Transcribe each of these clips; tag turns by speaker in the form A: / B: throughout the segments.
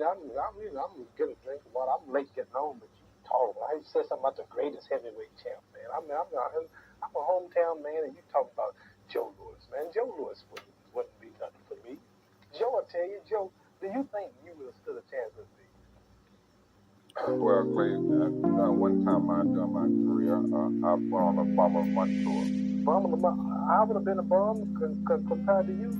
A: I'm getting a drink of water. I'm late getting home, but you talk. I said something about the greatest heavyweight champ, man. I'm a hometown man, and you talk about Joe Louis, man. Joe Louis wouldn't be nothing for me. Joe, I tell you, Joe, do you think you would have stood a chance with me?
B: Well, Clay, one time during my career, I went on a bomber one tour.
A: I would have been a bum compared to you.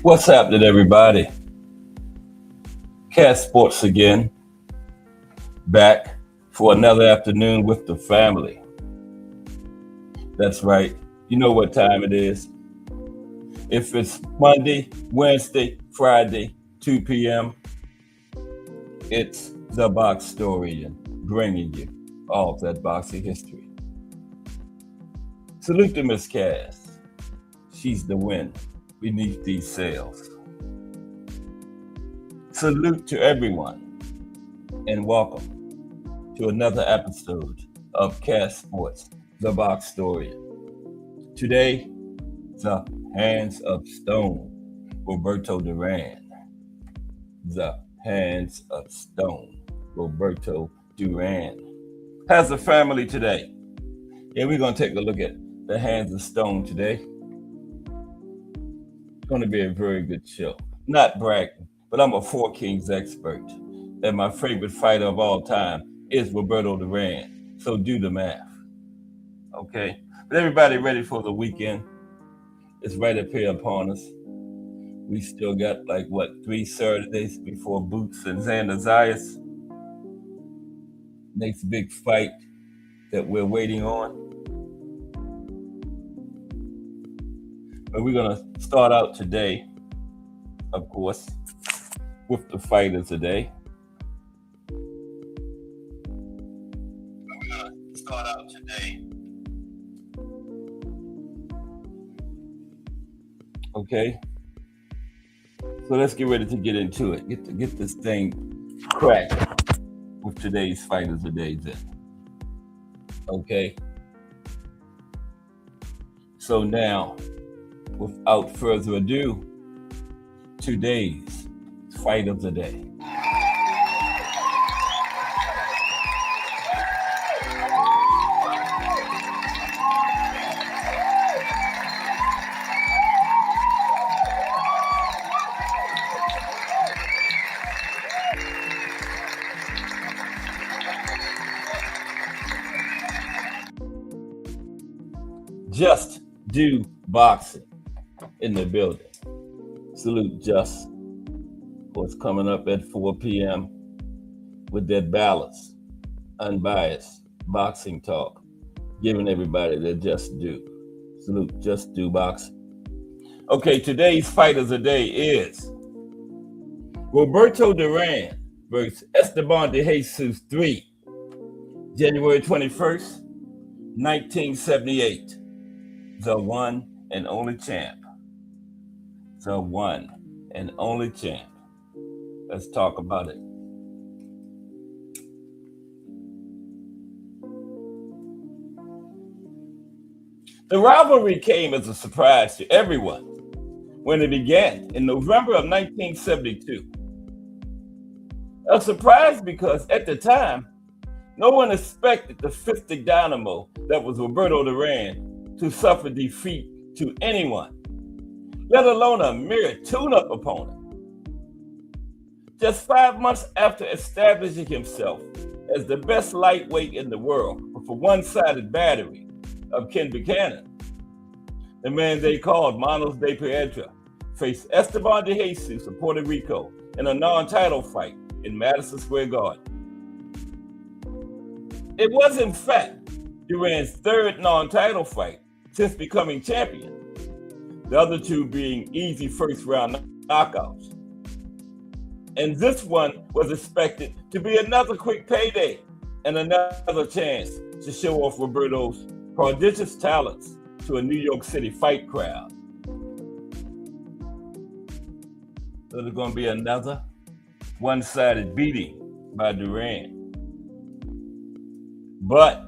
C: What's happening, everybody? Cat Sports again, back for another afternoon with the family. That's right. You know what time it is. If it's Monday, Wednesday, Friday, 2 p.m., it's the Box Story and bringing you all of that boxing history. Salute to Miss Cass. She's the wind beneath these sails. Salute to everyone and welcome to another episode of Cat Sports, the Box Story. Today, the Hands of Stone, Roberto Duran. The Hands of Stone, Roberto Duran. Has a family today. And we're going to take a look at the Hands of Stone today. It's going to be a very good show. Not bragging, but I'm a Four Kings expert. And my favorite fighter of all time is Roberto Duran. So do the math. Okay? But everybody ready for the weekend? It's right up here upon us. We still got 3 Saturdays before Boots and Xander Zayas. Next big fight that we're waiting on. But we're going to start out today, of course, with the fighters today. Okay. So let's get ready to get into it. Get this thing cracked with today's fighters today then. Okay. So now, without further ado, today's fight of the day. Just Do Boxing in the building. Salute Just, what's coming up at 4 p.m. with that balanced, unbiased boxing talk, giving everybody their just due. Salute Just Do Boxing. Okay, today's fight of the day is Roberto Duran versus Esteban de Jesus 3, January 21st, 1978. The one and only champ. The one and only champ. Let's talk about it. The rivalry came as a surprise to everyone when it began in November of 1972. A surprise because at the time, no one expected the fistic dynamo that was Roberto Duran to suffer defeat to anyone, let alone a mere tune-up opponent. Just 5 months after establishing himself as the best lightweight in the world with a one-sided battery of Ken Buchanan, the man they called Manos de Piedra faced Esteban de Jesus of Puerto Rico in a non-title fight in Madison Square Garden. It was, in fact, Duran's third non-title fight since becoming champion, the other two being easy first-round knockouts. And this one was expected to be another quick payday and another chance to show off Roberto's prodigious talents to a New York City fight crowd. So there's going to be another one-sided beating by Duran. But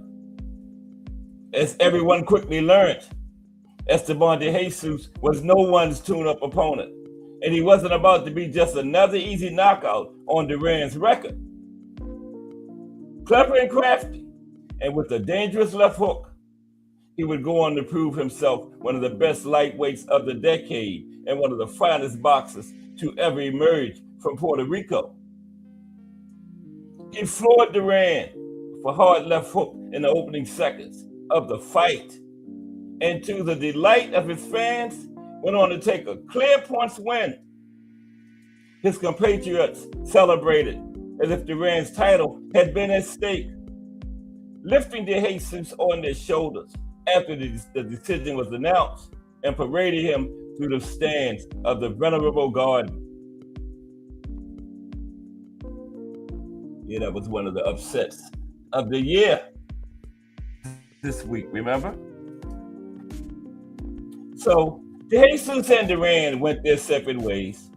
C: as everyone quickly learned, Esteban de Jesus was no one's tune-up opponent, and he wasn't about to be just another easy knockout on Duran's record. Clever and crafty, and with a dangerous left hook, he would go on to prove himself one of the best lightweights of the decade and one of the finest boxers to ever emerge from Puerto Rico. He floored Duran with a hard left hook in the opening seconds of the fight, and to the delight of his fans, went on to take a clear points win. His compatriots celebrated as if Duran's title had been at stake, lifting de Jesus on their shoulders after the decision was announced and paraded him through the stands of the venerable garden. Yeah, that was one of the upsets of the year this week, remember? So, de Jesus and Duran went their separate ways.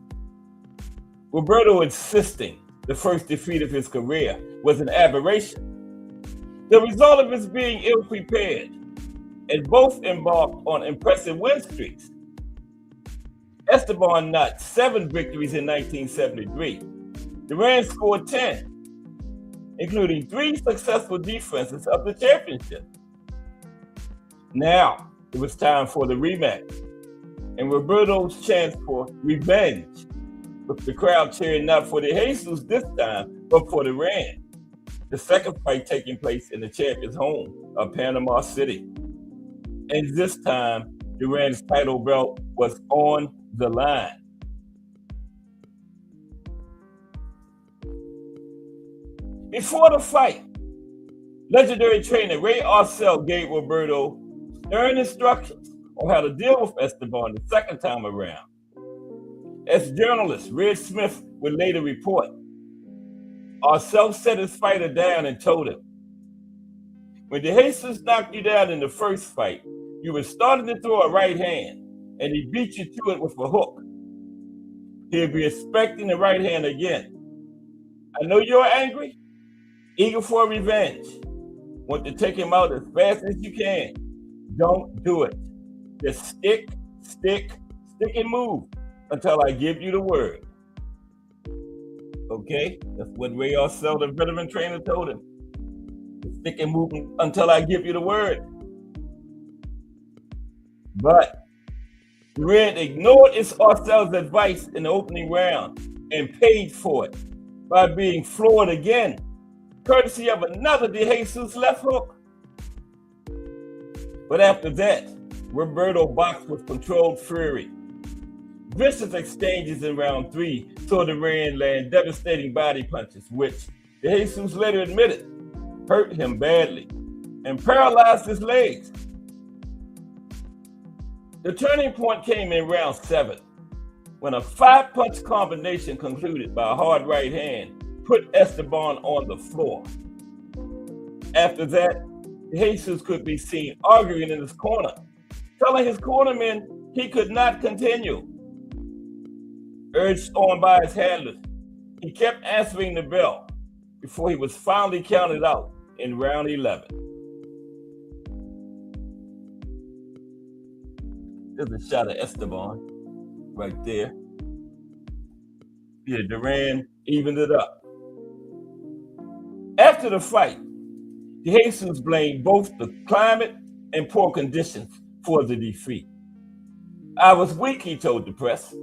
C: Roberto insisting the first defeat of his career was an aberration, the result of his being ill-prepared, and both embarked on impressive win streaks. Esteban notched 7 victories in 1973. Duran scored 10, including 3 successful defenses of the championship. Now, it was time for the rematch, and Roberto's chance for revenge, with the crowd cheering not for de Jesus this time, but for Duran. The second fight taking place in the champion's home of Panama City. And this time, Duran's title belt was on the line. Before the fight, legendary trainer Ray Arcel gave Roberto stern instructions on how to deal with Esteban the second time around. As journalist Red Smith would later report, Arcel set his fighter down and told him, when de Jesus knocked you down in the first fight, you were starting to throw a right hand, and he beat you to it with a hook. He'll be expecting the right hand again. I know you're angry, eager for revenge, want to take him out as fast as you can. Don't do it. Just stick, and move until I give you the word. Okay? That's what Ray Arcel, the veteran trainer, told him. Stick and move until I give you the word. But Duran ignored Arcel's advice in the opening round and paid for it by being floored again, courtesy of another de Jesus left hook. But after that, Roberto boxed with controlled fury. Vicious exchanges in round 3 saw Duran land devastating body punches, which De Jesus later admitted hurt him badly and paralyzed his legs. The turning point came in round 7, when a 5-punch combination concluded by a hard right hand put Esteban on the floor. After that, Jesus could be seen arguing in his corner, telling his cornermen he could not continue. Urged on by his handlers, he kept answering the bell before he was finally counted out in round 11. There's a shot of Esteban right there. Yeah, Duran evened it up. After the fight, Jesus blamed both the climate and poor conditions for the defeat. I was weak, he told the press.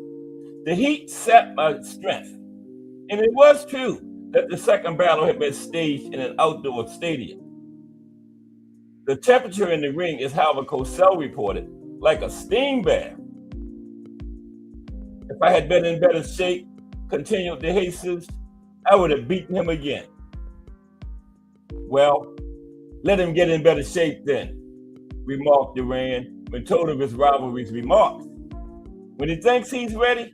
C: The heat sapped my strength. And it was true that the second battle had been staged in an outdoor stadium. The temperature in the ring is, however, Cosell reported, like a steam bath. If I had been in better shape, continued De Jesus, I would have beaten him again. Well, let him get in better shape then, remarked Duran when told of his rivalry's remarks. When he thinks he's ready,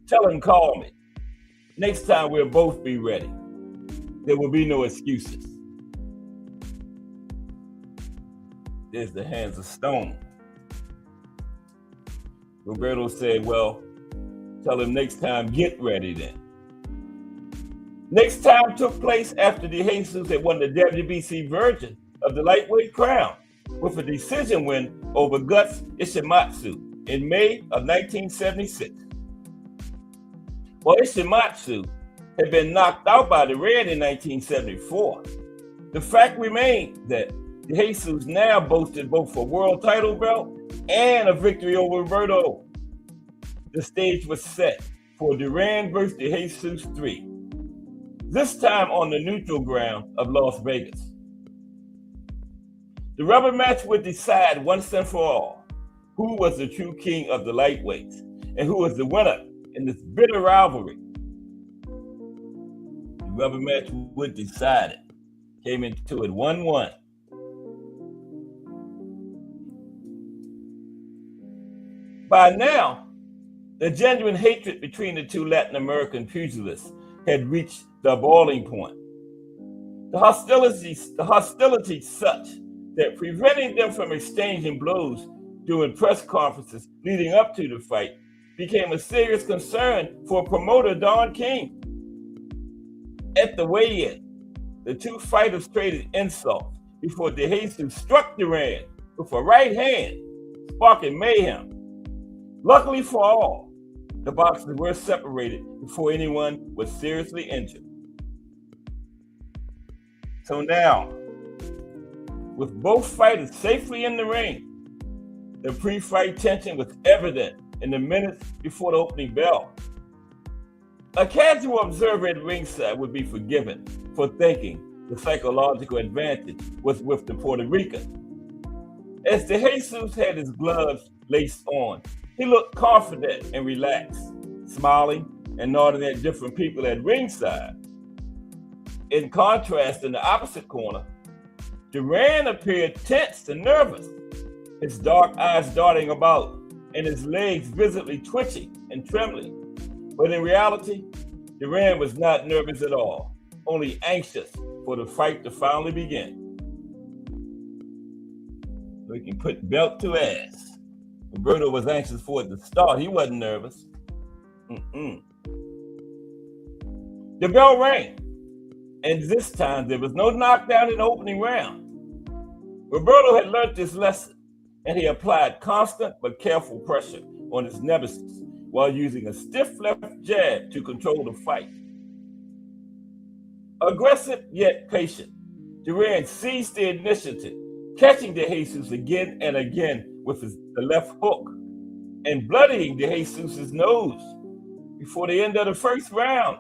C: tell him call me. Next time we'll both be ready. There will be no excuses. There's the hands of stone. Roberto said, well, tell him next time, get ready then. Next time took place after De Jesus had won the WBC version of the lightweight crown with a decision win over Guts Ishimatsu in May of 1976. While Ishimatsu had been knocked out by Duran in 1974, the fact remained that De Jesus now boasted both a world title belt and a victory over Roberto. The stage was set for Duran versus De Jesus 3, this time on the neutral ground of Las Vegas. The rubber match would decide once and for all who was the true king of the lightweights and who was the winner in this bitter rivalry. The rubber match would decide it. Came into it 1-1. By now, the genuine hatred between the two Latin American pugilists had reached the boiling point. The hostility such that preventing them from exchanging blows during press conferences leading up to the fight became a serious concern for promoter Don King. At the weigh-in, the two fighters traded insults before De Jesus struck Duran with a right hand, sparking mayhem. Luckily for all, the boxers were separated before anyone was seriously injured. So now, with both fighters safely in the ring, the pre-fight tension was evident in the minutes before the opening bell. A casual observer at ringside would be forgiven for thinking the psychological advantage was with the Puerto Rican. As De Jesus had his gloves laced on, he looked confident and relaxed, smiling and nodding at different people at ringside. In contrast, in the opposite corner, Duran appeared tense and nervous, his dark eyes darting about and his legs visibly twitching and trembling. But in reality, Duran was not nervous at all, only anxious for the fight to finally begin. So he can put belt to ass. Roberto was anxious for it to start. He wasn't nervous. The bell rang, and this time there was no knockdown in the opening round. Roberto had learned this lesson, and he applied constant but careful pressure on his nemesis while using a stiff left jab to control the fight. Aggressive yet patient, Duran seized the initiative, catching De Jesus again and again with the left hook and bloodying De Jesus' nose before the end of the first round.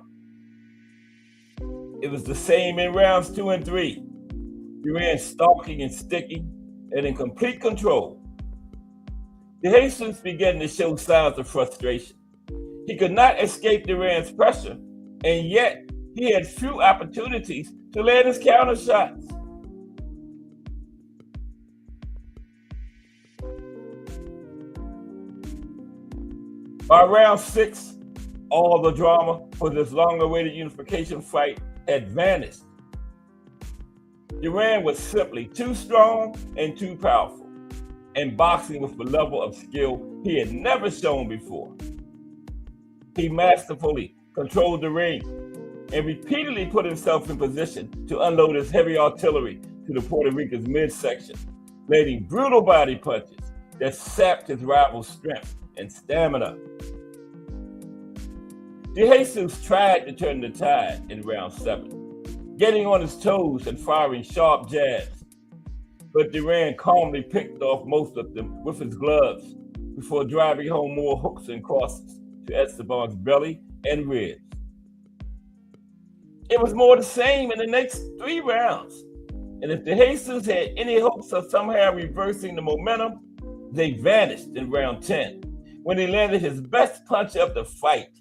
C: It was the same in rounds 2 and 3. Duran stalking and sticking and in complete control. DeJesus began to show signs of frustration. He could not escape Duran's pressure, and yet he had few opportunities to land his counter shots. By round 6, all the drama for this long-awaited unification fight had vanished. Duran was simply too strong and too powerful, and boxing with a level of skill he had never shown before. He masterfully controlled the ring and repeatedly put himself in position to unload his heavy artillery to the Puerto Rican's midsection, landing brutal body punches that sapped his rival's strength and stamina. DeJesus tried to turn the tide in round 7, getting on his toes and firing sharp jabs, but Duran calmly picked off most of them with his gloves before driving home more hooks and crosses to Esteban's belly and ribs. It was more the same in the next 3 rounds, and if DeJesus had any hopes of somehow reversing the momentum, they vanished in round 10 when he landed his best punch of the fight,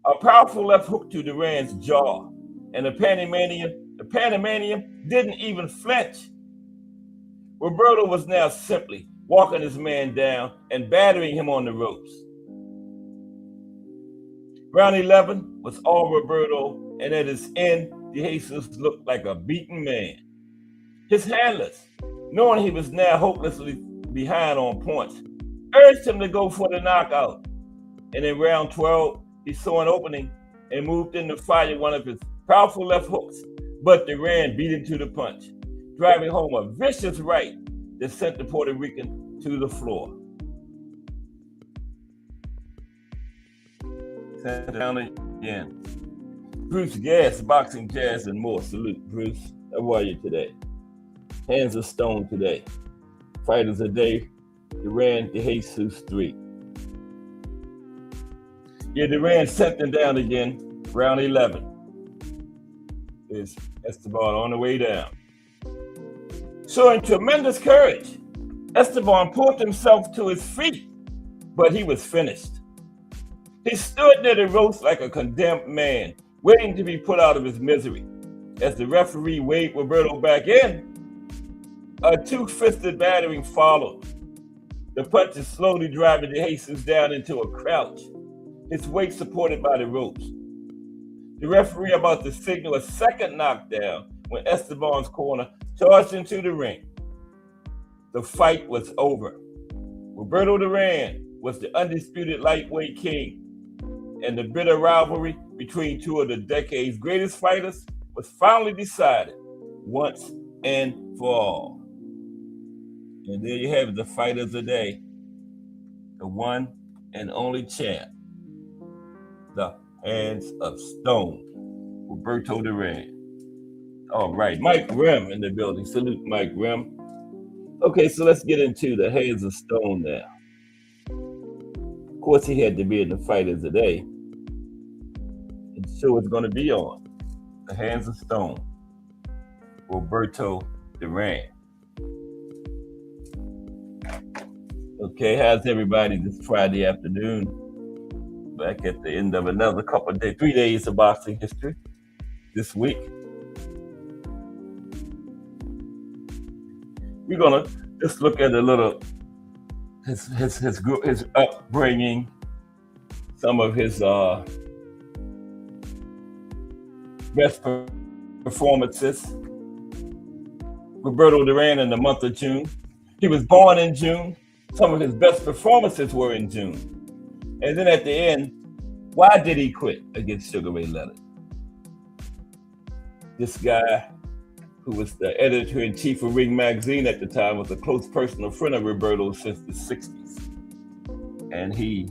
C: a powerful left hook to Duran's jaw, and the Panamanian didn't even flinch. Roberto was now simply walking his man down and battering him on the ropes. Round 11 was all Roberto, and at his end, DeJesus looked like a beaten man. His handlers, knowing he was now hopelessly behind on points, urged him to go for the knockout. And in round 12, he saw an opening and moved in to fire one of his powerful left hooks, but Duran beat him to the punch, driving home a vicious right that sent the Puerto Rican to the floor. Sat down again. Bruce Gas, Boxing, Jazz, and more. Salute, Bruce. How are you today? Hands of stone today. Fighters a day. Duran, DeJesus 3. Yeah, Duran sent them down again. Round 11. Is Esteban on the way down. Showing tremendous courage, Esteban pulled himself to his feet, but he was finished. He stood near the ropes like a condemned man, waiting to be put out of his misery. As the referee waved Roberto back in, a two-fisted battering followed. The punches slowly driving DeJesus down into a crouch, his weight supported by the ropes. The referee about to signal a second knockdown when Esteban's corner charged into the ring. The fight was over. Roberto Duran was the undisputed lightweight king, and the bitter rivalry between two of the decade's greatest fighters was finally decided once and for all. And there you have it, the fight of the day, the one and only champ, the Hands of Stone, Roberto Duran. All right, Mike Rim in the building. Salute, Mike Rim. Okay, so let's get into the Hands of Stone now. Of course, he had to be in the fight of the day. And the show is going to be on the Hands of Stone, Roberto Duran. Okay, how's everybody this Friday afternoon? Back at the end of another couple of days, 3 days of boxing history this week. We're gonna just look at a little his upbringing, some of his best performances. Roberto Duran in the month of June. He was born in June. Some of his best performances were in June. And then at the end, why did he quit against Sugar Ray Leonard? This guy, who was the editor-in-chief of Ring Magazine at the time, was a close personal friend of Roberto since the 60s. And he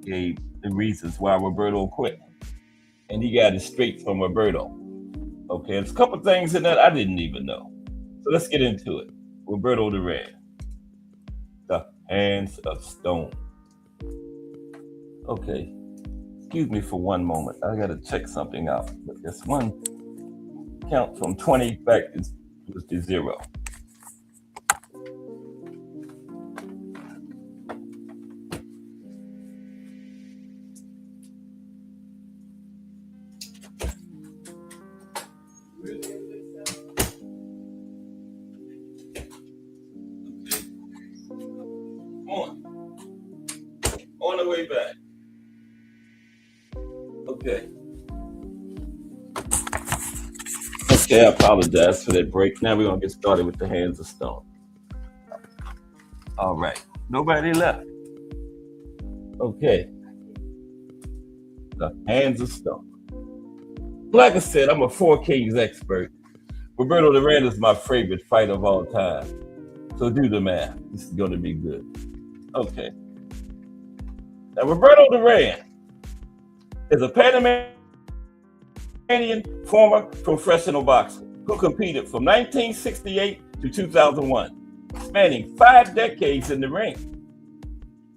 C: gave the reasons why Roberto quit. And he got it straight from Roberto. Okay, there's a couple things in that I didn't even know. So let's get into it. Roberto Duran, the Hands of Stone. Okay, excuse me for one moment. I gotta check something out. But this one count from 20 back to 0. right back. Okay. Okay, I apologize for that break. Now we're going to get started with the Hands of Stone. All right. Nobody left. Okay. The Hands of Stone. Like I said, I'm a Four Kings expert. Roberto Duran is my favorite fighter of all time. So do the math. This is going to be good. Okay. Now, Roberto Duran is a Panamanian former professional boxer who competed from 1968 to 2001, spanning 5 decades in the ring.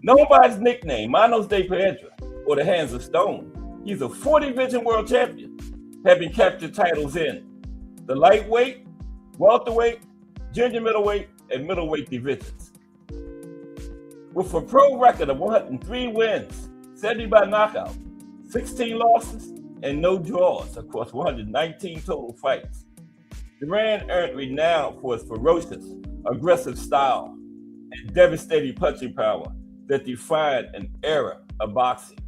C: Known by his nickname, Manos de Piedra, or the Hands of Stone, he's a 4-division world champion, having captured titles in the lightweight, welterweight, junior middleweight, and middleweight divisions. With a pro record of 103 wins, 70 by knockout, 16 losses, and no draws across 119 total fights, Duran earned renown for his ferocious, aggressive style and devastating punching power that defined an era of boxing.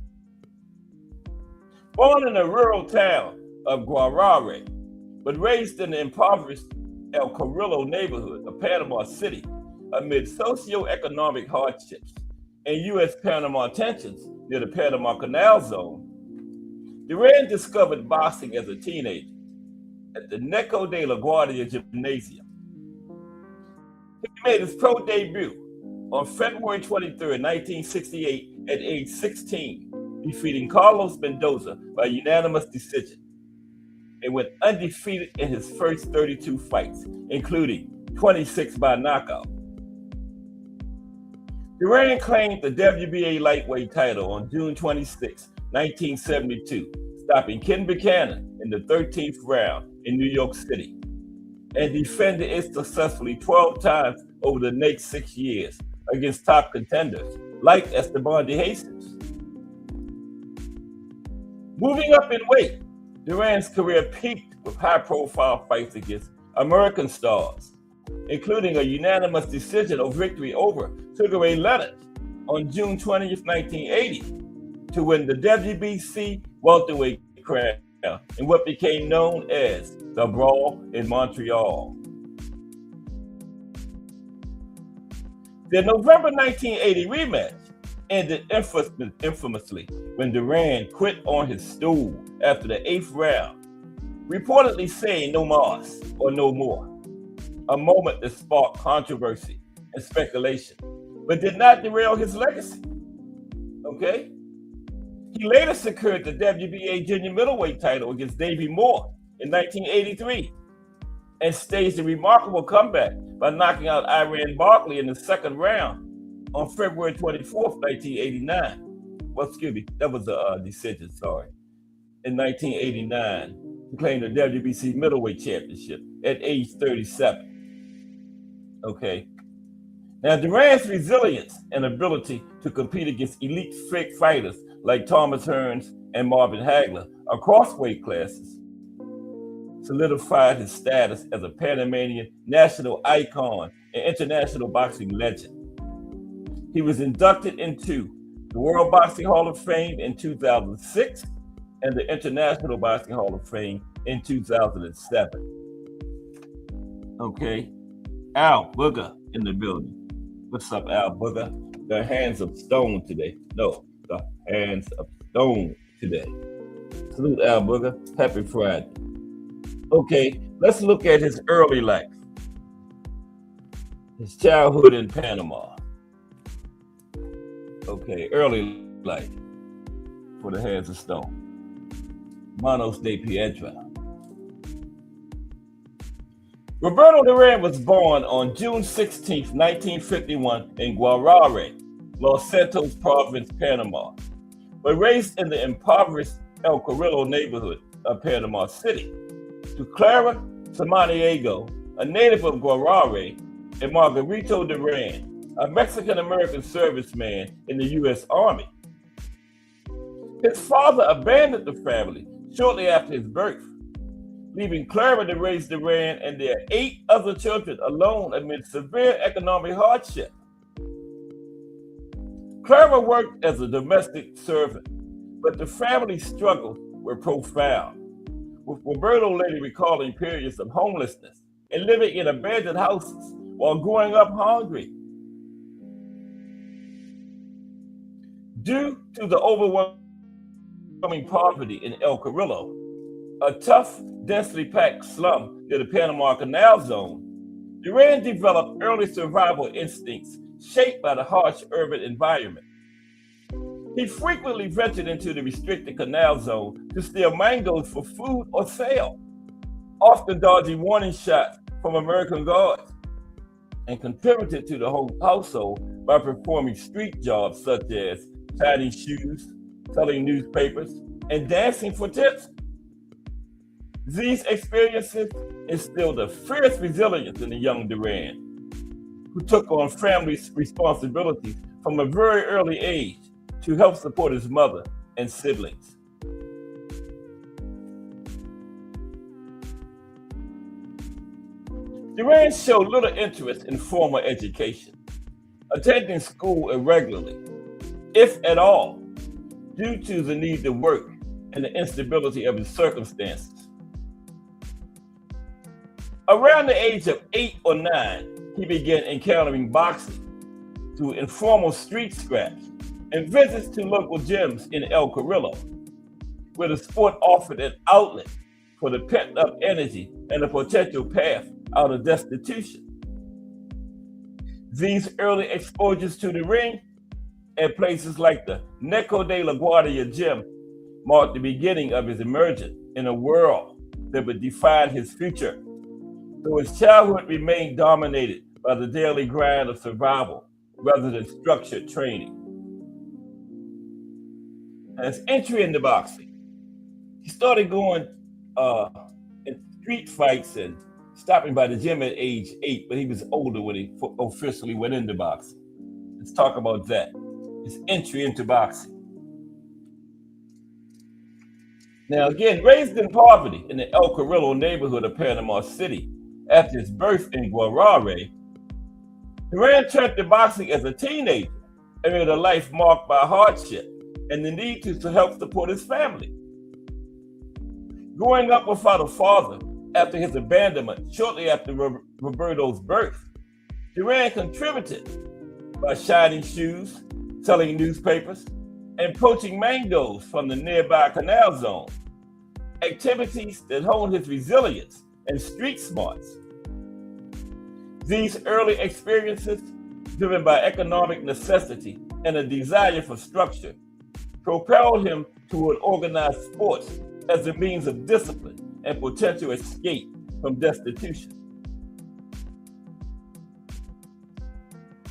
C: Born in the rural town of Guarare, but raised in the impoverished El Carrillo neighborhood of Panama City amid socioeconomic hardships and U.S.-Panama tensions near the Panama Canal Zone, Duran discovered boxing as a teenager at the Neco de la Guardia Gymnasium. He made his pro debut on February 23, 1968 at age 16, defeating Carlos Mendoza by unanimous decision, and went undefeated in his first 32 fights, including 26 by knockout. Duran claimed the WBA lightweight title on June 26, 1972, stopping Ken Buchanan in the 13th round in New York City, and defended it successfully 12 times over the next 6 years against top contenders like Esteban de Jesus. Moving up in weight, Duran's career peaked with high-profile fights against American stars, including a unanimous decision of victory over Sugar Ray Leonard on June 20th, 1980, to win the WBC welterweight crown in what became known as the Brawl in Montreal. The November 1980 rematch ended infamously when Duran quit on his stool after the 8th round, reportedly saying no mas or no more, a moment that sparked controversy and speculation, but did not derail his legacy. Okay? He later secured the WBA junior middleweight title against Davey Moore in 1983 and staged a remarkable comeback by knocking out Iran Barkley in the 2nd round on February 24th, 1989. Well, excuse me, that was a decision, sorry. In 1989, he claimed the WBC middleweight championship at age 37. Okay. Now, Duran's resilience and ability to compete against elite fighters like Thomas Hearns and Marvin Hagler across weight classes solidified his status as a Panamanian national icon and international boxing legend. He was inducted into the World Boxing Hall of Fame in 2006 and the International Boxing Hall of Fame in 2007. Okay, Al Booger in the building. What's up, Al Booger? The Hands of Stone today. No, the Hands of Stone today. Salute, Al Booger. Happy Friday. Okay, let's look at his early life. His childhood in Panama. Okay, early life for the Hands of Stone. Manos de Piedra. Roberto Duran was born on June 16, 1951 in Guarare, Los Santos Province, Panama, but raised in the impoverished El Carrillo neighborhood of Panama City, to Clara Samaniego, a native of Guarare, and Margarito Duran, a Mexican-American serviceman in the U.S. Army. His father abandoned the family shortly after his birth, leaving Clara to raise Duran and their 8 other children alone amid severe economic hardship. Clara worked as a domestic servant, but the family struggles were profound, with Roberto later recalling periods of homelessness and living in abandoned houses while growing up hungry. Due to the overwhelming poverty in El Carrillo, a tough, densely packed slum near the Panama Canal Zone, Duran developed early survival instincts shaped by the harsh urban environment. He frequently ventured into the restricted canal zone to steal mangoes for food or sale, often dodging warning shots from American guards, and contributed to the whole household by performing street jobs such as shining shoes, selling newspapers, and dancing for tips. These experiences instilled a fierce resilience in the young Duran, who took on family responsibilities from a very early age to help support his mother and siblings. Duran showed little interest in formal education, attending school irregularly, if at all, due to the need to work and the instability of his circumstances. Around the age of 8 or 9, he began encountering boxing through informal street scraps and visits to local gyms in El Carrillo, where the sport offered an outlet for the pent-up energy and a potential path out of destitution. These early exposures to the ring at places like the Neco de la Guardia gym marked the beginning of his emergence in a world that would define his future, though his childhood remained dominated by the daily grind of survival rather than structured training. His entry into boxing, he started going in street fights and stopping by the gym at age 8, but he was older when he officially went into boxing. Let's talk about that, his entry into boxing. Now again, raised in poverty in the El Carrillo neighborhood of Panama City after his birth in Guarare, Duran turned to boxing as a teenager amid a life marked by hardship and the need to help support his family. Growing up without a father after his abandonment shortly after Roberto's birth, Duran contributed by shining shoes, selling newspapers, and poaching mangoes from the nearby canal zone, activities that honed his resilience and street smarts. These early experiences, driven by economic necessity and a desire for structure, propelled him toward organized sports as a means of discipline and potential escape from destitution.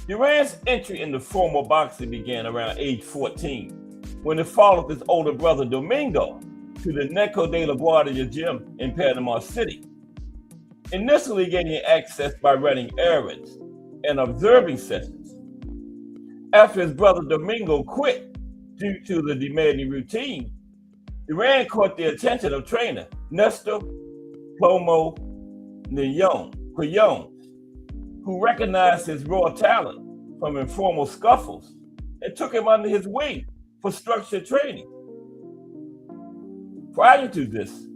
C: Duran's entry into formal boxing began around age 14, when he followed his older brother Domingo to the Neco de la Guardia gym in Panama City, initially gaining access by running errands and observing sessions. After his brother Domingo quit due to the demanding routine, Duran caught the attention of trainer Nestor Plomo Quillon, who recognized his raw talent from informal scuffles and took him under his wing for structured training. Prior to this,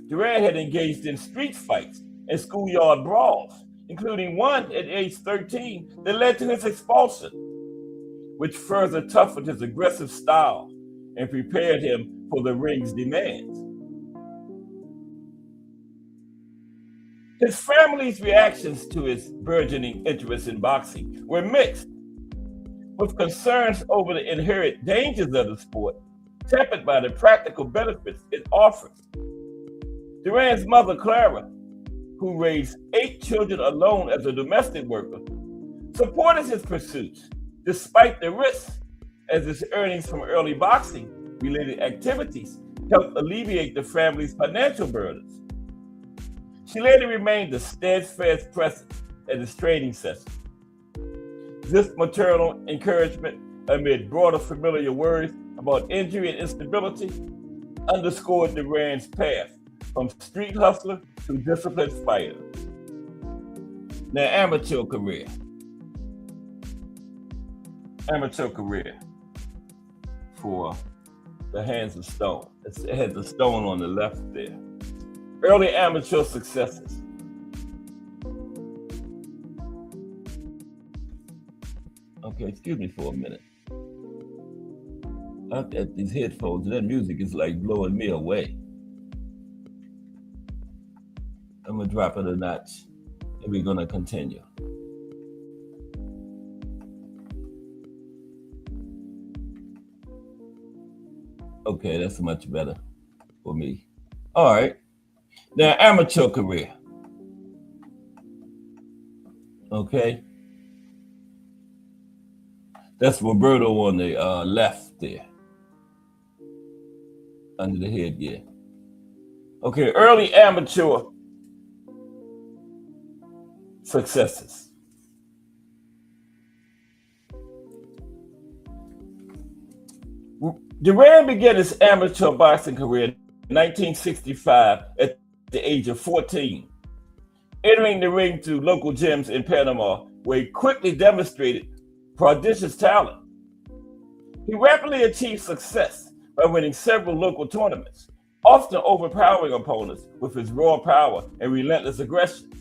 C: Duran had engaged in street fights and schoolyard brawls, including one at age 13 that led to his expulsion, which further toughened his aggressive style and prepared him for the ring's demands. His family's reactions to his burgeoning interest in boxing were mixed, with concerns over the inherent dangers of the sport tempered by the practical benefits it offered. Duran's mother, Clara, who raised 8 children alone as a domestic worker, supported his pursuits despite the risks, as his earnings from early boxing-related activities helped alleviate the family's financial burdens. She later remained a steadfast presence at his training sessions. This maternal encouragement, amid broader familiar worries about injury and instability, underscored Duran's path from street hustler to disciplined fighter. Now, amateur career. for the Hands of Stone. It has the stone on the left there. Early amateur successes. Okay, excuse me for a minute. I've got these headphones and that music is like blowing me away. I'm gonna drop it a notch and we're gonna continue. Okay, that's much better for me. All right. Now, amateur career. Okay. That's Roberto on the left there. Under the headgear. Okay, early amateur successes. Duran began his amateur boxing career in 1965 at the age of 14, entering the ring through local gyms in Panama, where he quickly demonstrated prodigious talent. He rapidly achieved success by winning several local tournaments, often overpowering opponents with his raw power and relentless aggression.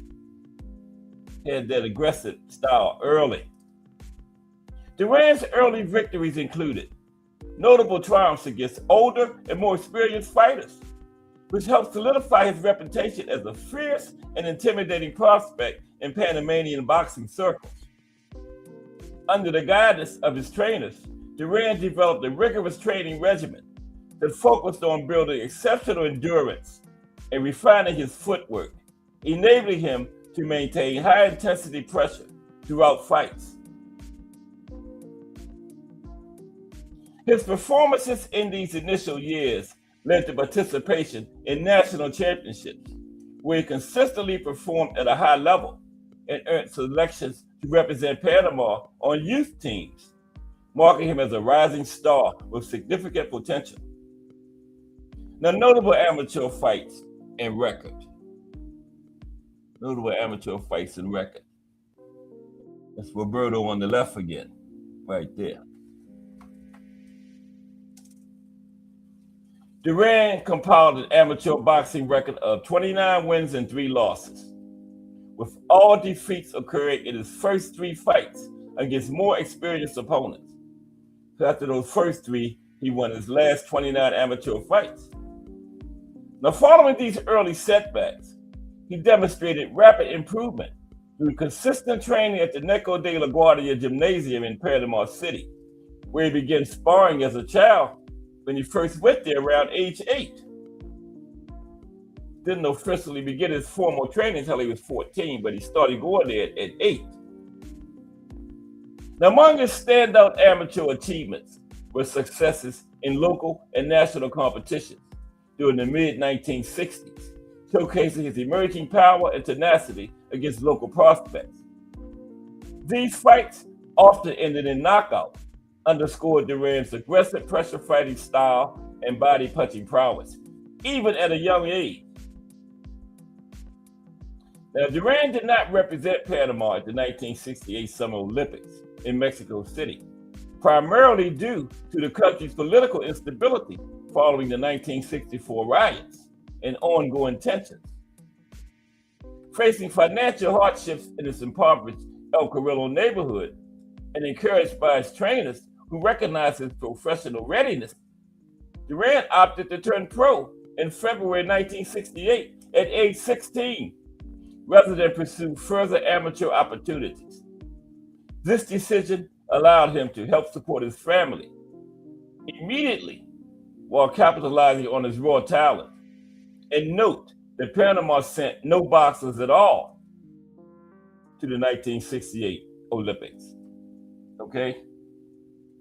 C: He had that aggressive style early. Duran's early victories included notable triumphs against older and more experienced fighters, which helped solidify his reputation as a fierce and intimidating prospect in Panamanian boxing circles. Under the guidance of his trainers, Duran developed a rigorous training regimen that focused on building exceptional endurance and refining his footwork, enabling him to maintain high-intensity pressure throughout fights. His performances in these initial years led to participation in national championships, where he consistently performed at a high level and earned selections to represent Panama on youth teams, marking him as a rising star with significant potential. Now, notable amateur fights and record. Notable amateur fights and record. That's Roberto on the left again, right there. Duran compiled an amateur boxing record of 29 wins and 3 losses, with all defeats occurring in his first 3 fights against more experienced opponents. So after those first 3, he won his last 29 amateur fights. Now, following these early setbacks, he demonstrated rapid improvement through consistent training at the Neco de la Guardia Gymnasium in Panama City, where he began sparring as a child when he first went there around age 8. Didn't officially begin his formal training until he was 14, but he started going there at 8. Now, among his standout amateur achievements were successes in local and national competitions during the mid-1960s, showcasing his emerging power and tenacity against local prospects. These fights, often ended in knockout, underscored Duran's aggressive pressure fighting style and body punching prowess, even at a young age. Now, Duran did not represent Panama at the 1968 Summer Olympics in Mexico City, primarily due to the country's political instability following the 1964 riots and ongoing tensions. Facing financial hardships in his impoverished El Carrillo neighborhood and encouraged by his trainers who recognized his professional readiness, Duran opted to turn pro in February 1968 at age 16, rather than pursue further amateur opportunities. This decision allowed him to help support his family immediately while capitalizing on his raw talent. And note that Panama sent no boxers at all to the 1968 Olympics. Okay?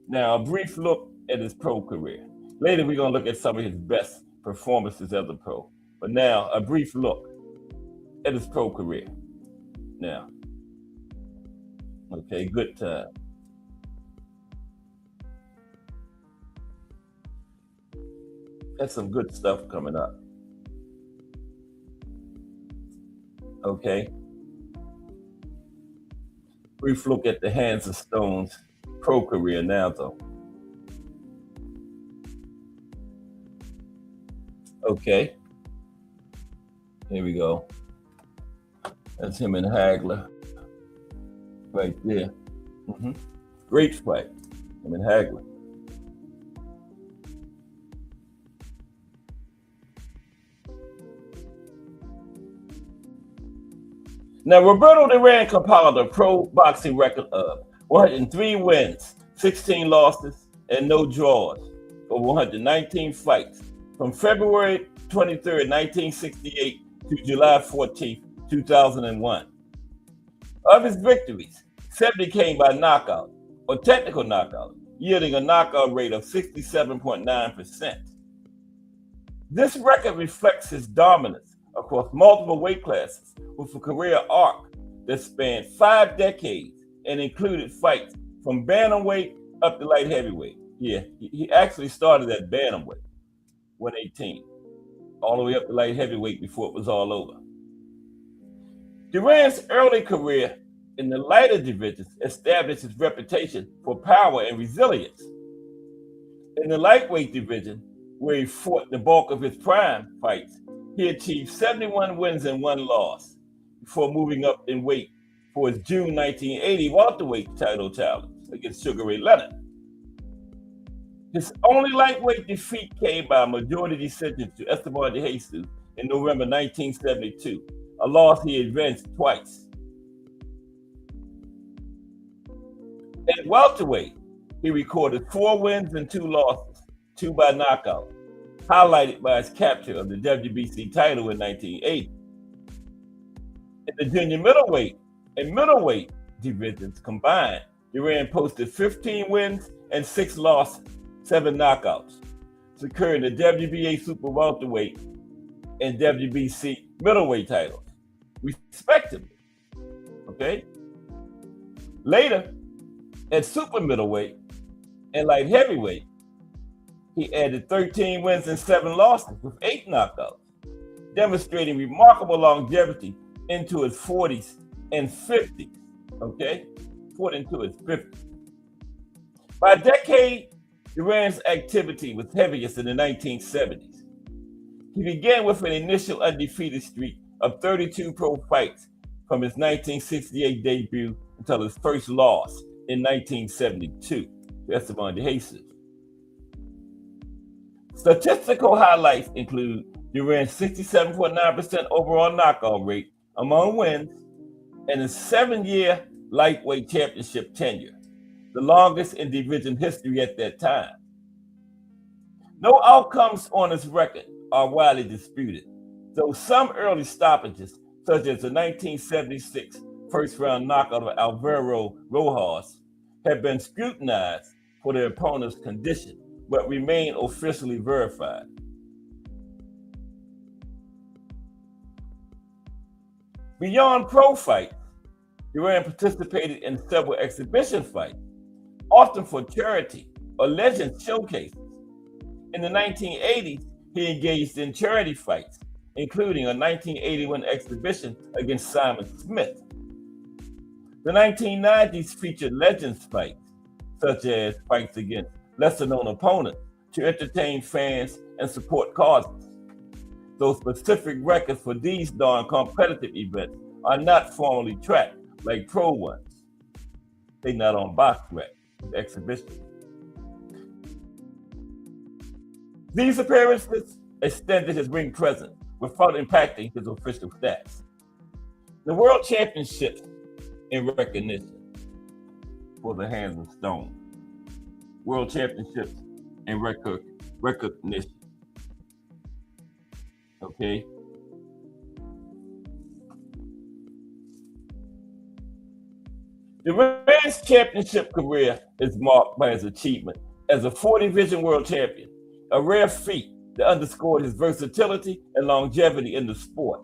C: Now, a brief look at his pro career. Later, we're going to look at some of his best performances as a pro. But now, a brief look at his pro career. Now, okay, good time. That's some good stuff coming up. Okay. Brief look at the Hands of Stone's pro career now, though. Okay, here we go. That's him and Hagler right there. Great fight, him and Hagler. Now, Roberto Duran compiled a pro boxing record of 103 wins, 16 losses, and no draws for 119 fights from February 23rd, 1968 to July 14th, 2001. Of his victories, 70 came by knockout or technical knockout, yielding a knockout rate of 67.9%. This record reflects his dominance across multiple weight classes with a career arc that spanned 5 decades and included fights from bantamweight up to light heavyweight. Yeah, he actually started at bantamweight, 118, all the way up to light heavyweight before it was all over. Duran's early career in the lighter divisions established his reputation for power and resilience. In the lightweight division, where he fought the bulk of his prime fights, he achieved 71 wins and 1 loss before moving up in weight for his June 1980 welterweight title challenge against Sugar Ray Leonard. His only lightweight defeat came by majority decision to Esteban de Jesus in November 1972, a loss he advanced twice. At welterweight, he recorded 4 wins and 2 losses, 2 by knockout, highlighted by his capture of the WBC title in 1980. In the junior middleweight and middleweight divisions combined, Duran posted 15 wins and 6 losses, 7 knockouts, securing the WBA super welterweight and WBC middleweight titles, respectively. Okay? Later, at super middleweight and light heavyweight, he added 13 wins and 7 losses with 8 knockouts, demonstrating remarkable longevity into his 40s and 50s. Okay? Fought into his 50s. By a decade, Duran's activity was heaviest in the 1970s. He began with an initial undefeated streak of 32 pro fights from his 1968 debut until his first loss in 1972 to Esteban de Jesus. Statistical highlights include Duran's 67.9% overall knockout rate among wins and his 7-year lightweight championship tenure, the longest in division history at that time. No outcomes on his record are widely disputed, though some early stoppages, such as the 1976 first-round knockout of Alvaro Rojas, have been scrutinized for their opponent's condition, but remain officially verified. Beyond pro fights, Duran participated in several exhibition fights, often for charity or legend showcases. In the 1980s, he engaged in charity fights, including a 1981 exhibition against Simon Smith. The 1990s featured legends fights, such as fights against lesser-known opponents, to entertain fans and support causes. Though specific records for these non-competitive events are not formally tracked like pro ones. They're not on BoxRec, exhibitions. These appearances extended his ring presence without impacting his official stats. The World Championships in recognition for the Hands of Stone. World Championships in recognition. Okay. Duran's championship career is marked by his achievement as a 4-division world champion, a rare feat that underscored his versatility and longevity in the sport.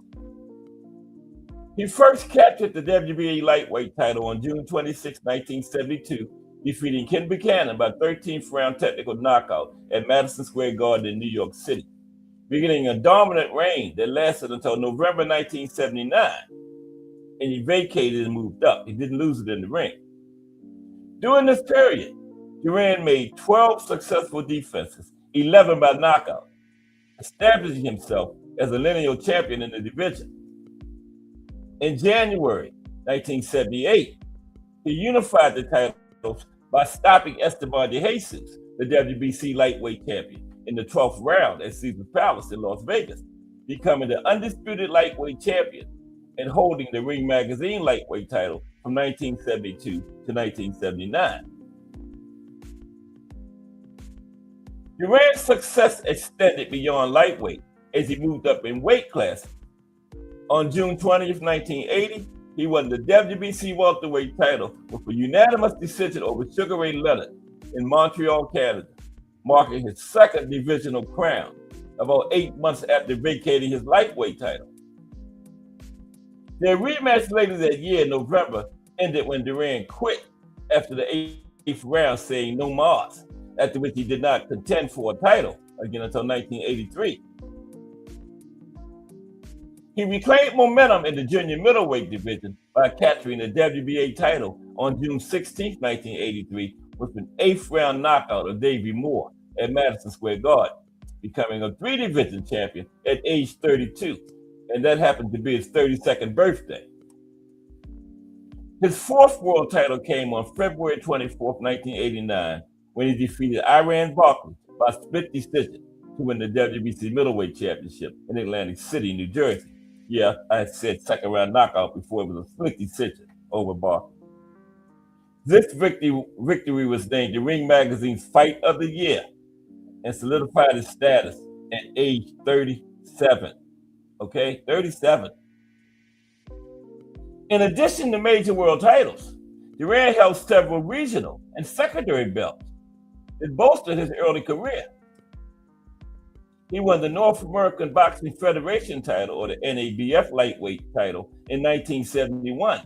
C: He first captured the WBA lightweight title on June 26, 1972, defeating Ken Buchanan by 13th round technical knockout at Madison Square Garden in New York City, beginning a dominant reign that lasted until November 1979, and he vacated and moved up. He didn't lose it in the ring. During this period, Duran made 12 successful defenses, 11 by knockout, establishing himself as a lineal champion in the division. In January 1978, he unified the titles by stopping Esteban de Jesus, the WBC lightweight champion, in the 12th round at Caesars Palace in Las Vegas, becoming the undisputed lightweight champion and holding the Ring Magazine lightweight title from 1972 to 1979. Duran's success extended beyond lightweight as he moved up in weight class. On June 20th, 1980, he won the WBC welterweight title with a unanimous decision over Sugar Ray Leonard in Montreal, Canada, marking his second divisional crown, about 8 months after vacating his lightweight title. Their rematch later that year in November ended when Duran quit after the 8th round, saying no mas, after which he did not contend for a title again until 1983. He reclaimed momentum in the junior middleweight division by capturing the WBA title on June 16, 1983, with an 8th round knockout of Davey Moore at Madison Square Garden, becoming a 3-division champion at age 32, and that happened to be his 32nd birthday. His 4th world title came on February 24, 1989, when he defeated Iran Barkley by split decision to win the WBC middleweight championship in Atlantic City, New Jersey. Yeah, I said second round knockout before. It was a split decision over Barkley. This victory was named the Ring Magazine's Fight of the Year and solidified his status at age 37. Okay, 37. In addition to major world titles, Duran held several regional and secondary belts that bolstered his early career. He won the North American Boxing Federation title, or the NABF lightweight title, in 1971,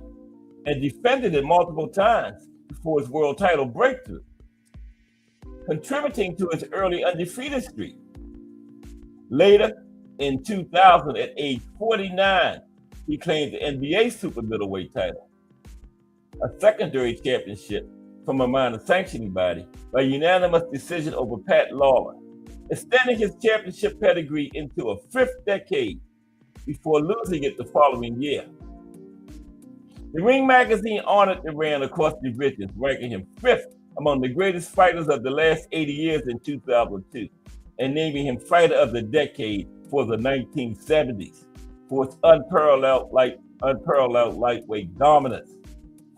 C: and defended it multiple times before his world title breakthrough, contributing to his early undefeated streak. Later, in 2000, at age 49, he claimed the NBA super middleweight title, a secondary championship from a minor sanctioning body, by unanimous decision over Pat Lawler, extending his championship pedigree into a 5th decade before losing it the following year. The Ring Magazine honored Duran across divisions, ranking him 5th among the greatest fighters of the last 80 years in 2002, and naming him Fighter of the Decade for the 1970s for its unparalleled lightweight dominance,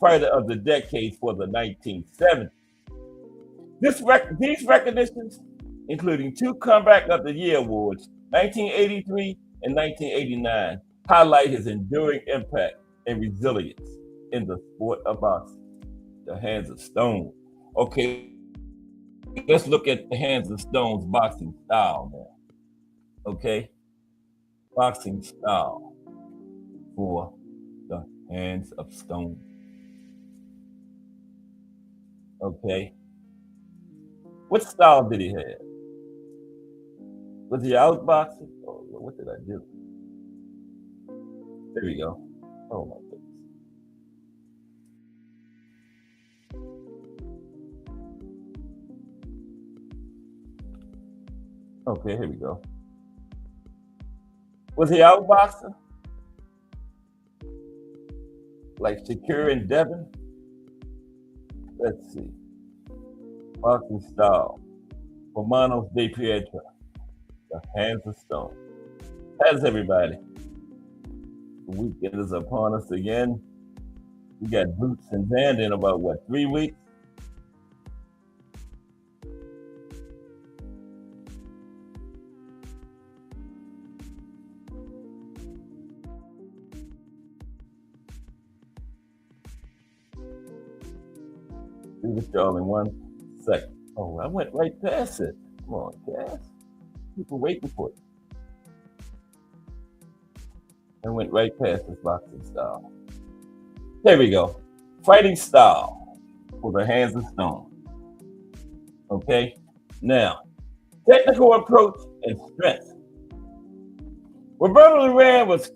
C: Fighter of the Decade for the 1970s. These recognitions, including 2 Comeback of the Year awards, 1983 and 1989, highlight his enduring impact and resilience in the sport of boxing. The Hands of Stone. Okay, let's look at the Hands of Stone's boxing style now. Okay, boxing style for the Hands of Stone. Okay, what style did he have? Was he outboxing? Oh, what did I do? There we go. Oh my goodness. Okay, here we go. Was he outboxing? Like Shakur and Devin? Let's see. Boxing style. Romanos de Pietra. The Hands of Stone. How's everybody? The weekend is upon us again. We got Boots and Zanda in about, 3 weeks? Do this y'all in 1 second. Oh, I went right past it. Come on, Cass. People waiting for it. I went right past this boxing style. There we go. Fighting style for the Hands of Stone. Okay? Now, technical approach and strength. Roberto Duran was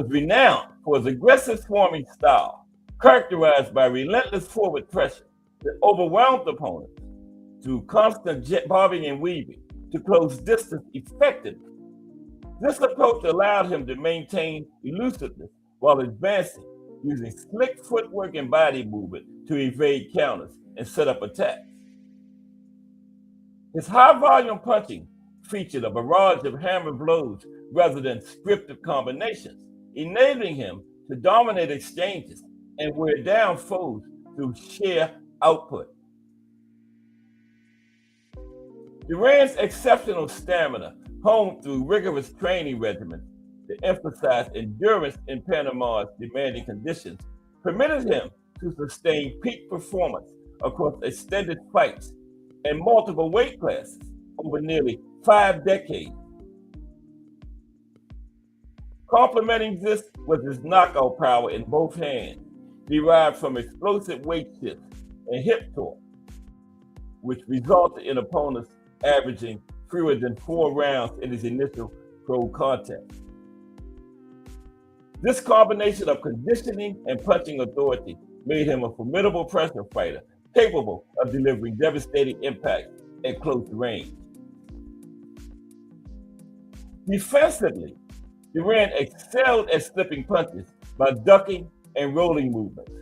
C: renowned for his aggressive swarming style, characterized by relentless forward pressure that overwhelmed opponents through constant bobbing and weaving to close distance effectively. This approach allowed him to maintain elusiveness while advancing, using slick footwork and body movement to evade counters and set up attacks. His high-volume punching featured a barrage of hammer blows rather than scripted combinations, enabling him to dominate exchanges and wear down foes through sheer output. Duran's exceptional stamina, honed through rigorous training regimens that emphasized endurance in Panama's demanding conditions, permitted him to sustain peak performance across extended fights and multiple weight classes over nearly 5 decades. Complementing this was his knockout power in both hands, derived from explosive weight shifts and hip torque, which resulted in opponents averaging fewer than 4 rounds in his initial pro contact. This combination of conditioning and punching authority made him a formidable pressure fighter, capable of delivering devastating impacts at close range. Defensively, Duran excelled at slipping punches by ducking and rolling movements,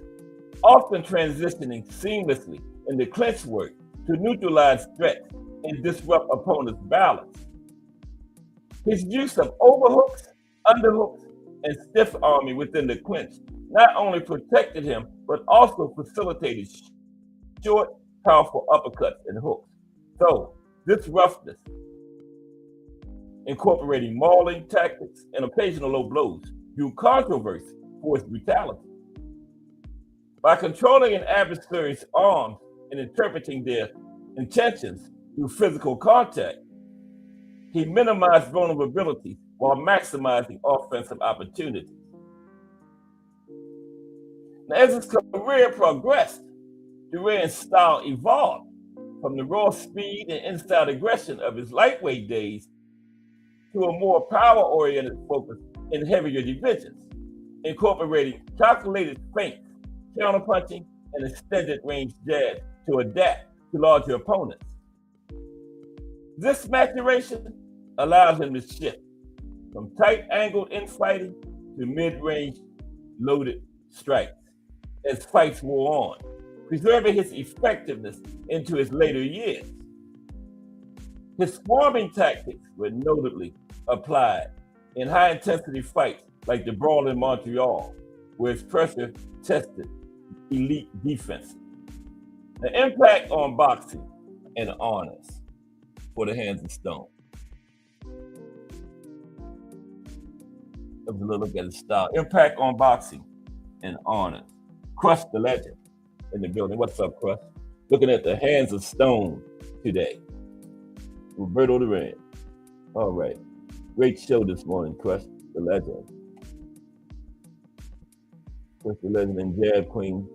C: often transitioning seamlessly into clinch work to neutralize threats and disrupt opponents' balance. His use of overhooks, underhooks, and stiff arming within the clinch not only protected him, but also facilitated short, powerful uppercuts and hooks. So, this roughness, incorporating mauling tactics and occasional low blows, drew controversy for its brutality. By controlling an adversary's arms and interpreting their intentions through physical contact, he minimized vulnerability while maximizing offensive opportunities. Now, as his career progressed, Duran's style evolved from the raw speed and inside aggression of his lightweight days to a more power-oriented focus in heavier divisions, incorporating calculated feints, counterpunching, and extended range jabs to adapt to larger opponents. This maturation allowed him to shift from tight-angled infighting to mid-range loaded strikes as fights wore on, preserving his effectiveness into his later years. His swarming tactics were notably applied in high-intensity fights like the brawl in Montreal, where his pressure tested elite defenses. The impact on boxing and honors for the hands of stone. Let's look at his style. Impact on boxing and honors. Crush the legend in the building. What's up, Crush? Looking at the hands of stone today. Roberto Duran. All right. Great show this morning, Crush the legend. Crush the legend and Jab Queen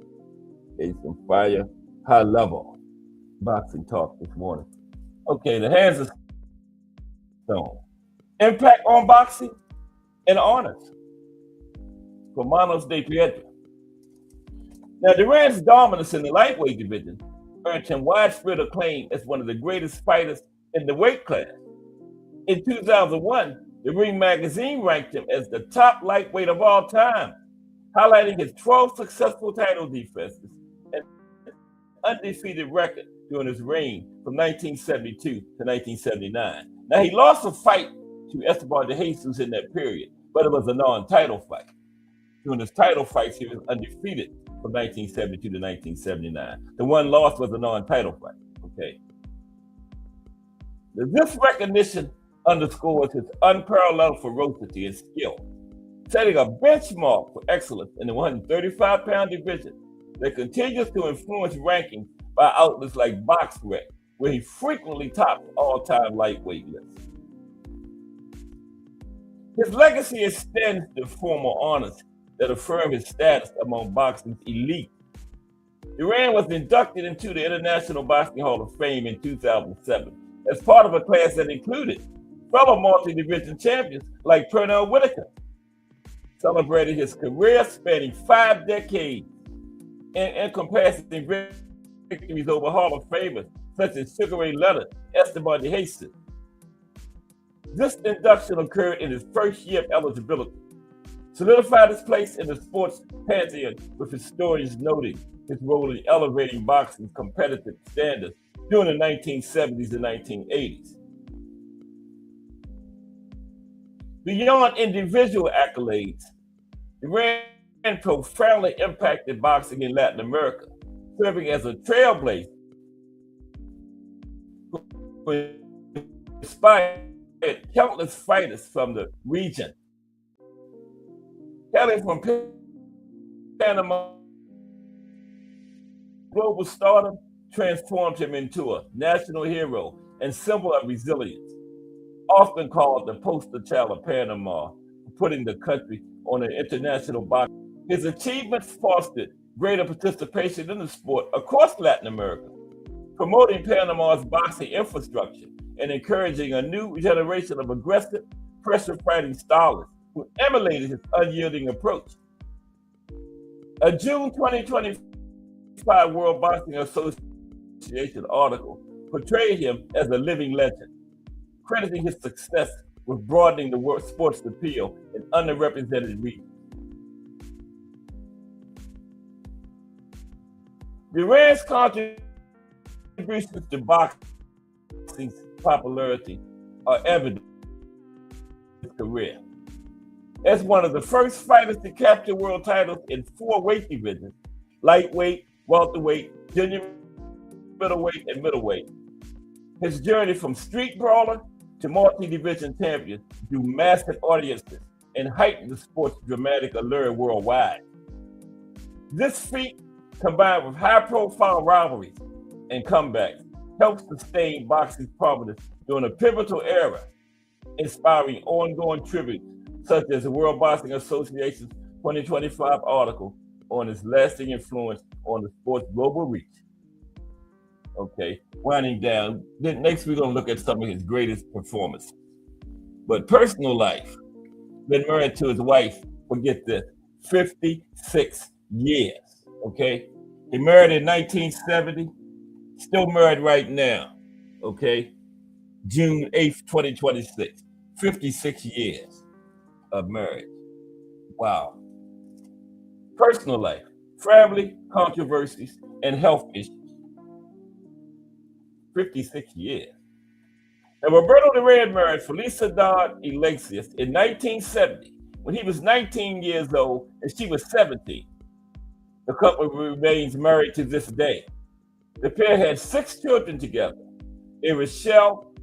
C: gave some fire, high level boxing talk this morning. Okay, the hands of stone. Impact on boxing and honors for Manos de Piedra. Now, Duran's dominance in the lightweight division earned him widespread acclaim as one of the greatest fighters in the weight class. In 2001, the Ring magazine ranked him as the top lightweight of all time, highlighting his 12 successful title defenses and undefeated record during his reign from 1972 to 1979. Now, he lost a fight to Esteban de Jesus in that period, but it was a non-title fight. During his title fights, he was undefeated from 1972 to 1979. The one lost was a non-title fight, okay? This recognition underscores his unparalleled ferocity and skill, setting a benchmark for excellence in the 135-pound division that continues to influence rankings by outlets like BoxRec, where he frequently tops all-time lightweight lists. His legacy extends to formal honors that affirm his status among boxing's elite. Duran was inducted into the International Boxing Hall of Fame in 2007 as part of a class that included fellow multi-division champions like Pernell Whitaker, celebrating his career spanning 5 decades and encompassing victories over Hall of Famers such as Sugar Ray Leonard, Esteban de Jesus, This induction occurred in his first year of eligibility, solidified his place in the sports pantheon, with historians noting his role in elevating boxing's competitive standards during the 1970s and 1980s. Beyond individual accolades, Duran profoundly impacted boxing in Latin America, serving as a trailblazer who inspired countless fighters from the region. Hailing from Panama, global stardom transformed him into a national hero and symbol of resilience, often called the poster child of Panama, putting the country on an international box. His achievements fostered greater participation in the sport across Latin America, promoting Panama's boxing infrastructure and encouraging a new generation of aggressive, pressure-fighting stylists who emulated his unyielding approach. A June 2025 World Boxing Association article portrayed him as a living legend, crediting his success with broadening the world sports appeal in underrepresented regions. Duran's contributions to boxing's popularity are evident in his career. As one of the first fighters to capture world titles in 4 weight divisions: lightweight, welterweight, junior middleweight, and middleweight, his journey from street brawler to multi-division champion drew massive audiences and heightened the sport's dramatic allure worldwide. This feat, combined with high-profile rivalries and comebacks, helped sustain boxing's prominence during a pivotal era, inspiring ongoing tributes such as the World Boxing Association's 2025 article on his lasting influence on the sport's global reach. Okay, winding down. Then next we're going to look at some of his greatest performances. But personal life, been married to his wife, forget this, 56 years, okay? He married in 1970, still married right now, okay? June 8th, 2026, 56 years of marriage. Wow. Personal life, family, controversies, and health issues. 56 years. Now, Roberto Duran married Felicidad Iglesias in 1970 when he was 19 years old and she was 17. The couple remains married to this day. The pair had 6 children together: Rochelle,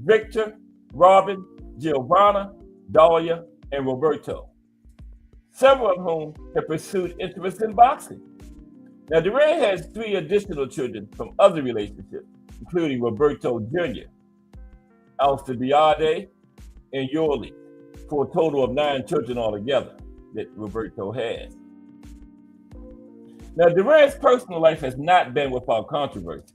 C: Victor, Robin, Giovanna, Dahlia, and Roberto, several of whom have pursued interest in boxing. Now, Duran has 3 additional children from other relationships, including Roberto Jr., Alcibiade, and Yorley, for a total of 9 children altogether that Roberto has. Now, Duran's personal life has not been without controversy.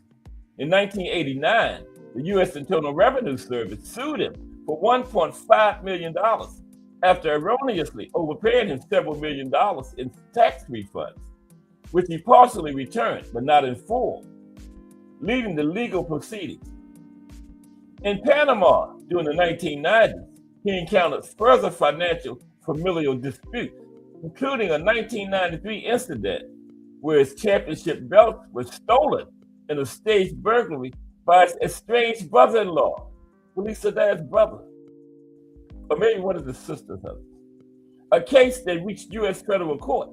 C: In 1989, the U.S. Internal Revenue Service sued him for $1.5 million after erroneously overpaying him several million dollars in tax refunds, which he partially returned, but not in full, leading to legal proceedings. In Panama, during the 1990s, he encountered further financial familial disputes, including a 1993 incident where his championship belt was stolen in a staged burglary by his estranged brother-in-law, Felicidad's brother, or maybe one of the sisters of it. A case that reached U.S. federal court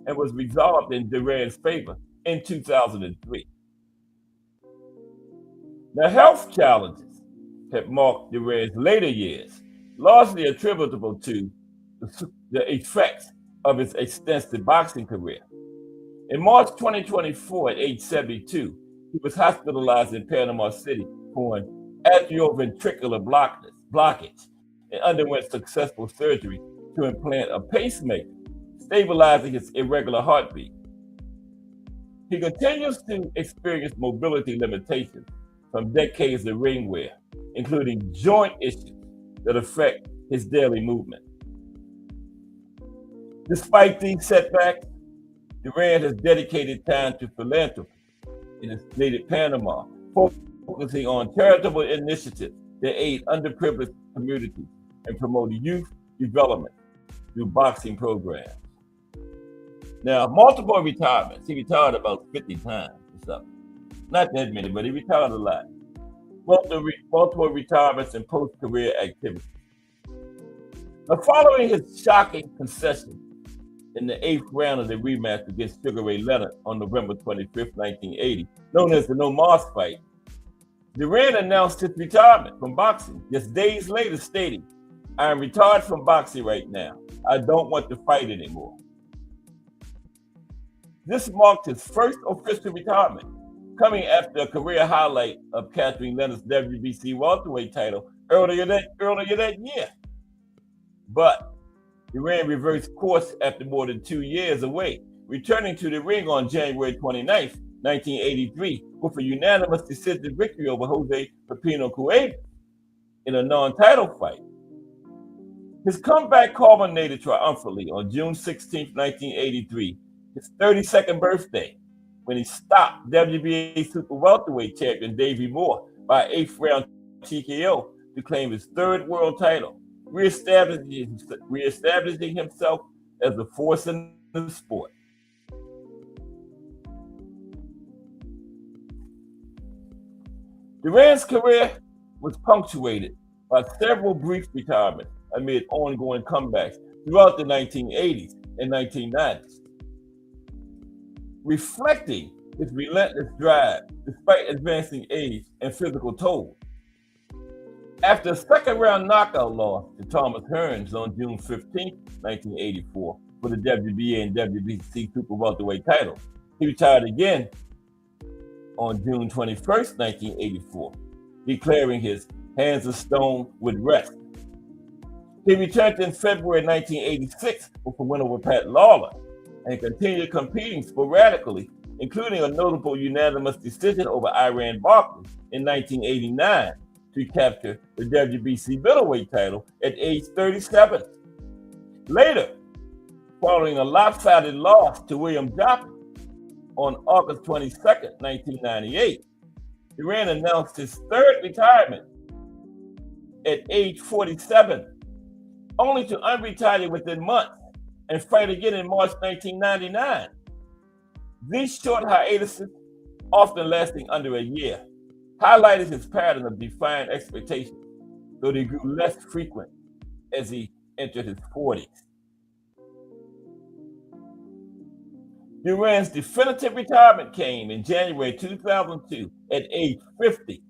C: and was resolved in Duran's favor in 2003. Now, health challenges have marked Duran's later years, largely attributable to the effects of his extensive boxing career. In March 2024, at age 72, he was hospitalized in Panama City for an atrioventricular blockage and underwent successful surgery to implant a pacemaker, stabilizing his irregular heartbeat. He continues to experience mobility limitations from decades of ring wear, including joint issues that affect his daily movement. Despite these setbacks, Duran has dedicated time to philanthropy in his native Panama, focusing on charitable initiatives to aid underprivileged communities and promote youth development through boxing programs. Now, multiple retirements. He retired about 50 times or something. Not that many, but he retired a lot. Multiple retirements and post-career activities. Now, following his shocking concession in the 8th round of the rematch against Sugar Ray Leonard on November 25th, 1980, known as the No Mas fight, Duran announced his retirement from boxing just days later, stating, "I am retired from boxing right now. I don't want to fight anymore." This marked his first official retirement, coming after a career highlight of Catherine Leonard's WBC welterweight title earlier that year. But Duran reversed course after more than 2 years away, returning to the ring on January 29th, 1983, with a unanimous decision victory over Jose Pepino Cuevas in a non-title fight. His comeback culminated triumphantly on June 16, 1983, his 32nd birthday, when he stopped WBA super welterweight champion Davey Moore by 8th round TKO to claim his 3rd world title, reestablishing himself as a force in the sport. Duran's career was punctuated by several brief retirements amid ongoing comebacks throughout the 1980s and 1990s. Reflecting his relentless drive despite advancing age and physical toll. After a second-round knockout loss to Thomas Hearns on June 15, 1984, for the WBA and WBC super welterweight titles, he retired again on June 21st, 1984, declaring his hands of stone would rest. He returned in February 1986 with a win over Pat Lawler and continued competing sporadically, including a notable unanimous decision over Iran Barkley in 1989 to capture the WBC middleweight title at age 37. Later, following a lopsided loss to William Joplin on August 22, 1998, Duran announced his 3rd retirement at age 47, only to unretire within months and fight again in March 1999. These short hiatuses, often lasting under a year, highlighted his pattern of defying expectations, though they grew less frequent as he entered his 40s. Duran's definitive retirement came in January 2002 at age 50,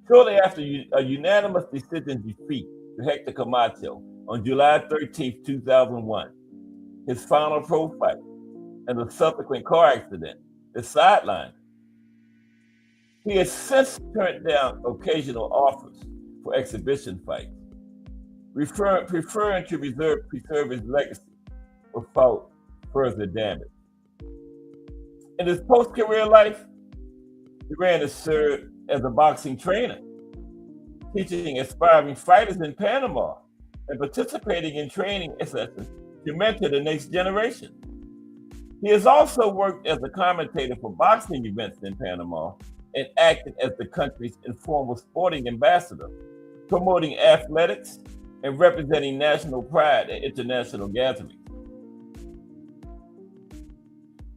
C: shortly after a unanimous decision defeat to Hector Camacho on July 13, 2001. His final pro fight and the subsequent car accident that sidelined him. He has since turned down occasional offers for exhibition fights, preferring to preserve his legacy without further damage. In his post-career life, Duran has served as a boxing trainer, teaching aspiring fighters in Panama and participating in training sessions to mentor the next generation. He has also worked as a commentator for boxing events in Panama and acted as the country's informal sporting ambassador, promoting athletics and representing national pride at international gatherings.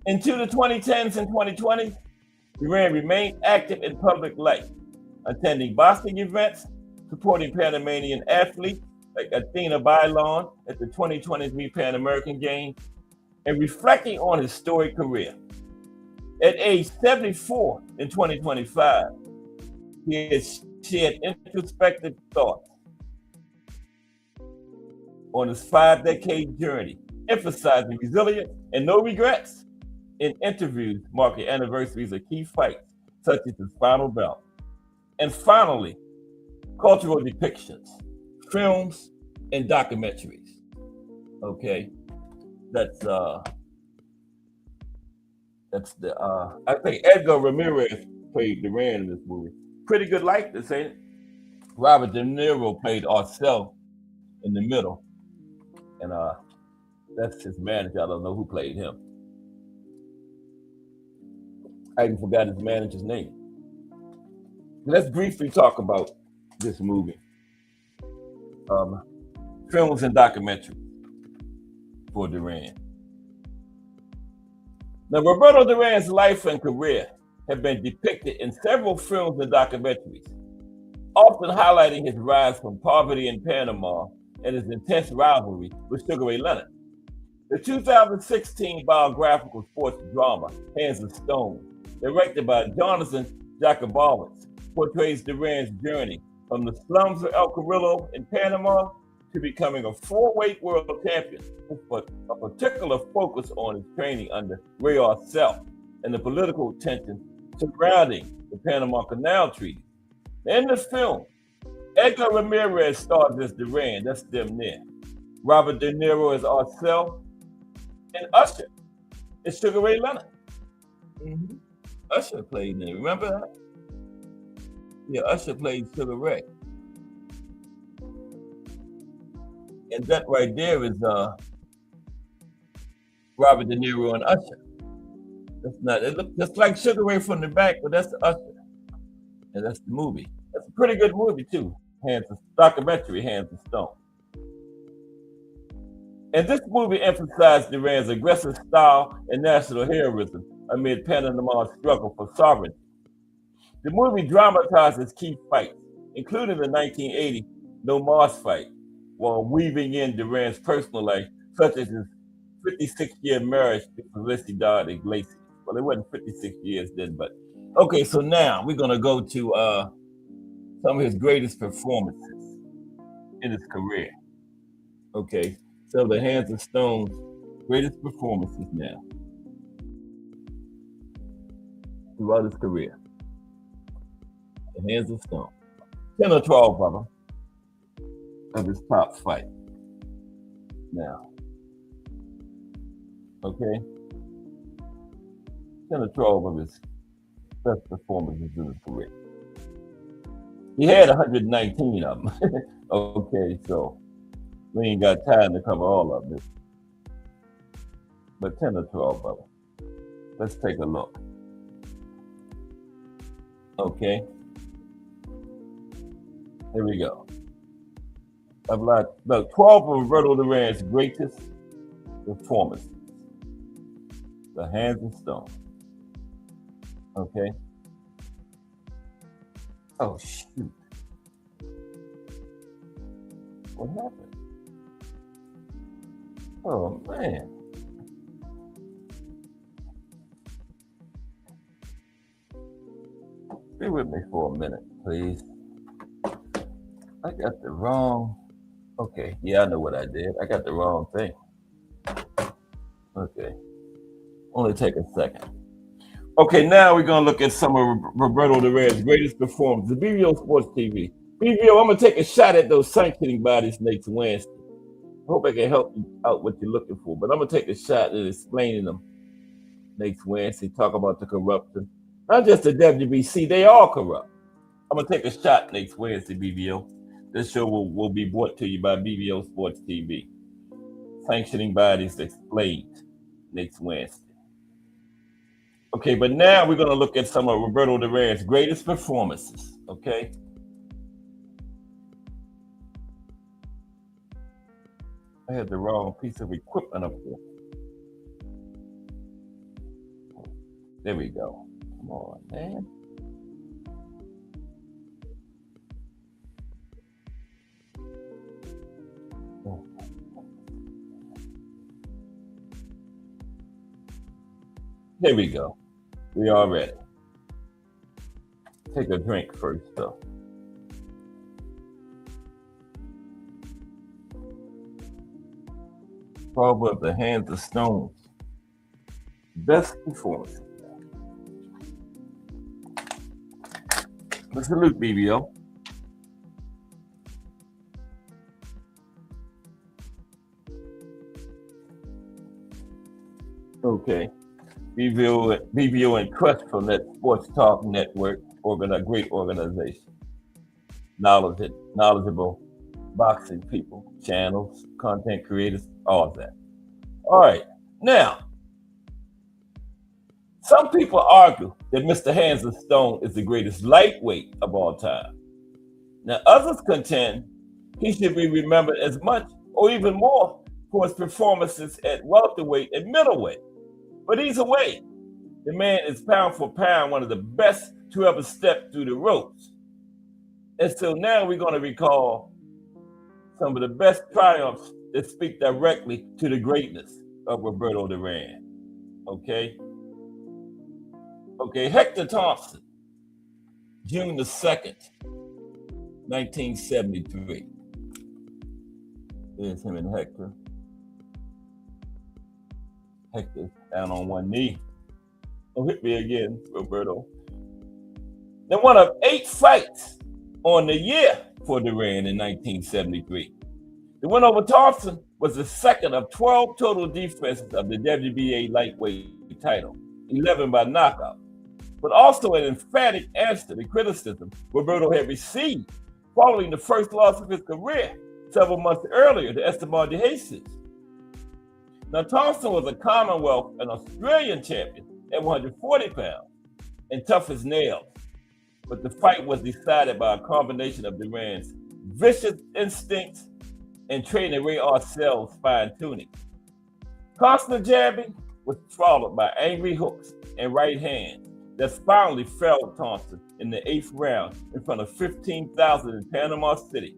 C: Into the 2010s and 2020s, Duran remained active in public life, attending boxing events, supporting Panamanian athletes like Athena Bailon at the 2023 Pan American Games, and reflecting on his storied career. At age 74 in 2025, he has shared introspective thoughts on his 5-decade journey, emphasizing resilience and no regrets in interviews marking anniversaries of key fights, such as his final bout. And finally, cultural depictions, films, and documentaries. Okay, that's the I think Edgar Ramirez played Duran in this movie. Pretty good likeness, ain't it? Robert De Niro played Arcel in the middle, and that's his manager. I don't know who played him. I even forgot his manager's name. Let's briefly talk about this movie. Films and documentaries for Duran. Now, Roberto Duran's life and career have been depicted in several films and documentaries, often highlighting his rise from poverty in Panama and his intense rivalry with Sugar Ray Leonard. The 2016 biographical sports drama, Hands of Stone, directed by Jonathan Jacobowitz, portrays Duran's journey from the slums of El Carrillo in Panama to becoming a four-weight world champion, with a particular focus on his training under Ray Arcel and the political tension surrounding the Panama Canal Treaty. In the film, Edgar Ramirez stars as Duran, that's them there. Robert De Niro as Arcel, and Usher is Sugar Ray Leonard. Mm-hmm. Usher played him, remember that? Yeah, Usher played Sugar Ray. And that right there is Robert De Niro and Usher. That's not, it looks just like Sugar Ray from the back, but that's Usher. And that's the movie. That's a pretty good movie too. Documentary, Hands of Stone. And this movie emphasized Duran's aggressive style and national heroism amid Panama's struggle for sovereignty. The movie dramatizes key fights, including the 1980 No Mas fight, while weaving in Duran's personal life, such as his 56-year marriage to Felicidad Iglesias. Well, it wasn't 56 years then, but okay. So now we're gonna go to some of his greatest performances in his career. Okay, so the Hands of Stone's greatest performances now throughout his career. The Hands of Stone, 10 or 12 of them, of his top fight. Now, okay, 10 or 12 of his best performances in his career. He had 119 of them. Okay, so we ain't got time to cover all of this, but 10 or 12 of them. Let's take a look. Okay, here we go. I've like 12 of Roberto Duran's greatest performances. The Hands of Stone. Okay. Oh shoot. What happened? Oh man. Stay with me for a minute, please. I got the wrong. Okay, yeah, I know what I did. I got the wrong thing. Okay. Only take a second. Okay, now we're gonna look at some of Roberto Duran's greatest performances. BBO Sports TV. BBO, I'm gonna take a shot at those sanctioning bodies next Wednesday. I hope I can help you out what you're looking for, but I'm gonna take a shot at explaining them next Wednesday. Talk about the corruption. Not just the WBC, they all corrupt. I'm gonna take a shot next Wednesday, BBO. This show will be brought to you by BBO Sports TV. Sanctioning bodies explained next Wednesday. Okay, but now we're going to look at some of Roberto Duran's greatest performances, okay? I had the wrong piece of equipment up there. There we go. Come on, man. There we go. We are ready. Take a drink first, though. Probably of the Hands of Stone. Best performance. Let's salute BBO. Okay. BBO and Trust from that Sports Talk Network, a great organization. Knowledgeable boxing people, channels, content creators, all of that. All right. Now, some people argue that Mr. Hands of Stone is the greatest lightweight of all time. Now, others contend he should be remembered as much or even more for his performances at welterweight and middleweight. But either way, the man is pound for pound one of the best to ever step through the ropes. And so now we're going to recall some of the best triumphs that speak directly to the greatness of Roberto Duran. Okay? Okay, Hector Thompson, June the 2nd, 1973. There's him and Hector. Hector down on one knee. Don't hit me again, Roberto. Then one of 8 fights on the year for Duran in 1973. The win over Thompson was the second of 12 total defenses of the WBA lightweight title, 11 by knockout, but also an emphatic answer to the criticism Roberto had received following the first loss of his career several months earlier to Esteban de Jesus. Now, Thompson was a Commonwealth and Australian champion at 140 pounds and tough as nails, but the fight was decided by a combination of Duran's vicious instincts and trainer Ray Arcel's fine-tuning. Constant jabbing was followed by angry hooks and right hands that finally felled Thompson in the 8th round in front of 15,000 in Panama City.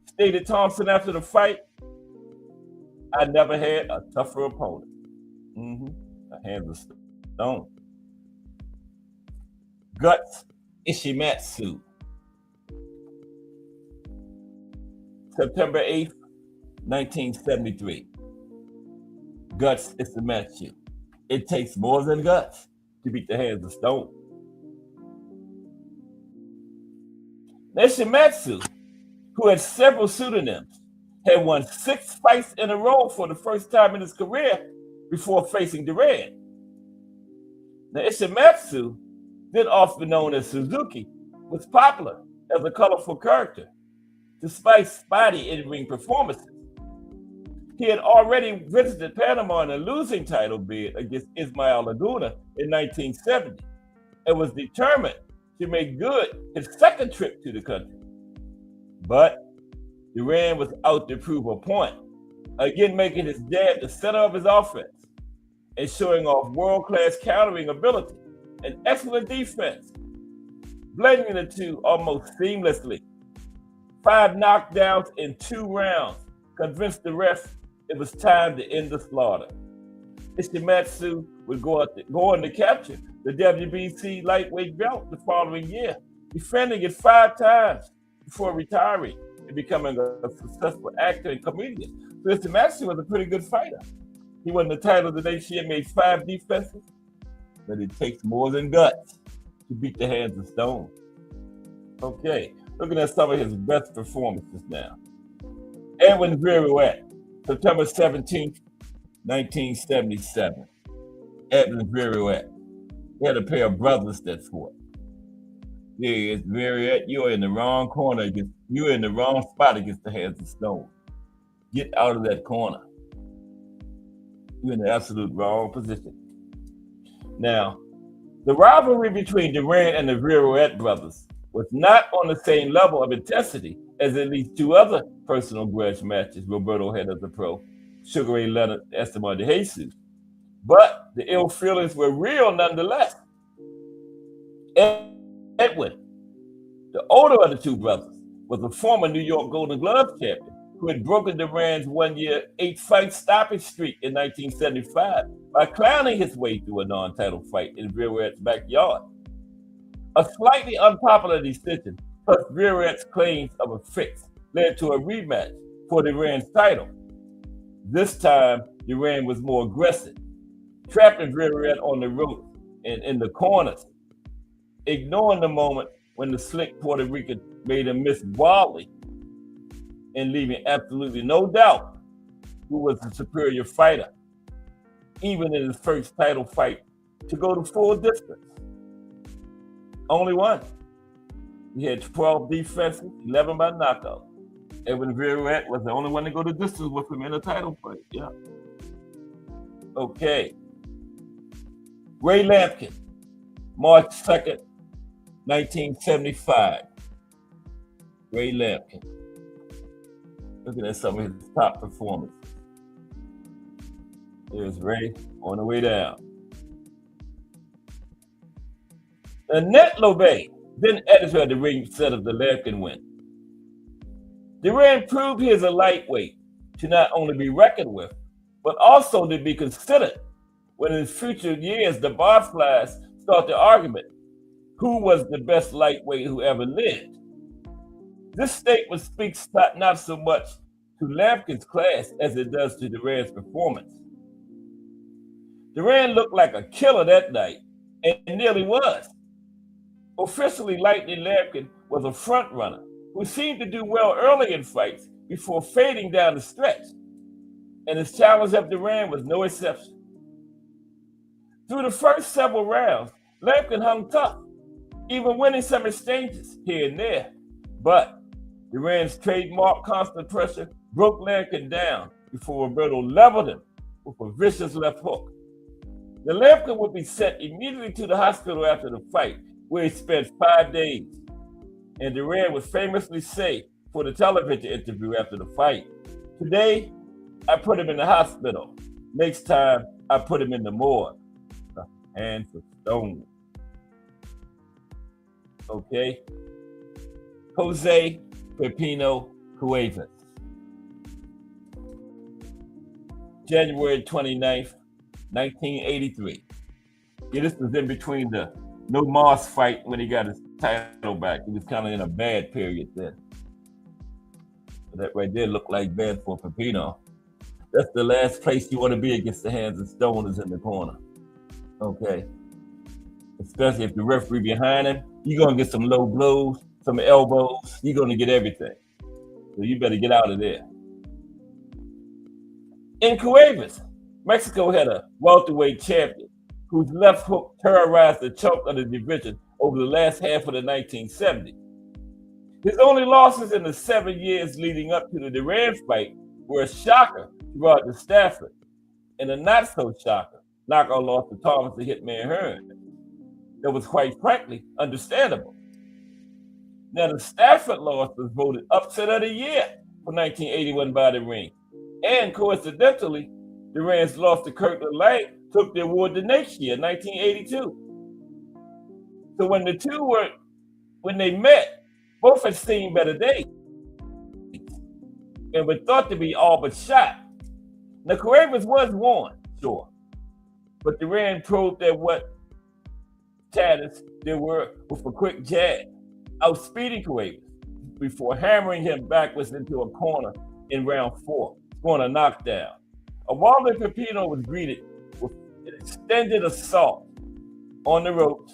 C: Stated Thompson after the fight, "I never had a tougher opponent." A hands of stone. Guts Ishimatsu, September 8th, 1973. Guts Ishimatsu. It takes more than guts to beat the hands of stone. Ishimatsu, who had several pseudonyms, had won 6 fights in a row for the first time in his career before facing Duran. Now, Ishimatsu, then often known as Suzuki, was popular as a colorful character, despite spotty in-ring performances. He had already visited Panama in a losing title bid against Ismael Laguna in 1970 and was determined to make good his second trip to the country. But Duran was out to prove a point, again making his jab the center of his offense and showing off world-class countering ability and excellent defense, blending the two almost seamlessly. 5 knockdowns in 2 rounds convinced the ref it was time to end the slaughter. Ishimatsu would go on to capture the WBC lightweight belt the following year, defending it 5 times before retiring and becoming a successful actor and comedian. So Ishimatsu was a pretty good fighter. He won the title the next year, made 5 defenses, but it takes more than guts to beat the hands of stone. Okay, looking at some of his best performances now. Edwin Viruet, September 17th, 1977. Edwin Viruet. He had a pair of brothers that fought. Yeah, it's Viruet, you're in the wrong corner. You're in the wrong spot against the hands of stone. Get out of that corner. You're in the absolute wrong position. Now, the rivalry between Duran and the Viruet brothers was not on the same level of intensity as at least 2 other personal grudge matches Roberto had as a pro, Sugar Ray Leonard and Esteban de Jesus. But the ill feelings were real nonetheless. Edwin, the older of the 2 brothers, was a former New York Golden Glove champion who had broken Duran's 1-year 8-fight stoppage streak in 1975 by clowning his way through a non-title fight in Viruet's backyard. A slightly unpopular decision, plus Viruet's claims of a fix, led to a rematch for Duran's title. This time, Duran was more aggressive, trapping Viruet on the rope and in the corners, ignoring the moment when the slick Puerto Rican made him miss wildly and leaving absolutely no doubt who was the superior fighter, even in his first title fight, to go the full distance. Only one. He had 12 defenses, 11 by knockout. Edwin Viruet was the only one to go the distance with him in a title fight. Yeah. Okay. Ray Lampkin, March 2nd, 1975. Ray Lampkin. Looking at some of his top performances. There's Ray on the way down. Annette Lobay, then editor of the ring, said of the Lampkin win. Duran proved he is a lightweight to not only be reckoned with, but also to be considered when in future years the barflies start the argument who was the best lightweight who ever lived. This statement speaks not so much to Lampkin's class as it does to Duran's performance. Duran looked like a killer that night, and nearly was. Officially, Lightning Lampkin was a front runner who seemed to do well early in fights before fading down the stretch, and his challenge of Duran was no exception. Through the first several rounds, Lampkin hung tough, even winning some exchanges here and there, but Duran's trademark constant pressure broke Lampkin down before Roberto leveled him with a vicious left hook. The Lampkin would be sent immediately to the hospital after the fight, where he spent 5 days. And Duran would famously say for the television interview after the fight, "Today, I put him in the hospital. Next time, I put him in the morgue." The hands of stone. Okay. Jose Pepino Cuevas. January 29th, 1983. Yeah, this was in between the No Moss fight when he got his title back. He was kind of in a bad period then. So that right there looked like bad for Pepino. That's the last place you want to be against the hands of stone is in the corner. Okay. Especially if the referee behind him, you're going to get some low blows, some elbows. You're going to get everything. So you better get out of there. In Cuevas, Mexico had a welterweight champion whose left hook terrorized the chunk of the division over the last half of the 1970s. His only losses in the 7 years leading up to the Duran fight were a shocker to Roger Stafford and a not-so-shocker knockout loss to Thomas the Hitman Hearn that was quite frankly understandable. Now, the Stafford loss was voted upset of the year for 1981 by the ring. And coincidentally, Duran's loss to Kirkland Lang took the award the next year, 1982. So when they met, both had seen better days and were thought to be all but shot. Now, Cuevas was warned, sure, but Duran proved that what status there were with a quick jab, outspeeding Cuevas before hammering him backwards into a corner in round 4, scoring a knockdown. Walter Pepino was greeted with an extended assault on the ropes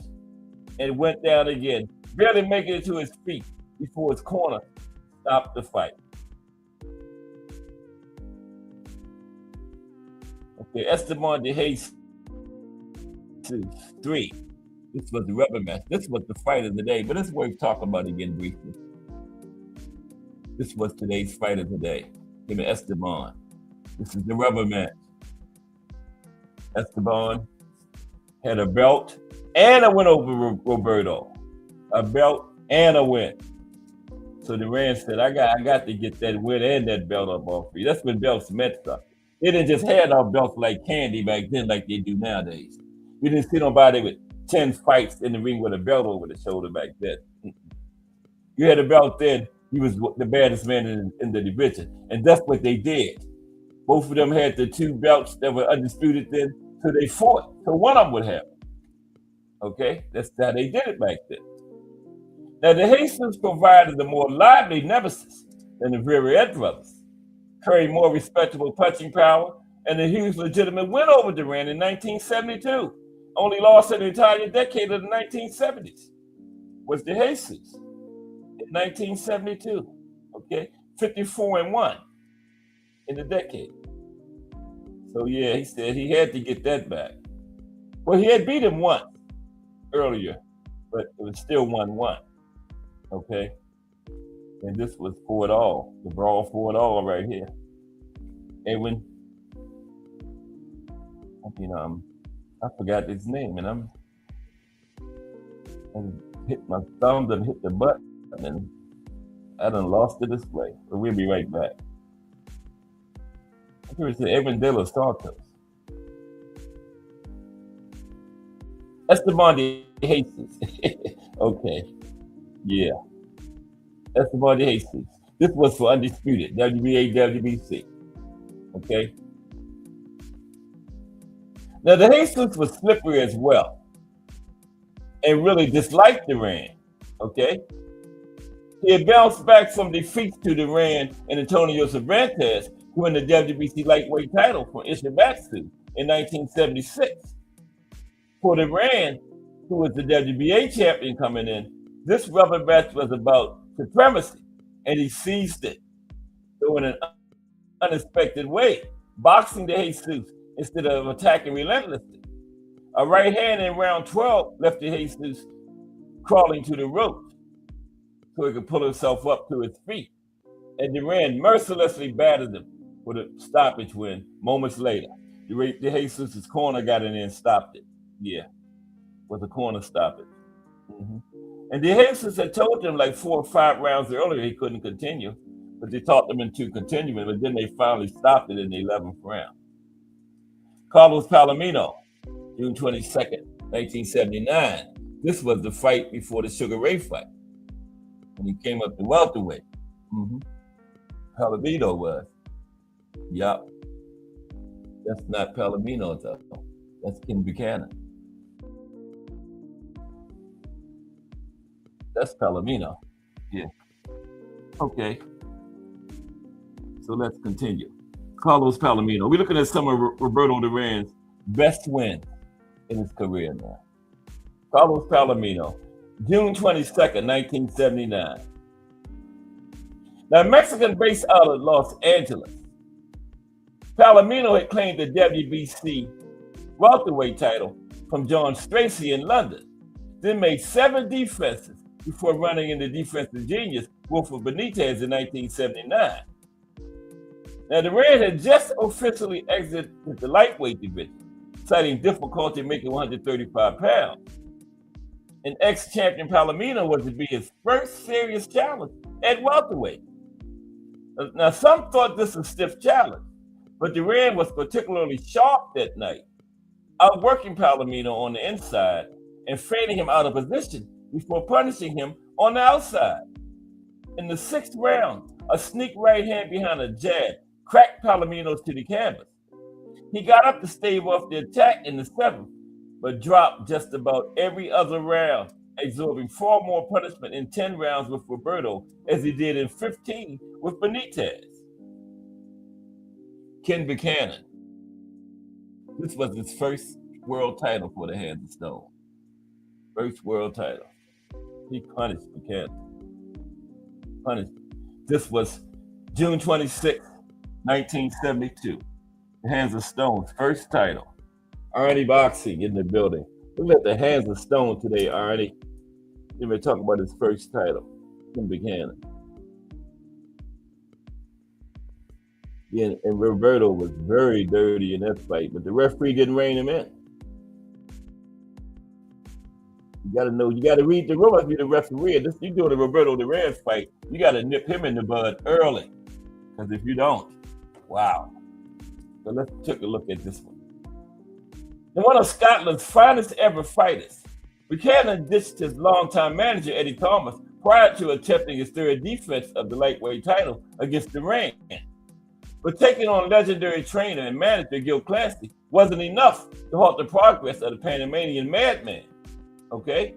C: and went down again, barely making it to his feet before his corner stopped the fight. Okay, Esteban de Jesus 3. This was the rubber match. This was the fight of the day, but it's worth talking about again briefly. This was today's fight of the day. Him and Esteban. This is the rubber match. Esteban had a belt and a win over Roberto. A belt and a win. So Duran said, I got to get that win and that belt up off you. That's when belts meant something. They didn't just hand out belts like candy back then like they do nowadays. We didn't see nobody with 10 fights in the ring with a belt over the shoulder back then. You had a belt then, he was the baddest man in the division. And that's what they did. Both of them had the 2 belts that were undisputed then, so they fought. So one of them would have it. Okay? That's how they did it back then. Now, the Jesus provided a more lively nemesis than the Villarreal brothers, carried more respectable punching power, and a huge legitimate win over Duran in 1972. Only lost in the entire decade of the 1970s was the Jesus in 1972. Okay? 54-1 in the decade. So yeah, he said he had to get that back. Well, he had beat him once earlier, but it was still 1-1. Okay? And this was for it all. The brawl for it all right here. Edwin, I forgot his name, and I hit my thumb and hit the button, and I done lost the display, but we'll be right back. Here is Edwin de los Santos. Esteban de Jesus. Okay. Yeah. Esteban de Jesus. This was for Undisputed, WBA, WBC. Okay. Now, the Jesus was slippery as well and really disliked Duran. Okay. He had bounced back from defeats to Duran and Antonio Cervantes to win the WBC lightweight title from Ishibatsu in 1976. For Duran, who was the WBA champion coming in, this rubber match was about supremacy, and he seized it. So in an unexpected way, boxing the Jesus instead of attacking relentlessly. A right hand in round 12 left the Jesus crawling to the ropes so he could pull himself up to his feet. And Duran mercilessly battered him with a stoppage win moments later. The Jesus' corner got in there and stopped it. Yeah, with a corner stoppage. And the Jesus had told him like 4 or 5 rounds earlier he couldn't continue, but they talked them into continuing, but then they finally stopped it in the 11th round. Carlos Palomino, June 22nd, 1979. This was the fight before the Sugar Ray fight, when he came up to welterweight. Palomino was. Yup. That's not Palomino, though. That's Ken Buchanan. That's Palomino. Yeah. Okay. So let's continue. Carlos Palomino. We're looking at some of Roberto Duran's best wins in his career now. Carlos Palomino, June 22nd, 1979. Now, Mexican based out of Los Angeles, Palomino had claimed the WBC welterweight title from John Stracey in London, then made 7 defenses before running into defensive genius Wilfred Benitez in 1979. Now, Duran had just officially exited the lightweight division, citing difficulty making 135 pounds. And ex-champion Palomino was to be his first serious challenge at welterweight. Now, some thought this was a stiff challenge, but Duran was particularly sharp that night, outworking Palomino on the inside and fading him out of position before punishing him on the outside. In the 6th round, a sneak right hand behind a jab cracked Palomino to the canvas. He got up to stave off the attack in the 7th, but dropped just about every other round, absorbing far more punishment in 10 rounds with Roberto as he did in 15 with Benitez. Ken Buchanan. This was his first world title for the Hands of Stone. First world title. He punished Buchanan. Punished. This was June 26, 1972. The Hands of Stone's first title. Arnie Boxing in the building. Look at the Hands of Stone today, Arnie. He may talk about his first title. Ken Buchanan. Yeah, and Roberto was very dirty in that fight, but the referee didn't rein him in. You gotta know, you gotta read the room if you're the referee. You're doing a Roberto Duran fight, you gotta nip him in the bud early. Because if you don't, wow. So let's take a look at this one. And one of Scotland's finest ever fighters, Buchanan ditched his longtime manager, Eddie Thomas, prior to attempting his 3rd defense of the lightweight title against Duran. But taking on legendary trainer and manager Gil Clancy wasn't enough to halt the progress of the Panamanian madman. Okay?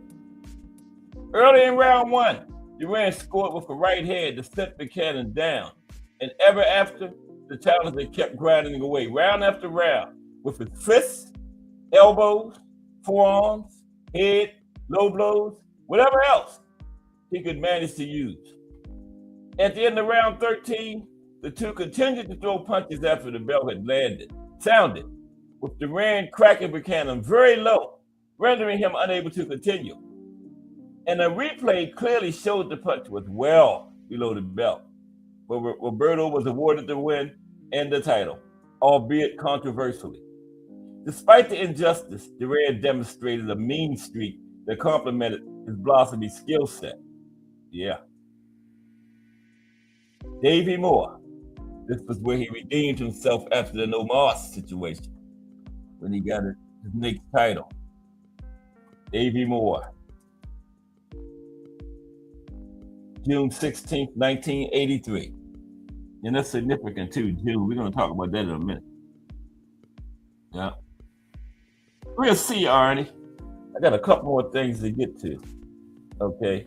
C: Early in round 1, Duran scored with a right hand to set Buchanan down. And ever after, the challenger kept grinding away round after round with his fists, elbows, forearms, head, low blows, whatever else he could manage to use. At the end of round 13, the two continued to throw punches after the bell had sounded, with Duran cracking Buchanan very low, rendering him unable to continue. And a replay clearly showed the punch was well below the belt, but Roberto was awarded the win and the title, albeit controversially. Despite the injustice, Duran demonstrated a mean streak that complemented his blossoming skill set. Yeah. Davey Moore. This was where he redeemed himself after the No Moss situation when he got his next title. Davey Moore. June 16th, 1983. And that's significant too, June. We're going to talk about that in a minute. Yeah. We'll see, Arnie. I got a couple more things to get to. Okay.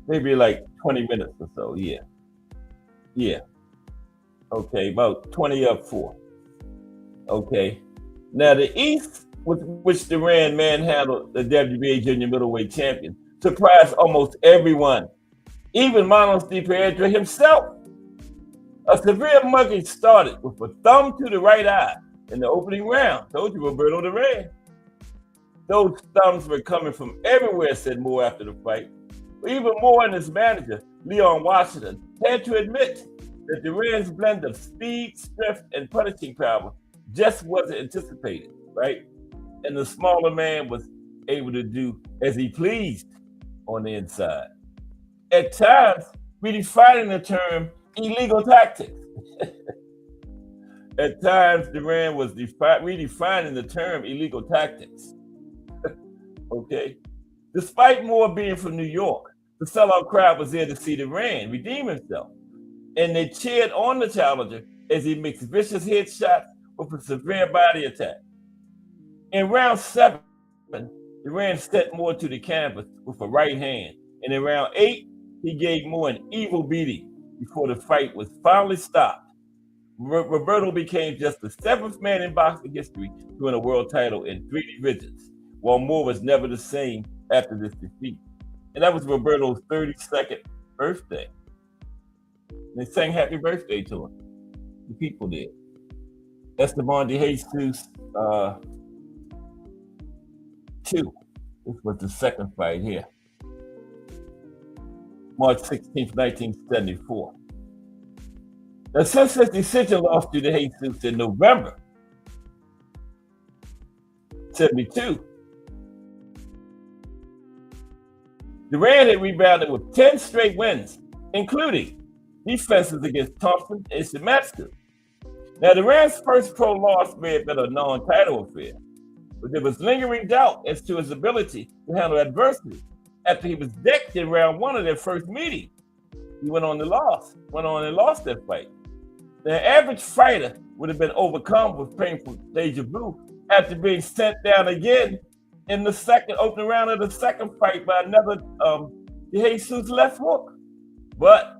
C: Maybe like 20 minutes or so. Yeah. Yeah. Okay. About 20 up 4. Okay. Now, the East, with which Duran manhandled the WBA junior middleweight champion, surprised almost everyone, even Manos Di Pietro himself. A severe mugging started with a thumb to the right eye in the opening round. Told you, Roberto Duran. Those thumbs were coming from everywhere, said Moore after the fight. But even Moore and his manager, Leon Washington, had to admit that Duran's blend of speed, strength, and punishing power just wasn't anticipated, right? And the smaller man was able to do as he pleased on the inside. At times, redefining the term illegal tactics. At times, Duran was redefining the term illegal tactics. Okay. Despite Moore being from New York, the sellout crowd was there to see Duran redeem himself. And they cheered on the challenger as he mixed vicious headshots with a severe body attack. In round 7, Duran set Moore to the canvas with a right hand. And in round 8, he gave Moore an evil beating before the fight was finally stopped. Roberto became just the 7th man in boxing history to win a world title in 3 divisions, while Moore was never the same after this defeat. And that was Roberto's 32nd birthday. They sang happy birthday to him. The people did. Esteban de Jesus 2. This was the second fight here. March 16th, 1974. Now, since his decision loss to de Jesus in November 72, Duran had rebounded with 10 straight wins, including defenses against Thompson and Shimatsu. Now, Duran's first pro loss may have been a non-title affair, but there was lingering doubt as to his ability to handle adversity after he was decked in round 1 of their first meeting. He went on and lost that fight. The average fighter would have been overcome with painful deja vu after being sent down again in the opening round of the second fight by another Jesus left hook. But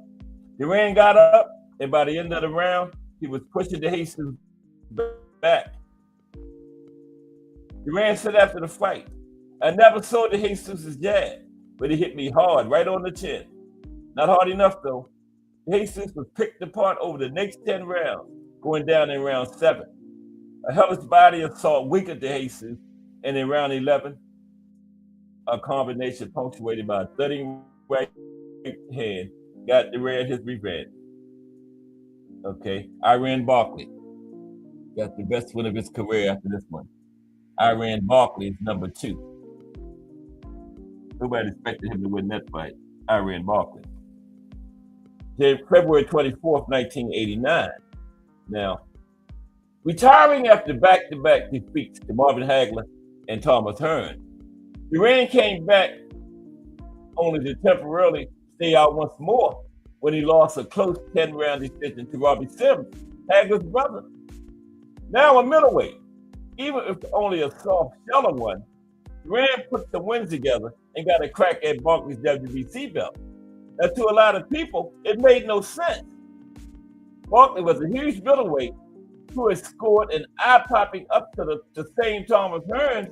C: Duran got up, and by the end of the round, he was pushing Jesus back. Duran said after the fight, "I never saw Jesus' jab, but he hit me hard, right on the chin. Not hard enough, though. Jesus was picked apart over the next 10 rounds, going down in round 7. A hellish body assault weakened Jesus, and in round 11, a combination punctuated by a thudding right hand got Duran his revenge." Okay, Iran Barkley got the best win of his career after this one. Iran Barkley is number 2. Nobody expected him to win that fight. Iran Barkley. February 24th, 1989. Now, retiring after back-to-back defeats to Marvin Hagler and Thomas Hearn, Duran came back only to temporarily stay out once more when he lost a close 10-round decision to Robbie Sims, Hagler's brother. Now a middleweight, even if only a soft shell of one, Duran put some wins together and got a crack at Barkley's WBC belt. Now, to a lot of people, it made no sense. Barkley was a huge middleweight who had scored an eye-popping up to the same Thomas Hearn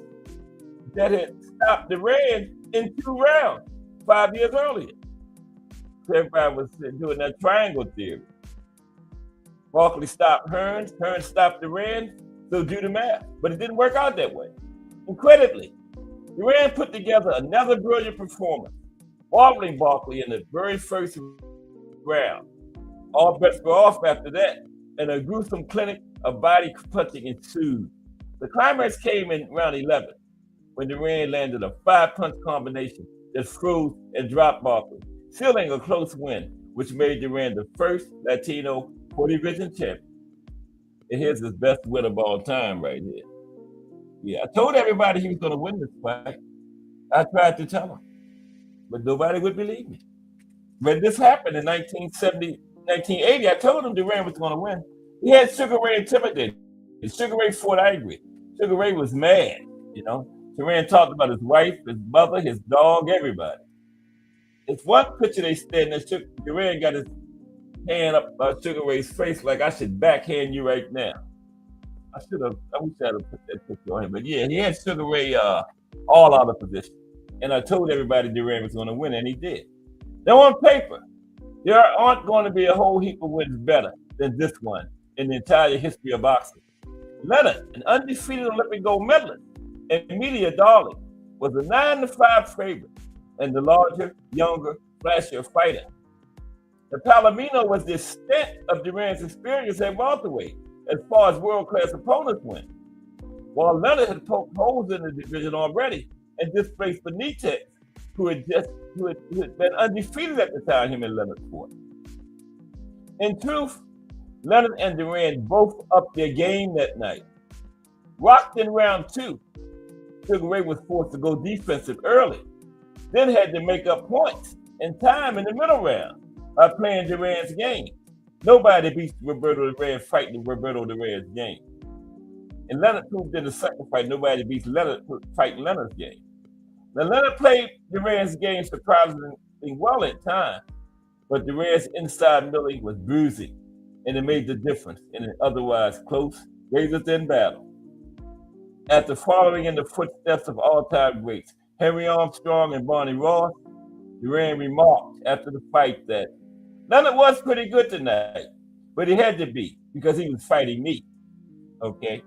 C: that had stopped Duran in 2 rounds 5 years earlier. So everybody was doing that triangle theory. Barkley stopped Hearn stopped Duran, so do the math. But it didn't work out that way. Incredibly, Duran put together another brilliant performance, wobbling Barkley in the very first round. All bets were off after that, and a gruesome clinic of body punching ensued. The climax came in round 11, when Duran landed a 5-punch combination that froze and dropped Barkley, sealing a close win which made Duran the first Latino 40 division champion. And here's his best win of all time right here. Yeah, I told everybody he was going to win this fight. I tried to tell him, but nobody would believe me. When this happened in 1980, I told him Duran was going to win. He had Sugar Ray intimidated. Sugar Ray fought angry. Sugar Ray was mad, you know. Duran talked about his wife, his mother, his dog, everybody. It's one picture they stand there. Duran got his hand up Sugar Ray's face like I should backhand you right now. I wish I had put that picture on him. But yeah, he had Sugar Ray all out of position. And I told everybody Duran was going to win, and he did. Now on paper, there aren't going to be a whole heap of wins better than this one in the entire history of boxing. Leonard, an undefeated Olympic gold medalist, and Media Darling, was a 9-5 favorite and the larger, younger, flashier fighter. The Palomino was the extent of Duran's experience at welterweight as far as world-class opponents went. While Leonard had poked holes in the division already and displaced Benitez, who had been undefeated at the time him and Leonard fought. In truth, Leonard and Duran both upped their game that night. Rocked in round 2, Sugar Ray was forced to go defensive early, then had to make up points and time in the middle round by playing Duran's game. Nobody beats Roberto Duran fighting Roberto Duran's game. And Leonard proved in the second fight, nobody beats Leonard fighting Leonard's game. Now, Leonard played Duran's game surprisingly well at times, but Duran's inside milling was bruising, and it made the difference in an otherwise close, razor-thin battle. After following in the footsteps of all-time greats, Henry Armstrong and Barney Ross, Duran remarked after the fight that Leonard was pretty good tonight, but he had to be because he was fighting me. Okay?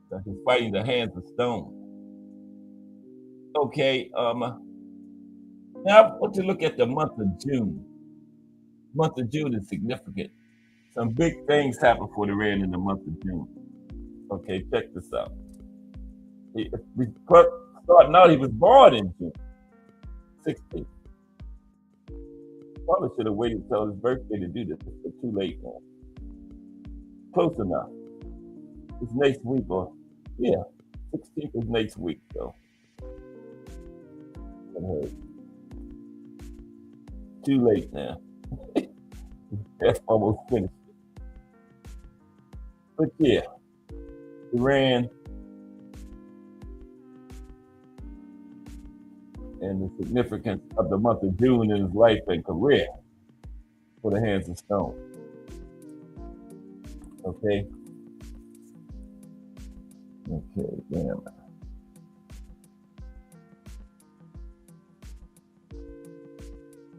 C: So he was fighting the hands of stone. Okay, now I want to look at the month of June. The month of June is significant. Some big things happened for Duran in the month of June. Okay, check this out. Starting out, he was born in June 16th. Probably should have waited until his birthday to do this, but too late now. Close enough. It's next week, 16th is next week, so. Too late now. That's almost finished. But yeah, Duran and the significance of the month of June in his life and career for the hands of stone. Okay. Okay, damn.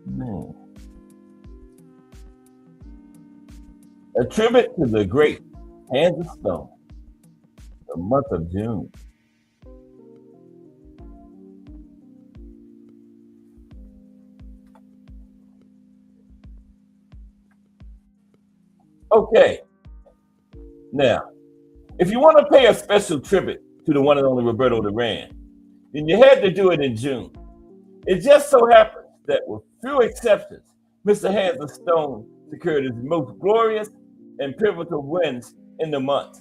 C: Man. A tribute to the great Hands of Stone, the month of June. Okay. Now, if you want to pay a special tribute to the one and only Roberto Duran, then you had to do it in June. It just so happens that with few exceptions, Mr. Hands of Stone secured his most glorious and pivotal wins in the month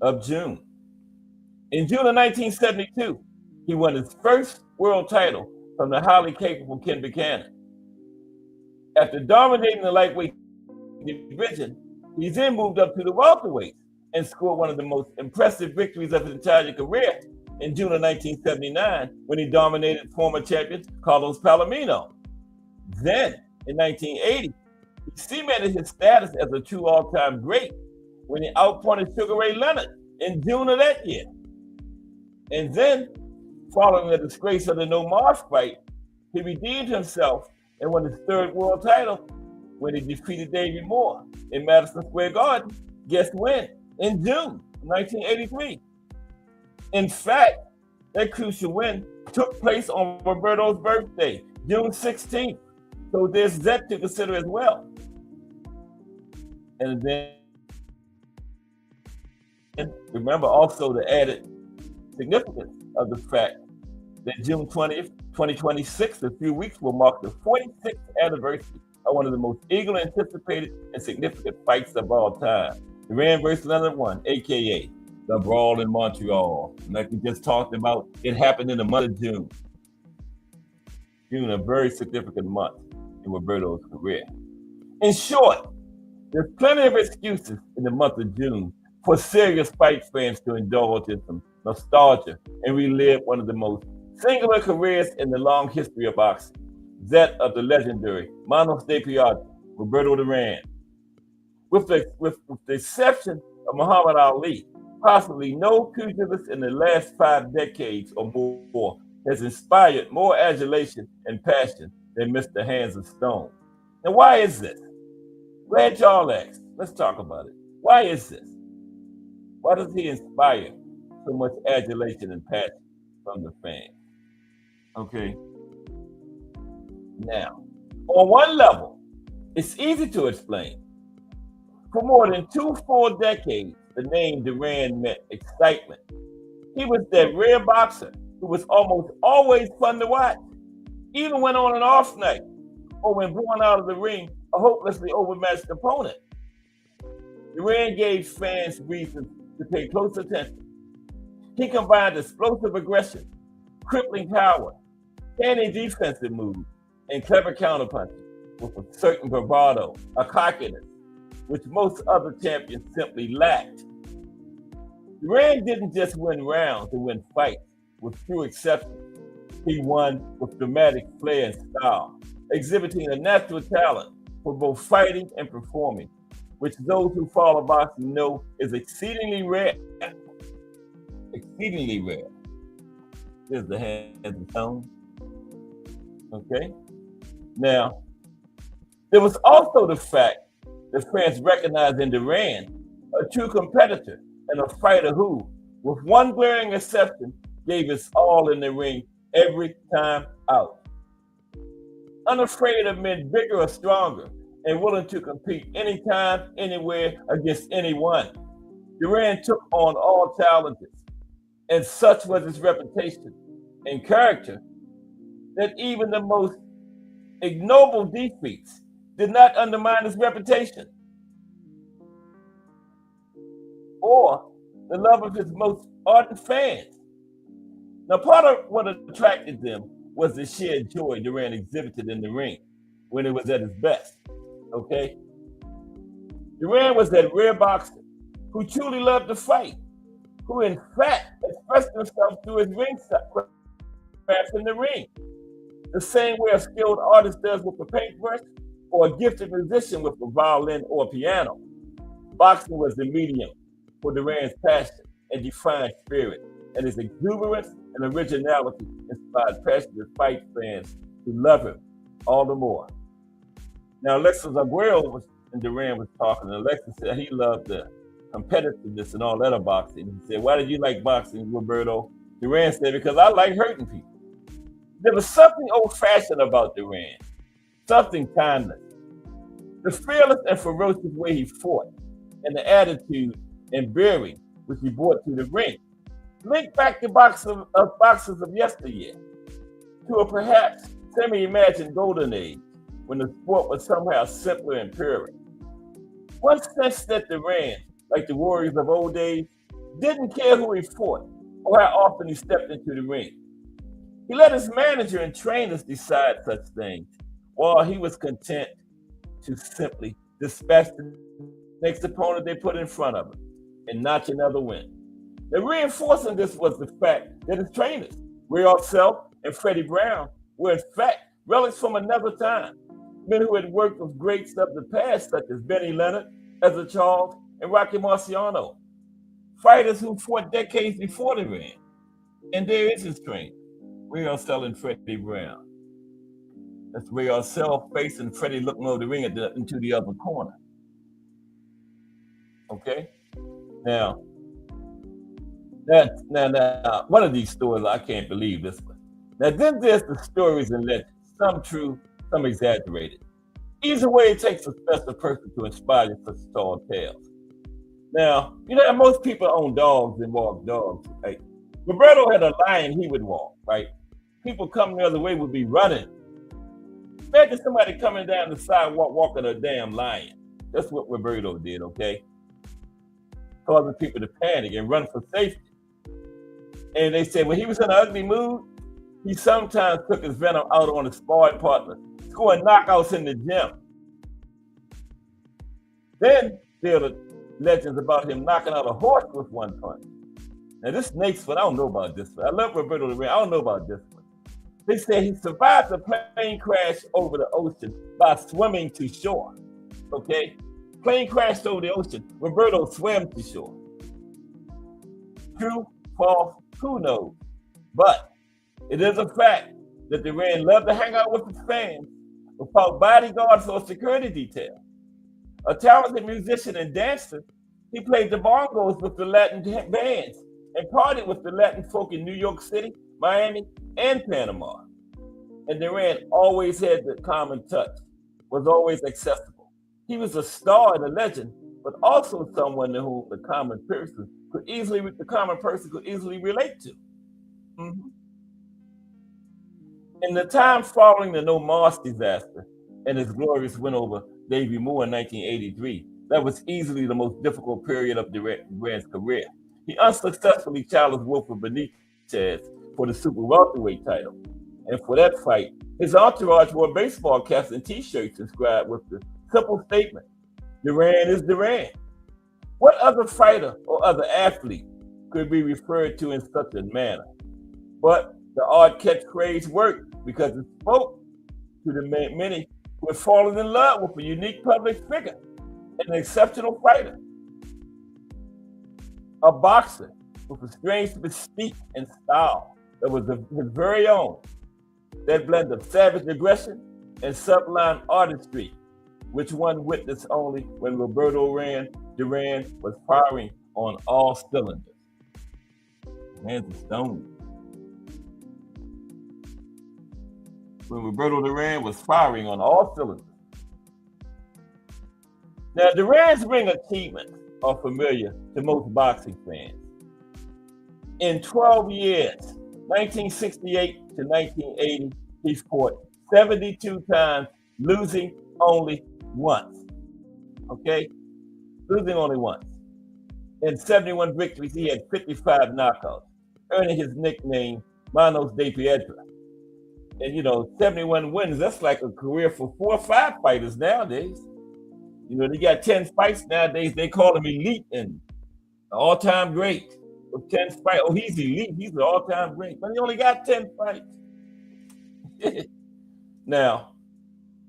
C: of June. In June of 1972, he won his first world title from the highly capable Ken Buchanan. After dominating the lightweight division, he then moved up to the welterweight and scored one of the most impressive victories of his entire career in June of 1979 when he dominated former champion Carlos Palomino. Then, in 1980, he cemented his status as a true all-time great when he outpointed Sugar Ray Leonard in June of that year. And then, following the disgrace of the No March fight, he redeemed himself and won his third world title when he defeated Davey Moore in Madison Square Garden. Guess when? In June 1983. In fact, that crucial win took place on Roberto's birthday, June 16th. So there's that to consider as well. And then remember also the added significance of the fact that June 20th, 2026, a few weeks, will mark the 46th anniversary are one of the most eagerly anticipated and significant fights of all time. Duran versus Leonard one, aka the Brawl in Montreal. Like we just talked about, it happened in the month of June. June, a very significant month in Roberto's career. In short, there's plenty of excuses in the month of June for serious fight fans to indulge in some nostalgia and relive one of the most singular careers in the long history of boxing, that of the legendary Manos de Piedra, Roberto Duran. With the exception of Muhammad Ali, possibly no pugilist in the last 5 decades or more has inspired more adulation and passion than Mr. Hands of Stone. Now, why is this? Glad y'all asked. Let's talk about it. Why is this? Why does he inspire so much adulation and passion from the fans? Okay. Now, on one level, it's easy to explain. For more than 2 full decades, the name Duran meant excitement. He was that rare boxer who was almost always fun to watch, even when on an off night or when born out of the ring a hopelessly overmatched opponent. Duran gave fans reasons to pay close attention. He combined explosive aggression, crippling power, canny defensive moves, and clever counterpunching with a certain bravado, a cockiness, which most other champions simply lacked. Duran didn't just win rounds and win fights, with few exceptions. He won with dramatic flair and style, exhibiting a natural talent for both fighting and performing, which those who follow boxing know is exceedingly rare. Exceedingly rare. Here's the Hands and Stone. Okay? Now, there was also the fact that fans recognized in Duran a true competitor and a fighter who, with one glaring exception, gave his all in the ring every time out. Unafraid of men bigger or stronger and willing to compete anytime, anywhere, against anyone, Duran took on all challenges, and such was his reputation and character that even the most ignoble defeats did not undermine his reputation or the love of his most ardent fans. Now, part of what attracted them was the sheer joy Duran exhibited in the ring when he was at his best, okay? Duran was that rare boxer who truly loved to fight, who in fact expressed himself through his ring craft in the ring, the same way a skilled artist does with a paintbrush or a gifted musician with a violin or a piano. Boxing was the medium for Duran's passion and defiant spirit, and his exuberance and originality inspired passionate fight fans to love him all the more. Now, Alexis Aguero and Duran was talking, and Alexis said he loved the competitiveness and all that of boxing. He said, "Why did you like boxing, Roberto?" Duran said, "Because I like hurting people." There was something old-fashioned about Duran, something timeless. The fearless and ferocious way he fought, and the attitude and bearing which he brought to the ring, linked back to boxers of yesteryear, to a perhaps semi-imagined golden age when the sport was somehow simpler and purer. One sensed that Duran, like the warriors of old days, didn't care who he fought or how often he stepped into the ring. He let his manager and trainers decide such things, while he was content to simply dispatch the next opponent they put in front of him and notch another win. Now, reinforcing this was the fact that his trainers, Ray Self and Freddie Brown, were in fact relics from another time, men who had worked with greats of the past such as Benny Leonard, Ezra Charles, and Rocky Marciano, fighters who fought decades before the ring. And there is his trainer, Ray Self and Freddie Brown. That's Ray Self facing Freddie looking over the ring into the other corner. Okay? Now, one of these stories, I can't believe this one. Now, then there's the stories and legends, some true, some exaggerated. Either way, it takes a special person to inspire such tall tales. Now, you know, most people own dogs and walk dogs, right? Roberto had a lion he would walk, right? People coming the other way would be running. Imagine somebody coming down the sidewalk walking a damn lion. That's what Roberto did, okay? Causing people to panic and run for safety. And they said when he was in an ugly mood, he sometimes took his venom out on his sparring partner, scoring knockouts in the gym. Then there are the legends about him knocking out a horse with one punch. Now this next one, I don't know about this one. I love Roberto Duran. I don't know about this one. They say he survived a plane crash over the ocean by swimming to shore. Okay? Plane crashed over the ocean. Roberto swam to shore. True, false, who knows? But it is a fact that Duran loved to hang out with his fans without bodyguards or security detail. A talented musician and dancer, he played the bongos with the Latin bands and partied with the Latin folk in New York City, Miami, and Panama. And Duran always had the common touch, was always accessible. He was a star and a legend, but also someone to whom the common person could easily relate to. Mm-hmm. In the time following the No Mars disaster and his glorious win over Davey Moore in 1983, that was easily the most difficult period of Duran's career. He unsuccessfully challenged Wilfred Benitez for the super welterweight title. And for that fight, his entourage wore baseball caps and t-shirts inscribed with the simple statement, Duran is Duran. What other fighter or other athlete could be referred to in such a manner? But the odd catchphrase worked because it spoke to the many who had fallen in love with a unique public figure, an exceptional fighter, a boxer with a strange mystique and style that was his very own, that blend of savage aggression and sublime artistry, which one witnessed only when Roberto Duran was firing on all cylinders. Man's a stone. When Roberto Duran was firing on all cylinders. Now, Duran's ring achievements are familiar to most boxing fans. In 12 years, 1968 to 1980, he fought 72 times, losing only once. Okay? Losing only once. In 71 victories, he had 55 knockouts, earning his nickname Manos de Piedra. And 71 wins, that's like a career for 4 or 5 fighters nowadays. They got 10 fights nowadays. They call him elite and all-time great. With 10 fights. Oh, he's elite. He's an all-time great. But he only got 10 fights. Now,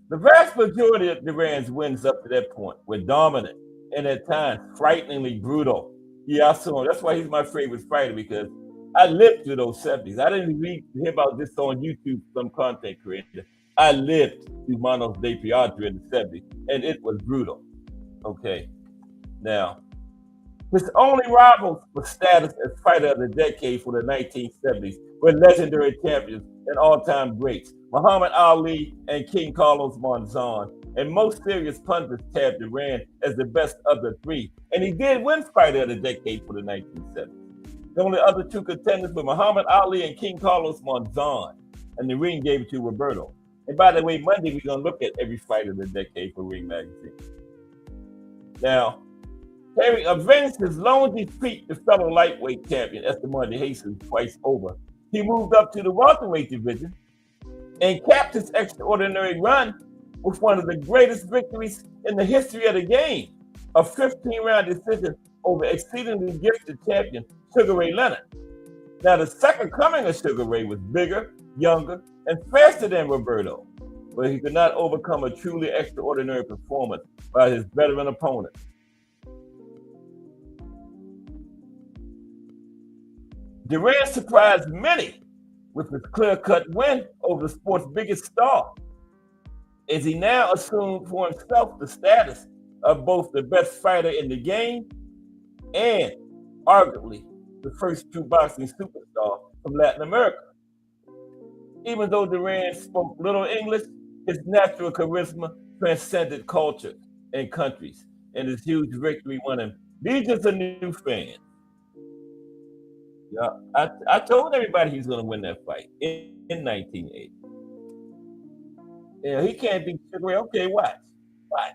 C: the vast majority of Duran's wins up to that point were dominant and at times frighteningly brutal. Yeah, I saw him. That's why he's my favorite fighter, because I lived through those 70s. I didn't hear about this on YouTube, some content creator. I lived through Manos de Piedra in the 70s, and it was brutal. Okay. Now, his only rivals for status as fighter of the decade for the 1970s were legendary champions and all-time greats, Muhammad Ali and King Carlos Monzon. And most serious pundits tabbed Duran as the best of the three. And he did win fighter of the decade for the 1970s. The only other 2 contenders were Muhammad Ali and King Carlos Monzon. And the ring gave it to Roberto. And by the way, Monday we're going to look at every fighter of the decade for Ring Magazine. Now, having avenged his lone defeat to fellow lightweight champion Esteban de Jesus twice over, he moved up to the welterweight division and capped his extraordinary run with one of the greatest victories in the history of the game, a 15-round decision over exceedingly gifted champion Sugar Ray Leonard. Now, the second coming of Sugar Ray was bigger, younger, and faster than Roberto, but he could not overcome a truly extraordinary performance by his veteran opponent. Duran surprised many with his clear-cut win over the sport's biggest star, as he now assumed for himself the status of both the best fighter in the game and arguably the first true boxing superstar from Latin America. Even though Duran spoke little English, his natural charisma transcended cultures and countries, and his huge victory won him legions of new fans. Yeah, I told everybody he was going to win that fight in 1980. He can't beat Sugar Ray. Okay, watch. Watch.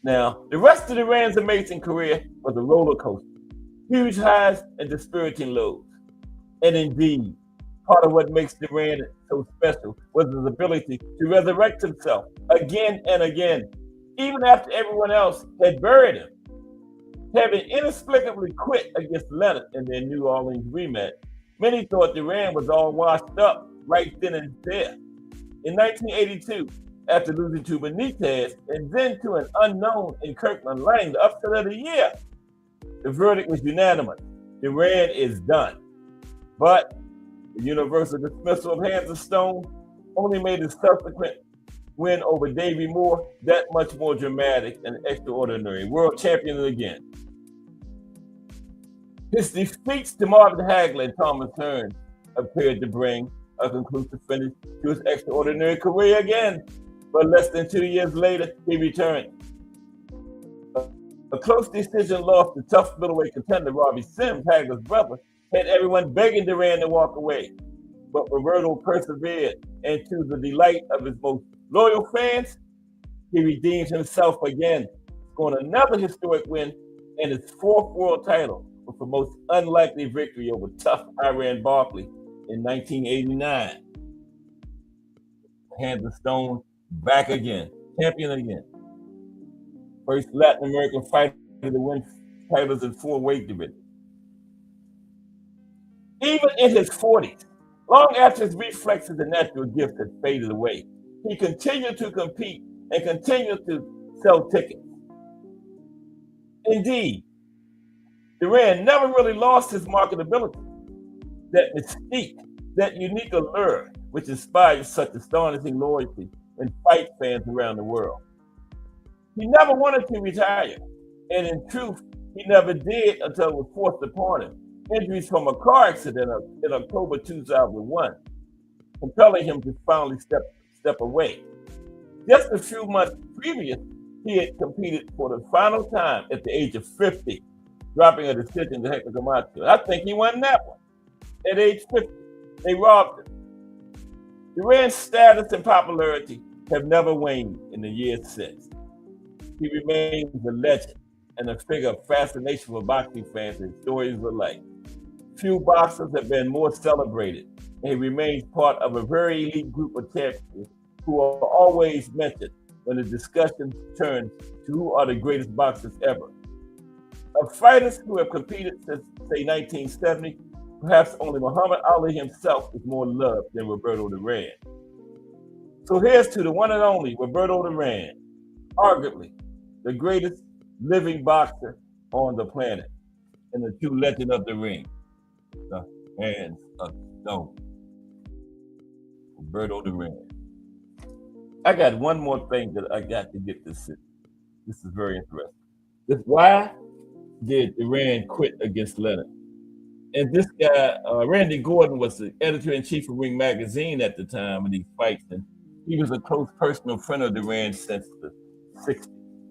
C: Now, the rest of Duran's amazing career was a roller coaster. Huge highs and dispiriting lows. And indeed, part of what makes Duran so special was his ability to resurrect himself again and again, even after everyone else had buried him. Having inexplicably quit against Leonard in their New Orleans rematch, many thought Duran was all washed up right then and there. In 1982, after losing to Benitez and then to an unknown in Kirkland Lang, the upset of the year, the verdict was unanimous. Duran is done. But the universal dismissal of Hands of Stone only made his subsequent win over Davey Moore that much more dramatic and extraordinary. World champion again. His defeats to Marvin Hagler and Thomas Hearns appeared to bring a conclusive finish to his extraordinary career again. But less than 2 years later, he returned. A close decision loss to tough middleweight contender Robbie Sims, Hagler's brother, had everyone begging Duran to walk away. But Roberto persevered, and to the delight of his most loyal fans, he redeemed himself again, scoring another historic win and his fourth world title with the most unlikely victory over tough Iran Barkley in 1989. Hands of Stone back again, champion again. First Latin American fighter to win titles in 4 weight divisions. Even in his 40s, long after his reflexes and natural gifts had faded away, he continued to compete and continued to sell tickets. Indeed, Duran never really lost his marketability, that mystique, that unique allure, which inspires such astonishing loyalty and fight fans around the world. He never wanted to retire, and in truth, he never did until it was forced upon him. Injuries from a car accident in October 2001, compelling him to finally step away. Just a few months previous, he had competed for the final time at the age of 50, dropping a decision to Hector Camacho. I think he won that one. At age 50, they robbed him. Duran's status and popularity have never waned in the years since. He remains a legend and a figure of fascination for boxing fans and stories alike. Few boxers have been more celebrated, and he remains part of a very elite group of champions who are always mentioned when the discussion turns to who are the greatest boxers ever. Of fighters who have competed since, say, 1970, perhaps only Muhammad Ali himself is more loved than Roberto Duran. So here's to the one and only Roberto Duran, arguably the greatest living boxer on the planet and the true legend of the ring, the Hands of Stone, Roberto Duran. I got one more thing that I got to get this in. This is very interesting. Why did Duran quit against Leonard? And this guy, Randy Gordon, was the editor-in-chief of Ring Magazine at the time of these fights, and he was a close personal friend of Duran since the 60s.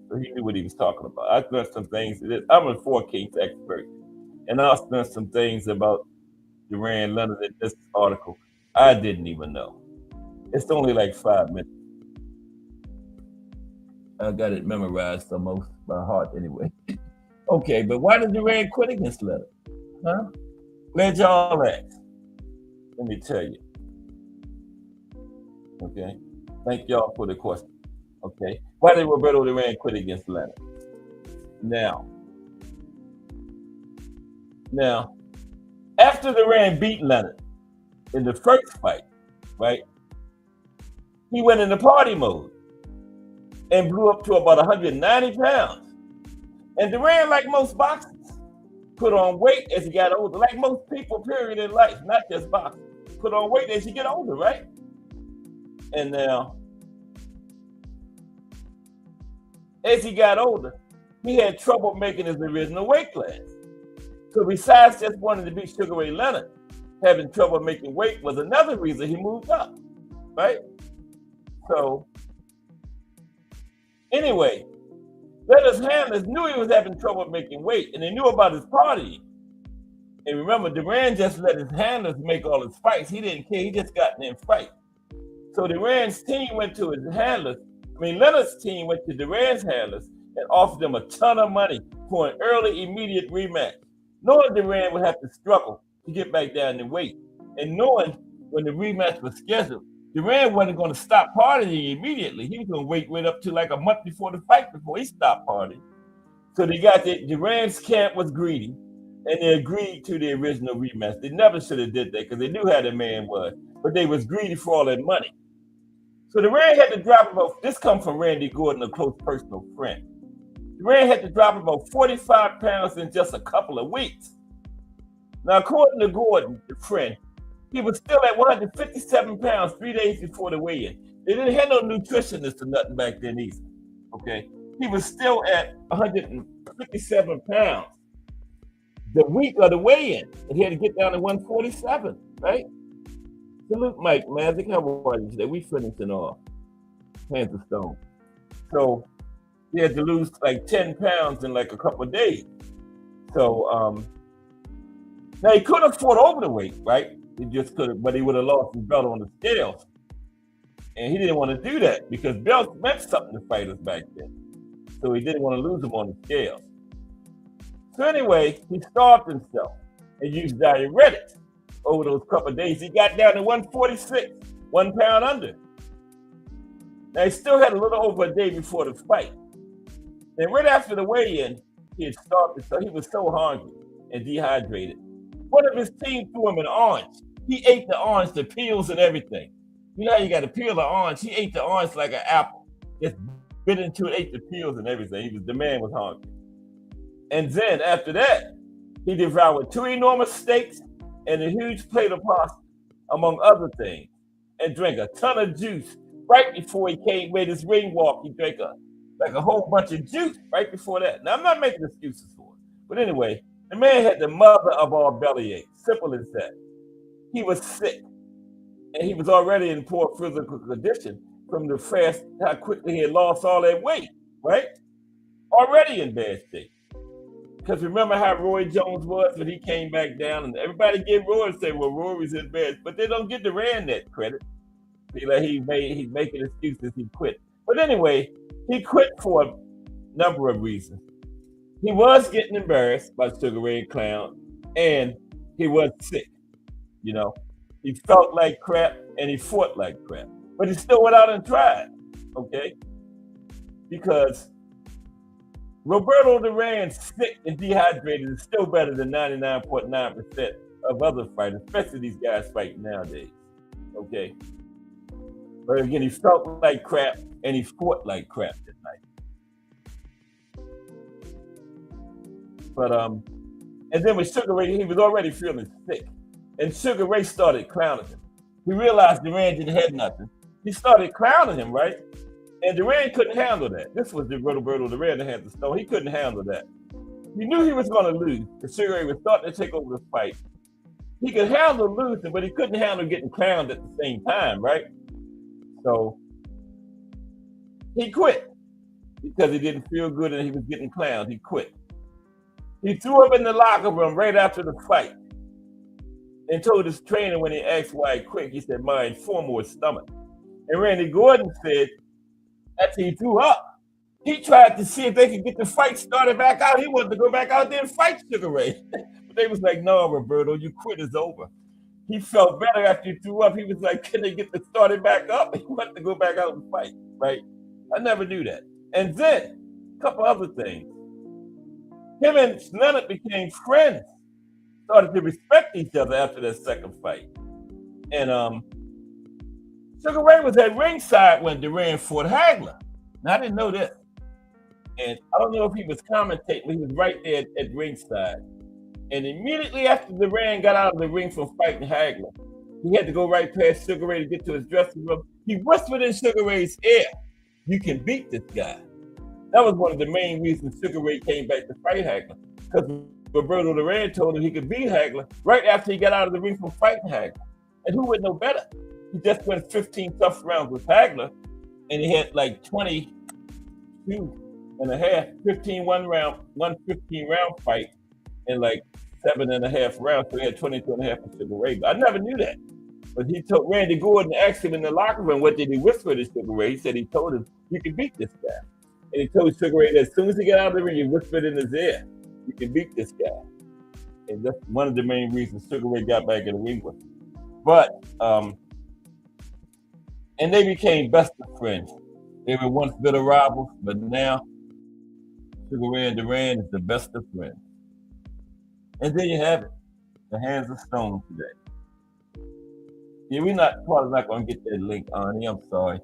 C: So he knew what he was talking about. I learned some things. I'm a Four Kings expert, and I also learned some things about Duran Leonard in this article I didn't even know. It's only like 5 minutes. I got it memorized almost by heart anyway. Okay, but why did Duran quit against Leonard? Huh? Glad y'all asked. Let me tell you. Okay. Thank y'all for the question. Okay. Why did Roberto Duran quit against Leonard? Now, after Duran beat Leonard in the first fight, right, he went into party mode and blew up to about 190 pounds. And Duran, like most boxers, put on weight as he got older, like most people, period, in life, not just boxers, put on weight as you get older, right? And now, as he got older, he had trouble making his original weight class. So besides just wanting to beat Sugar Ray Leonard, having trouble making weight was another reason he moved up, right? So, anyway, Leonard's handlers knew he was having trouble making weight, and they knew about his partying. And remember, Duran just let his handlers make all his fights. He didn't care. He just got in there and fight. So Duran's team went to his handlers. Leonard's team went to Duran's handlers and offered them a ton of money for an early, immediate rematch, knowing Duran would have to struggle to get back down in weight, and knowing when the rematch was scheduled, Duran wasn't going to stop partying immediately. He was going to wait right up to like a month before the fight before he stopped partying. So Duran's camp was greedy, and they agreed to the original rematch. They never should have did that because they knew how the man was, but they was greedy for all that money. So Duran had to drop about, this comes from Randy Gordon, a close personal friend. Duran had to drop about 45 pounds in just a couple of weeks. Now, according to Gordon, the friend, he was still at 157 pounds 3 days before the weigh-in. They didn't have no nutritionists or nothing back then either, okay? He was still at 157 pounds the week of the weigh-in, and he had to get down to 147, right? Salute Mike Magic, how are you today? We finishing off. Hands of stone. So he had to lose like 10 pounds in like a couple of days. So now he could have fought over the weight, right? He just could have, but he would have lost his belt on the scales. And he didn't want to do that because belts meant something to fighters back then. So he didn't want to lose them on the scales. So anyway, he starved himself and used diuretics. Over those couple of days, he got down to 146, 1 pound under. Now, he still had a little over a day before the fight. And right after the weigh-in, he had starved, so he was so hungry and dehydrated. One of his team threw him an orange. He ate the orange, the peels and everything. You know how you got to peel the orange? He ate the orange like an apple. Just bit into it, ate the peels and everything. The man was hungry. And then after that, he devoured 2 enormous steaks and a huge plate of pasta, among other things, and drank a ton of juice. Right before he made his ring walk, he drank a whole bunch of juice right before that. Now, I'm not making excuses for it. But anyway, the man had the mother of all bellyaches. Simple as that. He was sick, and he was already in poor physical condition from the fast, how quickly he had lost all that weight, right? Already in bad shape. Because remember how Roy Jones was when he came back down, and everybody gave Roy and say, well, Rory's in bed, but they don't give Duran that credit. He's making excuses, he quit. But anyway, he quit for a number of reasons. He was getting embarrassed by Sugar Ray Clown, and he was sick, you know. He felt like crap, and he fought like crap. But he still went out and tried, okay? Because Roberto Duran, sick and dehydrated, is still better than 99.9% of other fighters, especially these guys fighting nowadays, okay? But again, he felt like crap, and he fought like crap that night. But, and then with Sugar Ray, he was already feeling sick, and Sugar Ray started clowning him. He realized Duran didn't have nothing. He started clowning him, right? And Duran couldn't handle that. This was the Roberto Duran that had the stone. He couldn't handle that. He knew he was going to lose because Sugar Ray was starting to take over the fight. He could handle losing, but he couldn't handle getting clowned at the same time, right? So he quit because he didn't feel good and he was getting clowned. He quit. He threw up in the locker room right after the fight and told his trainer when he asked why he quit, he said, my informal stomach. And Randy Gordon said, after he threw up, he tried to see if they could get the fight started back out. He wanted to go back out there and fight Sugar Ray. But they was like, no, Roberto, you quit, it's over. He felt better after he threw up. He was like, can they get this started back up? He wanted to go back out and fight, right? I never knew that. And then, a couple other things. Him and Leonard became friends, started to respect each other after that second fight. And Sugar Ray was at ringside when Duran fought Hagler. Now, I didn't know this. And I don't know if he was commentating, but he was right there at ringside. And immediately after Duran got out of the ring from fighting Hagler, he had to go right past Sugar Ray to get to his dressing room. He whispered in Sugar Ray's ear, you can beat this guy. That was one of the main reasons Sugar Ray came back to fight Hagler. Because Roberto Duran told him he could beat Hagler right after he got out of the ring from fighting Hagler. And who would know better? He just went 15 tough rounds with Hagler, and he had like 22 and a half, 15 one 15-round fight in like 7.5 rounds. So he had 22 and a half with Sugar Ray. But I never knew that. But he told Randy Gordon, asked him in the locker room, what did he whisper to Sugar Ray? He said he told him, you can beat this guy. And he told Sugar Ray that as soon as he got out of the ring, he whispered in his ear, you can beat this guy. And that's one of the main reasons Sugar Ray got back in the ring with him. But, and they became best of friends. They were once bitter rivals, but now Sugar Ray and Duran is the best of friends. And there you have it. The Hands of Stone today. Yeah, probably not going to get that link, Arnie. I'm sorry.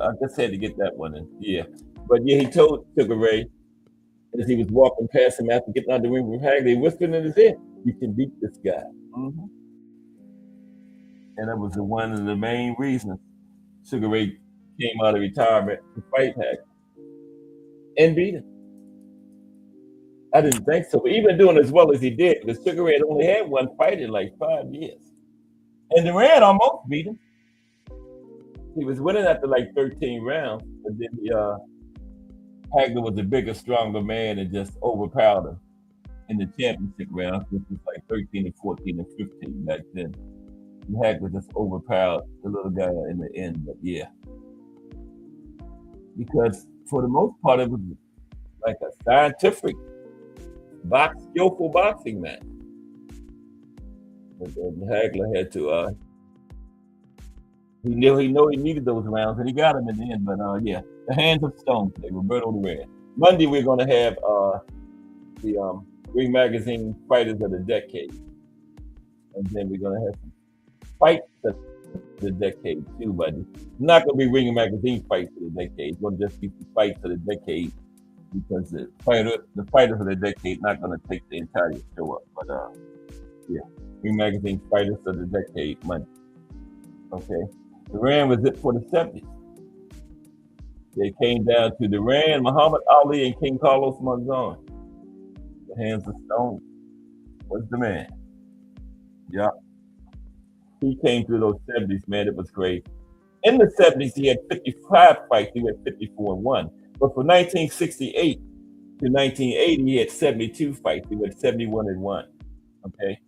C: I just had to get that one in. Yeah. But yeah, he told Sugar Ray as he was walking past him after getting out of the ring with Hagley, whispered in his ear, you can beat this guy. Mm-hmm. And that was one of the main reasons Sugar Ray came out of retirement to fight Hagley and beat him. I didn't think so. But even doing as well as he did, because Sugar Ray had only had one fight in like 5 years. And Duran almost beat him. He was winning after like 13 rounds, but then Hagler was the bigger, stronger man and just overpowered him in the championship rounds, which was like 13 and 14 and 15 back then. And Hagler just overpowered the little guy in the end, but yeah. Because for the most part, it was like a scientific, skillful boxing match. But Hagler had to, he knew he needed those rounds, and he got them in the end. But yeah, the Hands of Stone today, Roberto Duran. Monday we're going to have the Ring Magazine Fighters of the Decade, and then we're going to have some fights of the decade too. But it's not going to be Ring Magazine Fights of the Decade. It's going to just be some fights of the decade because the Fighters of the Decade not going to take the entire show up. But yeah, Ring Magazine Fighters of the Decade Monday. Okay. Duran was it for the 70s. They came down to Duran, Muhammad Ali, and King Carlos Monzon. The Hands of Stone was the man. Yeah. He came through those 70s, man. It was great. In the 70s, he had 55 fights. He went 54-1. But from 1968 to 1980, he had 72 fights. He went 71-1. Okay.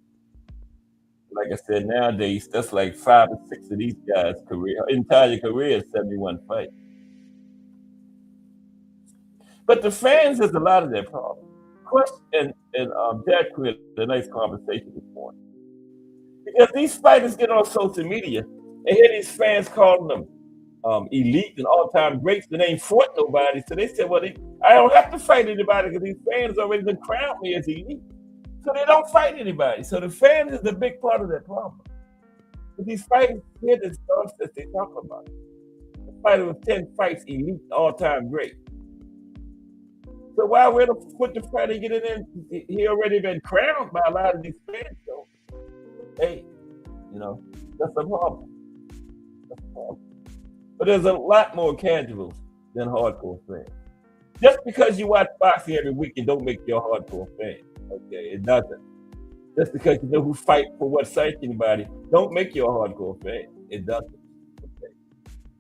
C: Like I said, nowadays, that's like 5 or 6 of these guys' entire career is 71 fights. But the fans is a lot of their problem. Crush and Jack created a nice conversation this morning. Because these fighters get on social media and hear these fans calling them elite and all-time greats, and they ain't fought nobody. So they said, well, I don't have to fight anybody because these fans already done crowned me as elite. So they don't fight anybody. So the fans is a big part of that problem. But these fighters hear the stuff that they talk about. The fighter with 10 fights, elite, all-time great. So why we're the foot the fighter get in? He already been crowned by a lot of these fans. So hey, that's a problem. That's a problem. But there's a lot more casuals than hardcore fans. Just because you watch boxing every weekend don't make you a hardcore fan. Okay, it doesn't. Just because you know who fight for what site anybody don't make you a hardcore fan. It doesn't. Okay.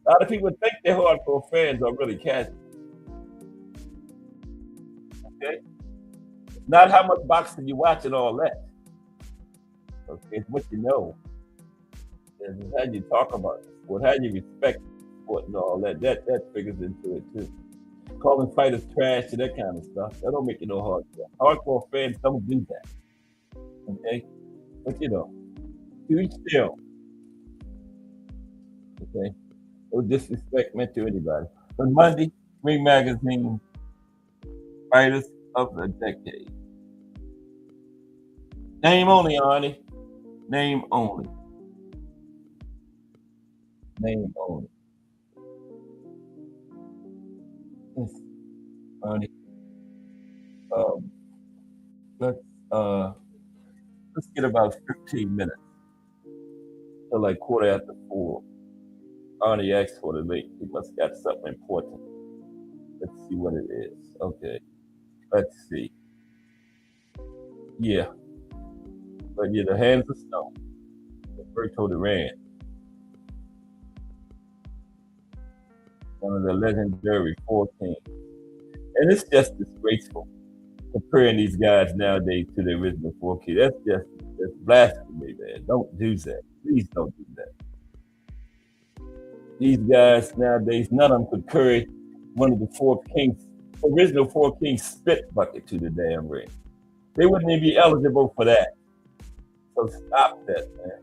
C: A lot of people think they're hardcore fans are really casual. Okay? Not how much boxing you watch and all that. Okay, it's what you know. And how you talk about it. What how you respect sport and all that. That figures into it too. Calling fighters trash and that kind of stuff. That don't make you no hardcore. Hardcore fans don't do that. Okay? But to each still. Okay? No disrespect meant to anybody. But Monday, Ring Magazine Fighters of the Decade. Name only, Arnie. Name only. Name only. Yes, Arnie. Let's get about 15 minutes till like 4:15. Arnie asked for the link. He must have got something important. Let's see what it is. Okay. Let's see. Yeah. But yeah, the Hands of Stone. Roberto Duran. One of the legendary 4 kings. And it's just disgraceful comparing these guys nowadays to the original 4K. That's blasphemy, man. Don't do that. Please don't do that. These guys nowadays, none of them could carry one of the original 4 Kings spit bucket to the damn ring. They wouldn't even be eligible for that. So stop that, man.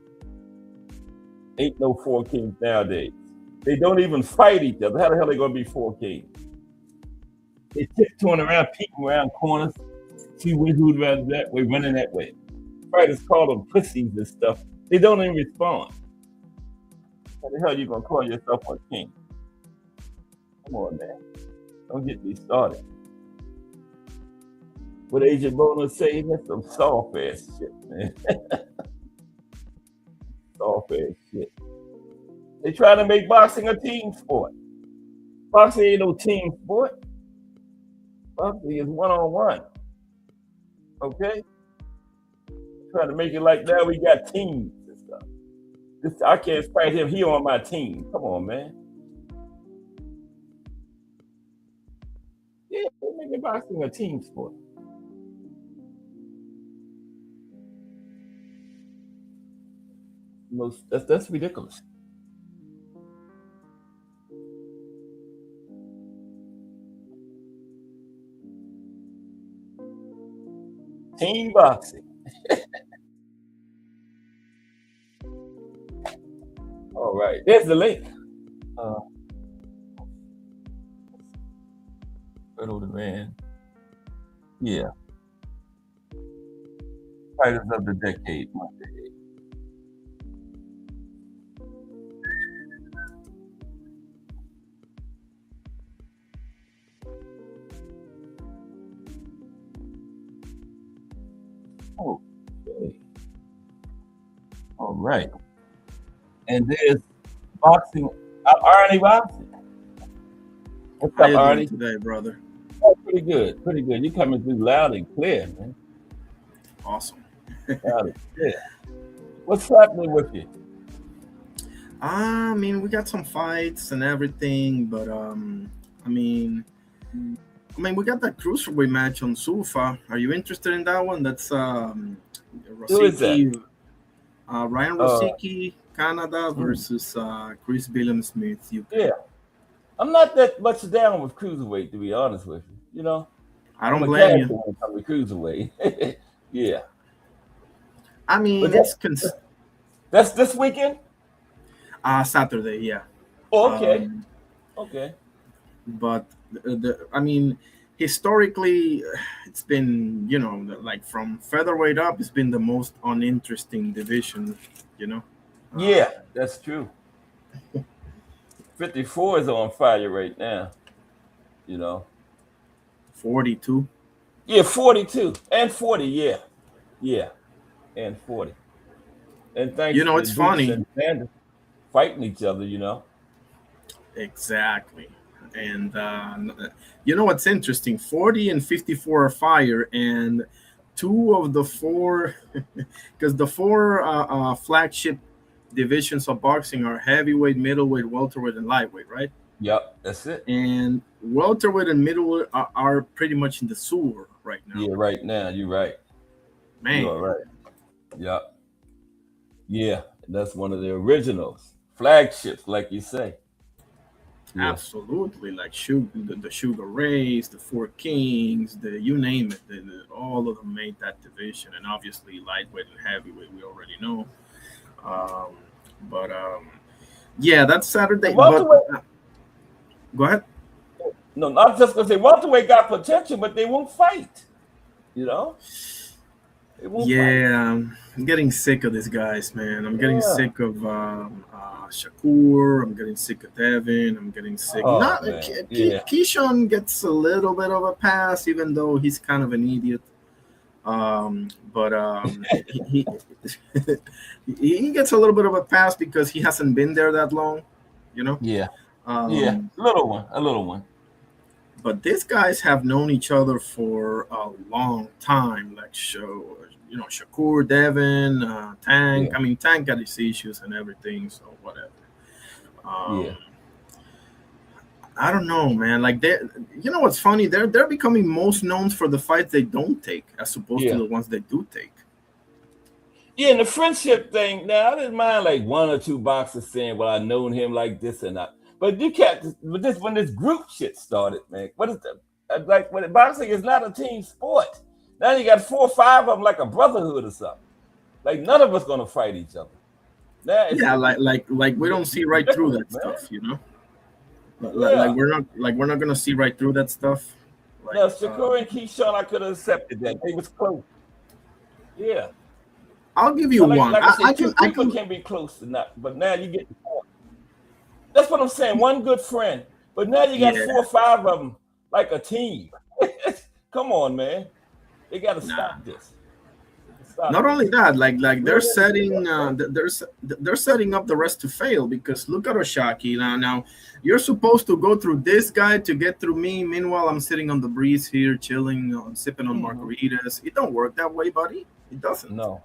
C: Ain't no 4 Kings nowadays. They don't even fight each other. How the hell are they gonna be 4 Kings? They tiptoeing around, peeking around corners, see who's around that way, running that way. Fighters call them pussies and stuff. They don't even respond. How the hell you gonna call yourself a king? Come on, man. Don't get me started. What Agent Bono say? That's some soft ass shit, man. Soft ass shit. They try to make boxing a team sport. Boxing ain't no team sport. Boxing is one-on-one. Okay? Trying to make it like now we got teams and stuff. I can't fight him. He on my team. Come on, man. Yeah, they're making boxing a team sport. That's ridiculous. Team boxing. All right, there's the link. Roberto Duran. Yeah. Fighters of the decade, Monday. Okay. All right. And there's boxing. Arnie Robinson. What's
D: How
C: up,
D: you
C: Arnie?
D: doing today, brother?
C: Oh, pretty good. Pretty good. You're coming through loud and clear, man.
D: Awesome.
C: Loud and clear. What's happening with you?
D: I mean, we got some fights and everything, but I mean, we got that cruiserweight match on Sufa. Are you interested in that one? That's
C: Who is that?
D: Ryan Rosicki, Canada versus Chris Billam-Smith, UK.
C: Yeah. I'm not that much down with cruiserweight, to be honest with you. You know,
D: I don't
C: I'm a
D: blame you.
C: casual when it comes to cruiserweight. Yeah.
D: I mean,
C: But that's this weekend?
D: Saturday, yeah.
C: Oh, okay. Okay.
D: But I mean, historically, it's been, like from featherweight up, it's been the most uninteresting division,
C: Yeah, that's true. 54 is on fire right now.
D: 42.
C: Yeah, 42 and 40. Yeah, yeah, and 40. And thanks to
D: It's funny.
C: and Sanders fighting each other.
D: Exactly. And what's interesting? 40 and 54 are fire, and 2 of the 4, because the 4 flagship divisions of boxing are heavyweight, middleweight, welterweight, and lightweight, right?
C: Yep, that's it.
D: And welterweight and middleweight are pretty much in the sewer right now.
C: Yeah, right now, you're right.
D: Man.
C: You're right. Yep. Yeah, that's one of the originals, flagships, like you say.
D: Yeah. Absolutely, like the Sugar Rays, the 4 Kings, you name it. All of them made that division, and obviously lightweight and heavyweight, we already know. Yeah, that's Saturday. Go ahead.
C: No, not just because welterweight got potential, but they won't fight. They won't fight.
D: I'm getting sick of these guys, man. I'm getting sick of Shakur. I'm getting sick of Devin. I'm getting sick. Keyshawn gets a little bit of a pass, even though he's kind of an idiot. He gets a little bit of a pass because he hasn't been there that long,
C: Yeah. A little one.
D: But these guys have known each other for a long time, like Shakur, Devin, Tank. Yeah. I mean, Tank got his issues and everything, so whatever. I don't know, man. Like they, you know what's funny? They're becoming most known for the fights they don't take, as opposed to
C: Yeah.
D: the ones they do take.
C: Yeah, and the friendship thing. Now I didn't mind like one or two boxers saying, "Well, I known him like this and that." But you can't. But this when this group shit started, man. What is that? Like when boxing is not a team sport. Now you got 4 or 5 of them like a brotherhood or something. Like none of us gonna fight each other. Now it's
D: Yeah, like we don't see right through
C: ridiculous,
D: that
C: man.
D: stuff, you know.
C: Yeah.
D: Like we're not gonna see right through that stuff. Like
C: Now Shakur and Keyshawn, I could have accepted that. They was close. Yeah.
D: I'll give you
C: But like
D: one.
C: like I said,
D: I
C: two
D: can I
C: people
D: can
C: can be close to not. But now you get. That's what I'm saying. One good friend, but now you got
D: yeah.
C: 4 or 5 of them like a team. Come on, man. They got to
D: Nah.
C: stop this. Stop
D: Not only
C: this.
D: that, like
C: We don't need to do
D: they're setting up the rest to fail, because look at Oshaki now. Now you're supposed to go through this guy to get through me. Meanwhile, I'm sitting on the breeze here, chilling, sipping on margaritas. It don't work that way, buddy. It doesn't.
C: No.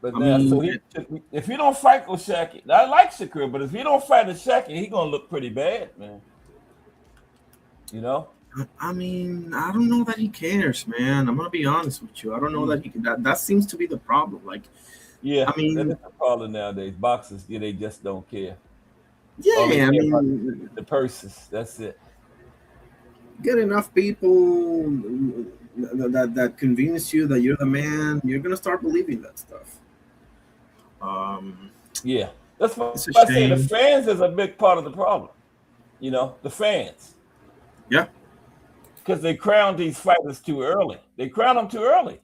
C: But
D: I
C: now, so
D: mean,
C: if you don't fight Oshaki, I like Shakur, but if you don't fight Oshaki, he gonna look pretty bad, man. You know.
D: I mean, I don't know that he cares, man. I'm gonna be honest with you. I don't know that he that seems to be the problem. Like,
C: Yeah,
D: I mean,
C: that is the problem nowadays. Boxers, yeah, they just don't care.
D: yeah,
C: All they
D: I
C: care about
D: mean,
C: the purses. That's it.
D: get enough people that convince you that you're the man, you're gonna start believing that stuff. Um,
C: Yeah, that's what
D: it's a
C: I say. The
D: shame.
C: fans is a big part of the problem. You know, the fans,
D: Yeah,
C: because they crown these fighters too early. They crown them too early.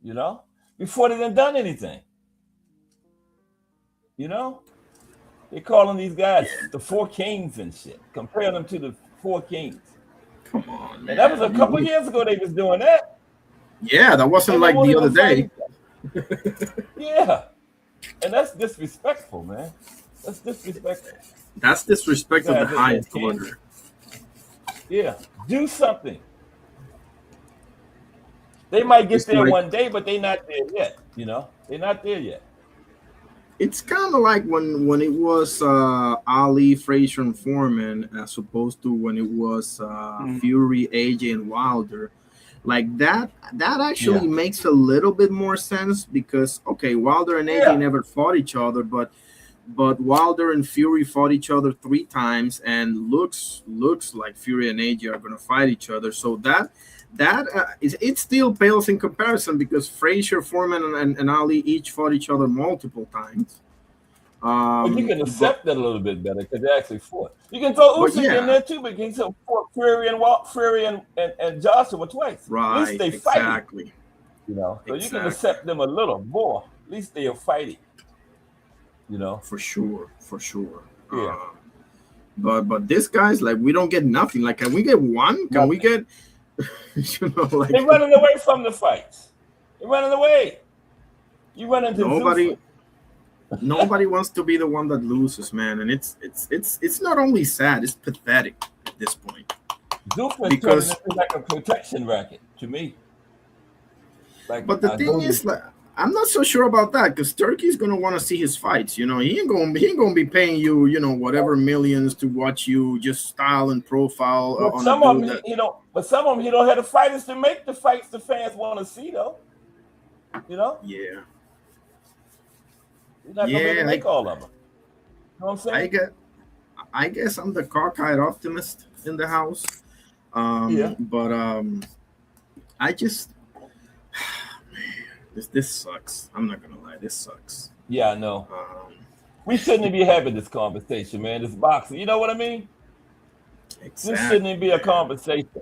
C: You know, before they done anything. You know, they calling these guys the 4 kings and shit, comparing them to the 4 kings.
D: come on, man.
C: And that was a couple years ago. They was doing that.
D: Yeah, that wasn't
C: And they
D: like
C: won't
D: the
C: even
D: other day.
C: fight. Yeah, and that's disrespectful, man. That's disrespectful.
D: That's disrespect of the
C: Guys,
D: highest
C: they can't.
D: order.
C: Yeah, do something. They might get
D: It's
C: there
D: like,
C: one day, but they not there yet. You know, they're not there yet.
D: it's kind of like when it was Ali, Frazier, and Foreman, as opposed to when it was Fury, AJ, and Wilder. Like that actually
C: Yeah,
D: makes a little bit more sense, because okay, Wilder and AJ
C: yeah.
D: never fought each other, but Wilder and Fury fought each other 3 times, and looks like Fury and AJ are gonna fight each other. So it still pales in comparison, because Frazier, Foreman, and Ali each fought each other multiple times.
C: But you can
D: But
C: accept that a little bit better because they actually fought. You can throw Usyk in
D: yeah,
C: there too, but you can throw Fury and Joshua twice. At least
D: right,
C: they fighting.
D: exactly,
C: You know, so you can
D: exactly,
C: accept them a little more. At least they are fighting. You know.
D: for sure, for sure.
C: Yeah.
D: But this guy's like, we don't get nothing. Like, can we get one? Can we
C: Nothing.
D: get, you know, like
C: They're running away from the fights. They're running away. You run into
D: nobody.
C: Zuffa.
D: Nobody wants to be the one that loses, man, and it's not only sad, it's pathetic at this point.
C: Zuffa is turning
D: Because,
C: into like a protection racket to me. Like
D: but the
C: I
D: thing
C: know
D: is, like, I'm not so sure about that, because Turkey's gonna want to see his fights. You know, he ain't gonna be paying you, you know, whatever millions to watch you just style and profile
C: But
D: on a
C: some of
D: dude
C: them,
D: that.
C: you know, but some of them, he don't have the fighters to make the fights the fans want to see, though. You know,
D: Yeah,
C: he's not gonna be able to
D: yeah.
C: make all of them. You know what I'm saying?
D: I guess I'm the cockeyed optimist in the house.
C: Yeah.
D: But I just, man, this sucks. I'm not gonna lie, this sucks.
C: Yeah, I know. We
D: Um,
C: shouldn't be having this conversation, man. This boxing, you know what I mean? This shouldn't
D: exactly,
C: even be a
D: man.
C: conversation.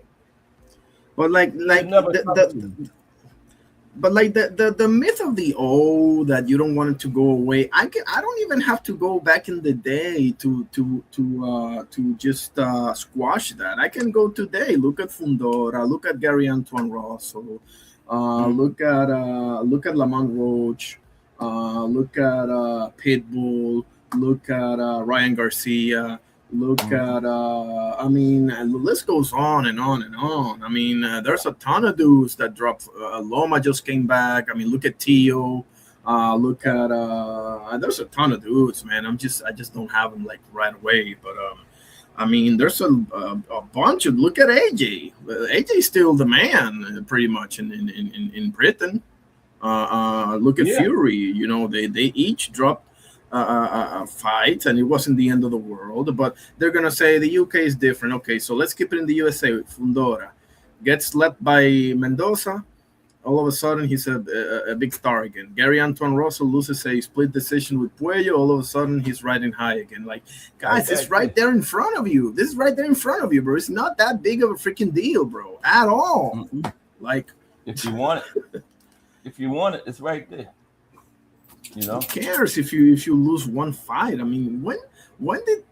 D: But like
C: It never comes to you.
D: the myth of the that you don't want it to go away. I don't even have to go back in the day to just squash that. I can go today. Look at Fundora. Look at Gary Antoine Rosso. Look at Lamont Roach. Look at Pitbull. Look at Ryan Garcia. Look at I mean, the list goes on and on and on. I mean, there's a ton of dudes that dropped. Loma just came back. I mean, look at Tio. Look at there's a ton of dudes, man. I just don't have them like right away. But I mean, there's a bunch of look at AJ. AJ's still the man, pretty much in Britain. Look at
C: Yeah.
D: Fury. You know, they each dropped a fight, and it wasn't the end of the world. But they're gonna say the UK is different. Okay, so let's keep it in the USA. Fundora gets slapped by Mendoza. All of a sudden, he's a big star again. Gary Antoine Russell loses a split decision with Puello. All of a sudden, he's riding high again. Like, guys, it's right there in front of you. This is right there in front of you, bro. It's not that big of a freaking deal, bro, at all.
C: Mm-mm.
D: Like,
C: If you want it, it's right there. You know,
D: who cares if you lose one fight? I mean, when did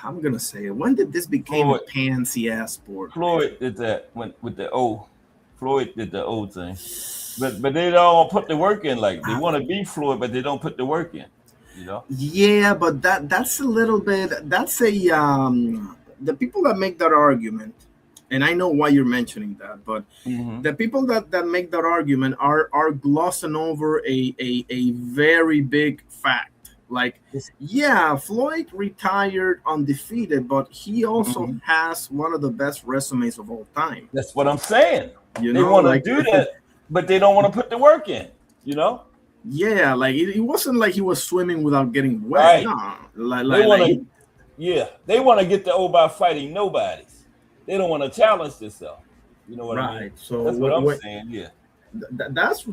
D: I'm gonna say it? When did this become a pansy ass sport?
C: Floyd did that with the O. Floyd did the O thing, but they don't put the work in. Like they want to be Floyd, but they don't put the work in. You know.
D: Yeah, but that's a little bit. That's a the people that make that argument, and I know why you're mentioning that, but the people that make that argument are glossing over a very big fact. Like, yeah, Floyd retired undefeated, but he also has one of the best resumes of all time.
C: That's what I'm saying.
D: You
C: They
D: know,
C: want to
D: like,
C: do that, but they don't want to put the work in. You know.
D: yeah, like it wasn't like he was swimming without getting wet.
C: Right.
D: No,
C: They want to. Yeah, they want to get the O by fighting nobodies. They don't want to challenge themselves. You know what I mean?
D: right. So
C: That's what I'm saying. Yeah.
D: That's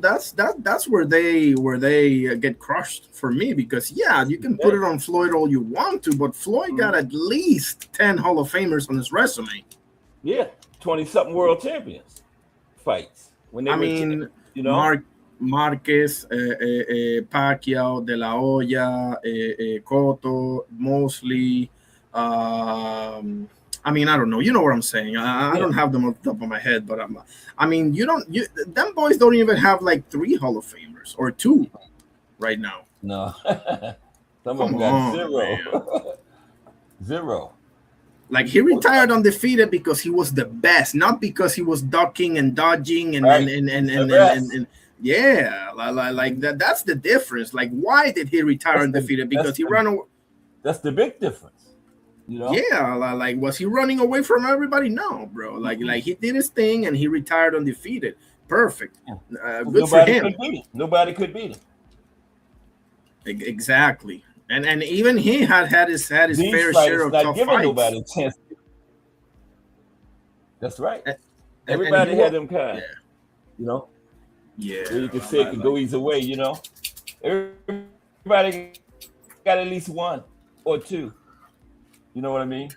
D: where they get crushed for me, because yeah, you can put it on Floyd all you want to, but Floyd got at least 10 Hall of Famers on his resume.
C: Yeah, 20-something world champions fights. When they you know,
D: Marquez, Pacquiao, De La Hoya, Cotto, Mosley. I mean, I don't know. You know what I'm saying. I don't have them on the top of my head, but I mean, them boys don't even have like 3 Hall of Famers or 2 right now.
C: No. Some of them got 0. 0.
D: Like, he retired undefeated because he was the best, not because he was ducking and dodging and yeah, like that. That's the difference. Like, why did he retire undefeated? Because he ran away.
C: That's the big difference. You know?
D: Yeah, like, was he running away from everybody? No, bro. Like he did his thing and he retired undefeated. Perfect. Good for him.
C: Nobody could beat him.
D: Exactly. And even he had his fair share of tough fights.
C: Nobody a chance. That's right. Everybody had them kind.
D: Yeah.
C: You know.
D: Yeah.
C: Where you could say it could go either way. You know. Everybody got at least 1 or 2. You know what I mean?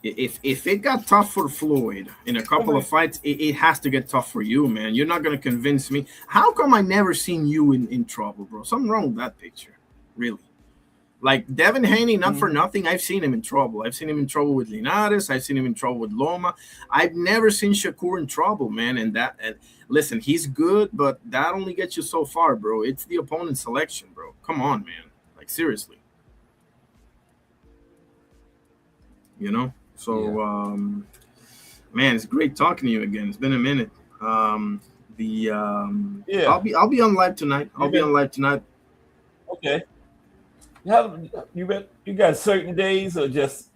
D: If it got tough for Floyd in a couple of fights, it has to get tough for you, man. You're not gonna convince me. How come I never seen you in trouble, bro? Something wrong with that picture, really. Like Devin Haney, not for nothing, I've seen him in trouble. I've seen him in trouble with Linares. I've seen him in trouble with Loma. I've never seen Shakur in trouble, man. And listen, he's good, but that only gets you so far, bro. It's the opponent's selection, bro. Come on, man. Like, seriously. You know? So, man, it's great talking to you again. It's been a minute. I'll be on live tonight.
C: Okay. You got certain days, or just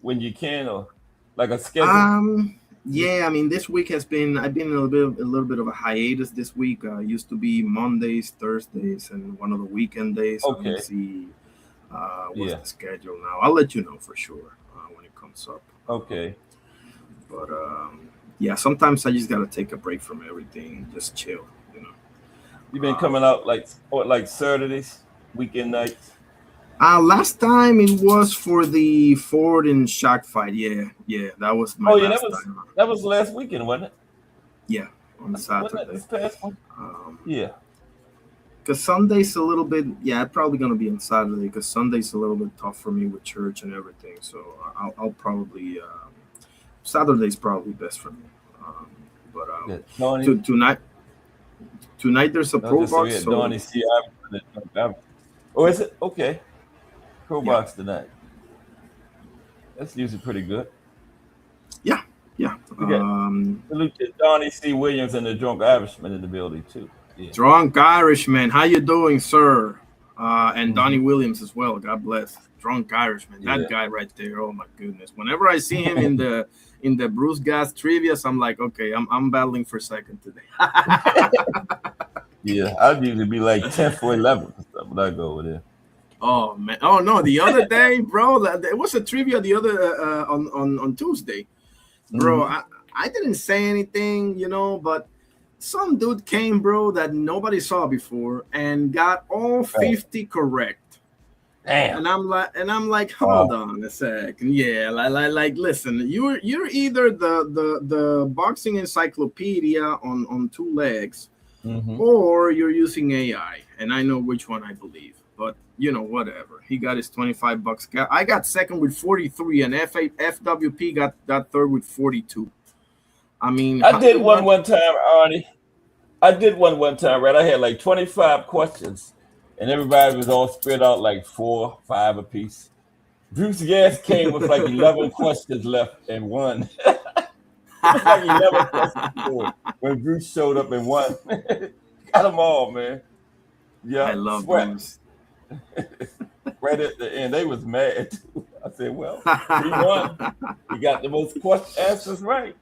C: when you can, or like a schedule?
D: Yeah, I mean, this week I've been a little bit of a hiatus this week. Used to be Mondays, Thursdays, and one of the weekend days.
C: Okay.
D: Let's see what's the schedule now. I'll let you know for sure when it comes up.
C: Okay.
D: But yeah, sometimes I just gotta take a break from everything, just chill. You know.
C: You've been coming out like Saturdays, weekend nights.
D: Last time it was for the Ford and Shaq fight. Yeah, that was my last time.
C: That was last weekend, wasn't it?
D: Yeah, on Saturday.
C: Wasn't that this past one? Yeah.
D: Because Sunday's a little bit, probably going to be on Saturday, because Sunday's a little bit tough for me with church and everything. So I'll probably, Saturday's probably best for me. But tonight there's a Pro Box.
C: Oh, is it? Okay. Pro Box tonight. That's usually pretty good.
D: Yeah.
C: Salute to Donnie C. Williams and the Drunk Irishman in the building too. Yeah.
D: Drunk Irishman, how you doing, sir? And Donnie Williams as well. God bless. Drunk Irishman.
C: Yeah.
D: That guy right there. Oh my goodness. Whenever I see him in the Bruce Gas trivias, I'm like, okay, I'm battling for second today.
C: Yeah, I'd usually be like 10th or 11th or something. I go over there.
D: Oh man! Oh no! The other day, bro, there was a trivia the other on Tuesday, bro. I didn't say anything, but some dude came, bro, that nobody saw before and got all 50 correct.
C: Damn.
D: And I'm like, hold on a second. Yeah, like listen, you're either the boxing encyclopedia on two legs, or you're using AI, and I know which one I believe. But whatever. He got his $25. I got second with 43, and FWP got third with 42. I mean,
C: I did one time, Arnie. I did one time, right? I had like 25 questions, and everybody was all spread out like 4, 5 apiece. Bruce Gas came with like 11 questions left and won. It was like 11 questions forward when Bruce showed up and won. Got them all, man. Yeah,
D: I love Bruce.
C: Right at the end, they was mad too. I said, well, he won. He got the most answers right.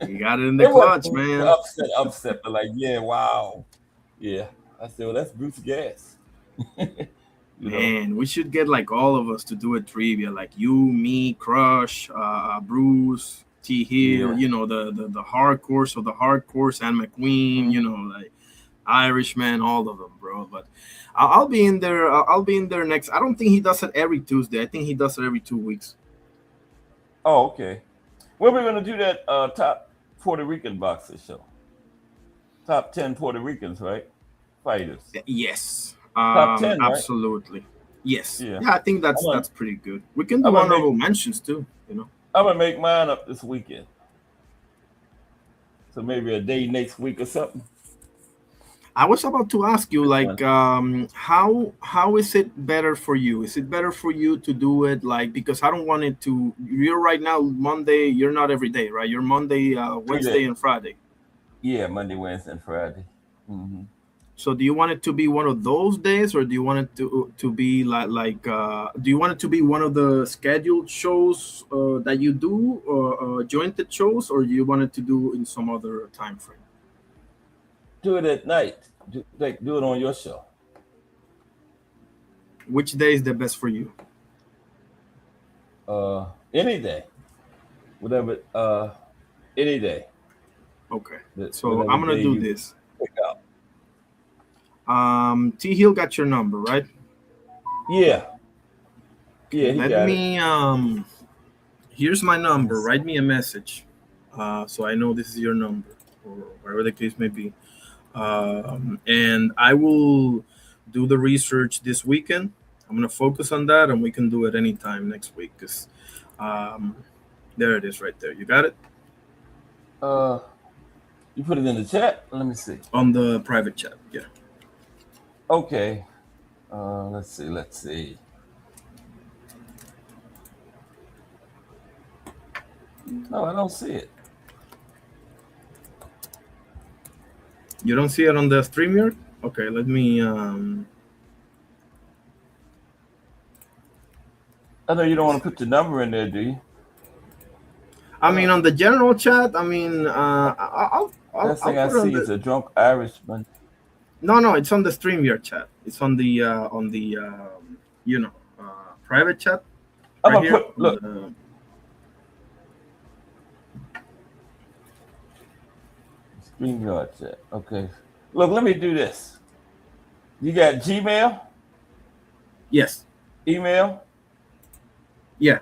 D: You got it in the clutch, man.
C: Upset, but like, yeah, wow. Yeah. I said, well, that's Bruce Gas.
D: Man, we should get like all of us to do a trivia, like you, me, Crush, Bruce, T Hill, the hardcore, so the hardcore, and McQueen, like Irishman, all of them, bro. But I'll be in there. I'll be in there next. I don't think he does it every Tuesday. I think he does it every 2 weeks.
C: Oh, okay. When we're gonna do that top Puerto Rican boxer show? Top 10 Puerto Ricans, right? Fighters.
D: Yes.
C: Top 10,
D: absolutely. Right? Yes.
C: Yeah.
D: I think that's pretty good. We can do honorable mentions too. I'm
C: gonna make mine up this weekend. So maybe a day next week or something.
D: I was about to ask you, like, how is it better for you? Is it better for you to do it because I don't want it to? You're right now Monday. You're not every day, right? You're Monday, Wednesday, and Friday.
C: Yeah, Monday, Wednesday, and Friday.
D: So, do you want it to be one of those days, or do you want it to be like? Do you want it to be one of the scheduled shows that you do, or jointed shows, or do you want it to do in some other time frame?
C: Do it at night. Do it on your show.
D: Which day is the best for you?
C: Any day. Whatever. Any day.
D: Okay. So I'm gonna do this. T Hill got your number, right?
C: Yeah. Yeah.
D: Let me. Here's my number. Write me a message, so I know this is your number, or whatever the case may be. And I will do the research this weekend. I'm going to focus on that, and we can do it anytime next week because there it is right there. You got it?
C: You put it in the chat? Let me see.
D: On the private chat, yeah.
C: Okay. Let's see. No, I don't see it.
D: You don't see it on the StreamYard? Okay, let me.
C: I know you don't want to put your number in there, do you?
D: I mean, on the general chat. I mean, I'll
C: Last thing I see is a drunk Irishman.
D: No, it's on the StreamYard chat. It's on the private chat.
C: I'm gonna put look. StreamYard chat. Okay. Look, let me do this. You got Gmail?
D: Yes.
C: Email?
D: Yeah.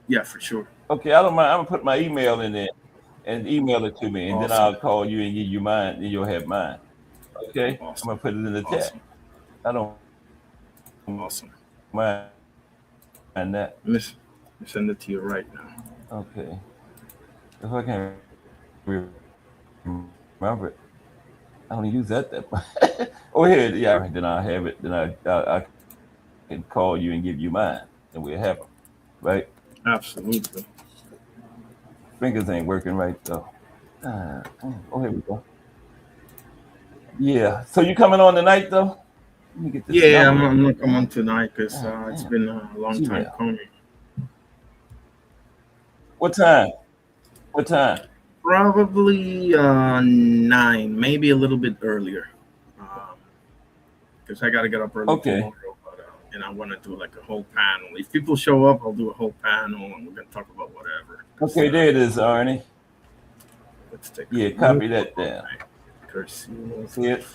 D: Yeah, for sure.
C: Okay, I don't mind. I'm gonna put my email in there and email it to me, and then I'll call you and give you mine, and you'll have mine. Okay?
D: Awesome.
C: I'm gonna put it in the chat. I don't mind that.
D: Let me send it to you right now.
C: Okay. If I can remember it. I don't use that much. Oh, here, yeah. Then I'll have it. Then I can call you and give you mine, and we'll have them, right?
D: Absolutely.
C: Fingers ain't working right though. Oh, here we go. Yeah. So you coming on tonight though? Let me get this
D: Yeah,
C: number.
D: I'm not come on tonight because
C: God
D: it's
C: damn.
D: been a long time
C: Gmail.
D: coming.
C: What time? What time?
D: Probably 9, maybe a little bit earlier. Because I got to get up early
C: Okay.
D: tomorrow. But, and I want to do like a whole panel. If people show up, I'll do a whole panel and we're going to talk about whatever.
C: Okay, there it is, Arnie.
D: Let's take
C: Yeah,
D: a
C: copy
D: look.
C: that down. See it?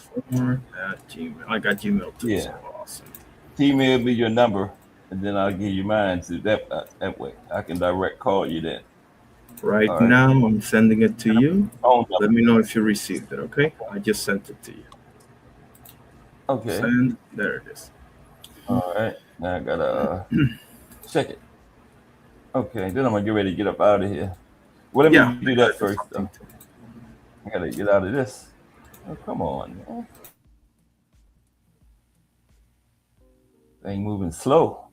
D: At Gmail. I got Gmail too.
C: Yeah.
D: So awesome.
C: Email me your number, and then I'll give you mine. So that way I can direct call you then.
D: Right
C: All right.
D: now, I'm sending it to you.
C: Phone
D: Let
C: number.
D: me know if you received it, okay? I just sent it to you.
C: Okay.
D: Send. There it is.
C: All right. Now I gotta check it. Okay. Then I'm gonna get ready to get up out of here. Well, let me
D: Yeah.
C: do that first, though. I gotta get out of this. Oh, come on, man. Thing moving slow.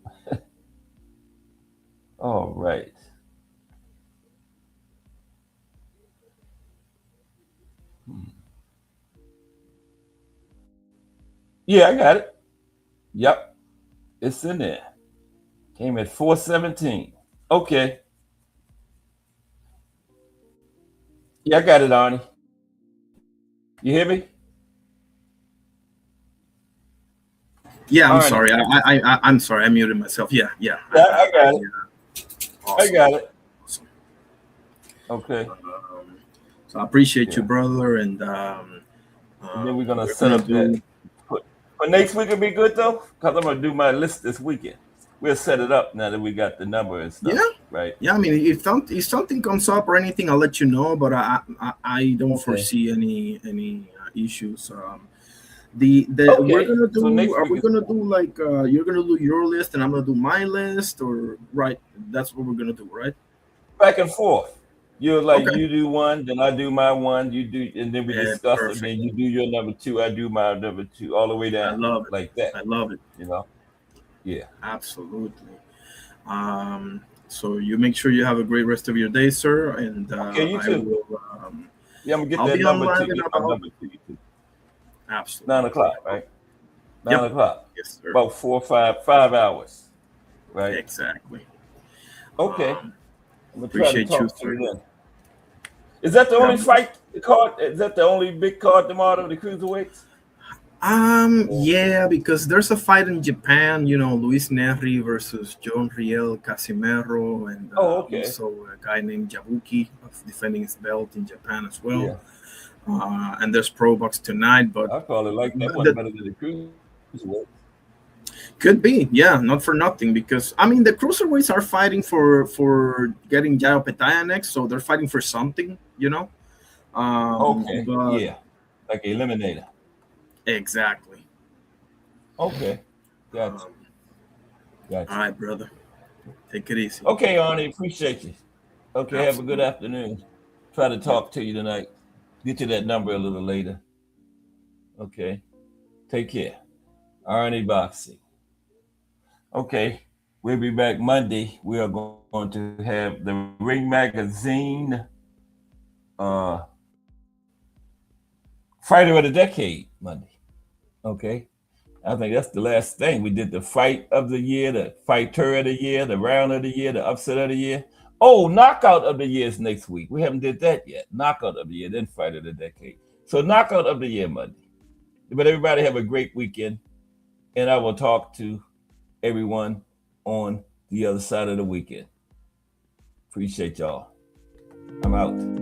C: All right. Yeah, I got it. Yep. It's in there. Came at 417. Okay. Yeah, I got it, Arnie. You hear me?
D: Yeah, I'm
C: Arnie.
D: sorry. I'm sorry. I muted myself. Yeah.
C: Yeah, I got it.
D: Awesome.
C: I got it.
D: Awesome.
C: Okay.
D: So I appreciate you, brother, and
C: then we're gonna set up that. But next week will be good though, because I'm gonna do my list this weekend. We'll set it up now that we got the number and stuff.
D: Yeah.
C: Right.
D: Yeah, I mean, if something comes up or anything, I'll let you know. But I don't foresee any issues.
C: Okay.
D: We're gonna do.
C: So next
D: Are
C: week
D: we
C: is
D: gonna do like you're gonna do your list and I'm gonna do my list, or right? That's what we're gonna do, right?
C: back and forth. You're like
D: Okay.
C: you do one, then I do my one, you do, and then we
D: Yeah,
C: discuss it.
D: perfect.
C: Then you do your number two, I do my number two, all the way
D: I
C: down
D: love it.
C: like that.
D: I love it.
C: You know. Yeah.
D: Absolutely. So you make sure you have a great rest of your day, sir, and
C: Okay, you
D: I
C: too.
D: will.
C: Yeah, I'm gonna get
D: I'll
C: that
D: be
C: number
D: online
C: to
D: in
C: get my
D: about
C: number to you too.
D: absolutely
C: 9 o'clock, right? 9
D: Yep.
C: o'clock.
D: Yes, sir.
C: About 5 hours, right?
D: Exactly.
C: Okay. I'm gonna try to
D: Appreciate you,
C: talk to
D: sir.
C: you then. Is that the only
D: God
C: fight card? Is that the only big card tomorrow? The cruiserweights?
D: Yeah, because there's a fight in Japan, Luis Neri versus John Riel Casimero, and
C: Okay.
D: also a guy named Jabuki defending his belt in Japan as well.
C: Yeah.
D: And there's Pro Box tonight, but
C: I probably like that one better than the cruiserweights.
D: could be, yeah, not for nothing, because I mean the cruiserweights are fighting for getting Jao Petaya next, so they're fighting for something,
C: Okay.
D: But
C: Yeah. Like eliminator.
D: exactly.
C: Okay. Gotcha.
D: All right, brother. Take it easy.
C: Okay, Arnie, appreciate you. Okay, have a good afternoon. Try to talk to you tonight. Get you that number a little later. Okay. Take care. Arnie Boxing. Okay. We'll be back Monday. We are going to have the Ring Magazine Fighter of the Decade Monday. Okay. I think that's the last thing. We did the fight of the year, the fighter of the year, the round of the year, the upset of the year. Oh, knockout of the year is next week. We haven't did that yet. Knockout of the year, then fight of the decade. So knockout of the year Monday. But everybody have a great weekend. And I will talk to everyone on the other side of the weekend. Appreciate y'all. I'm out.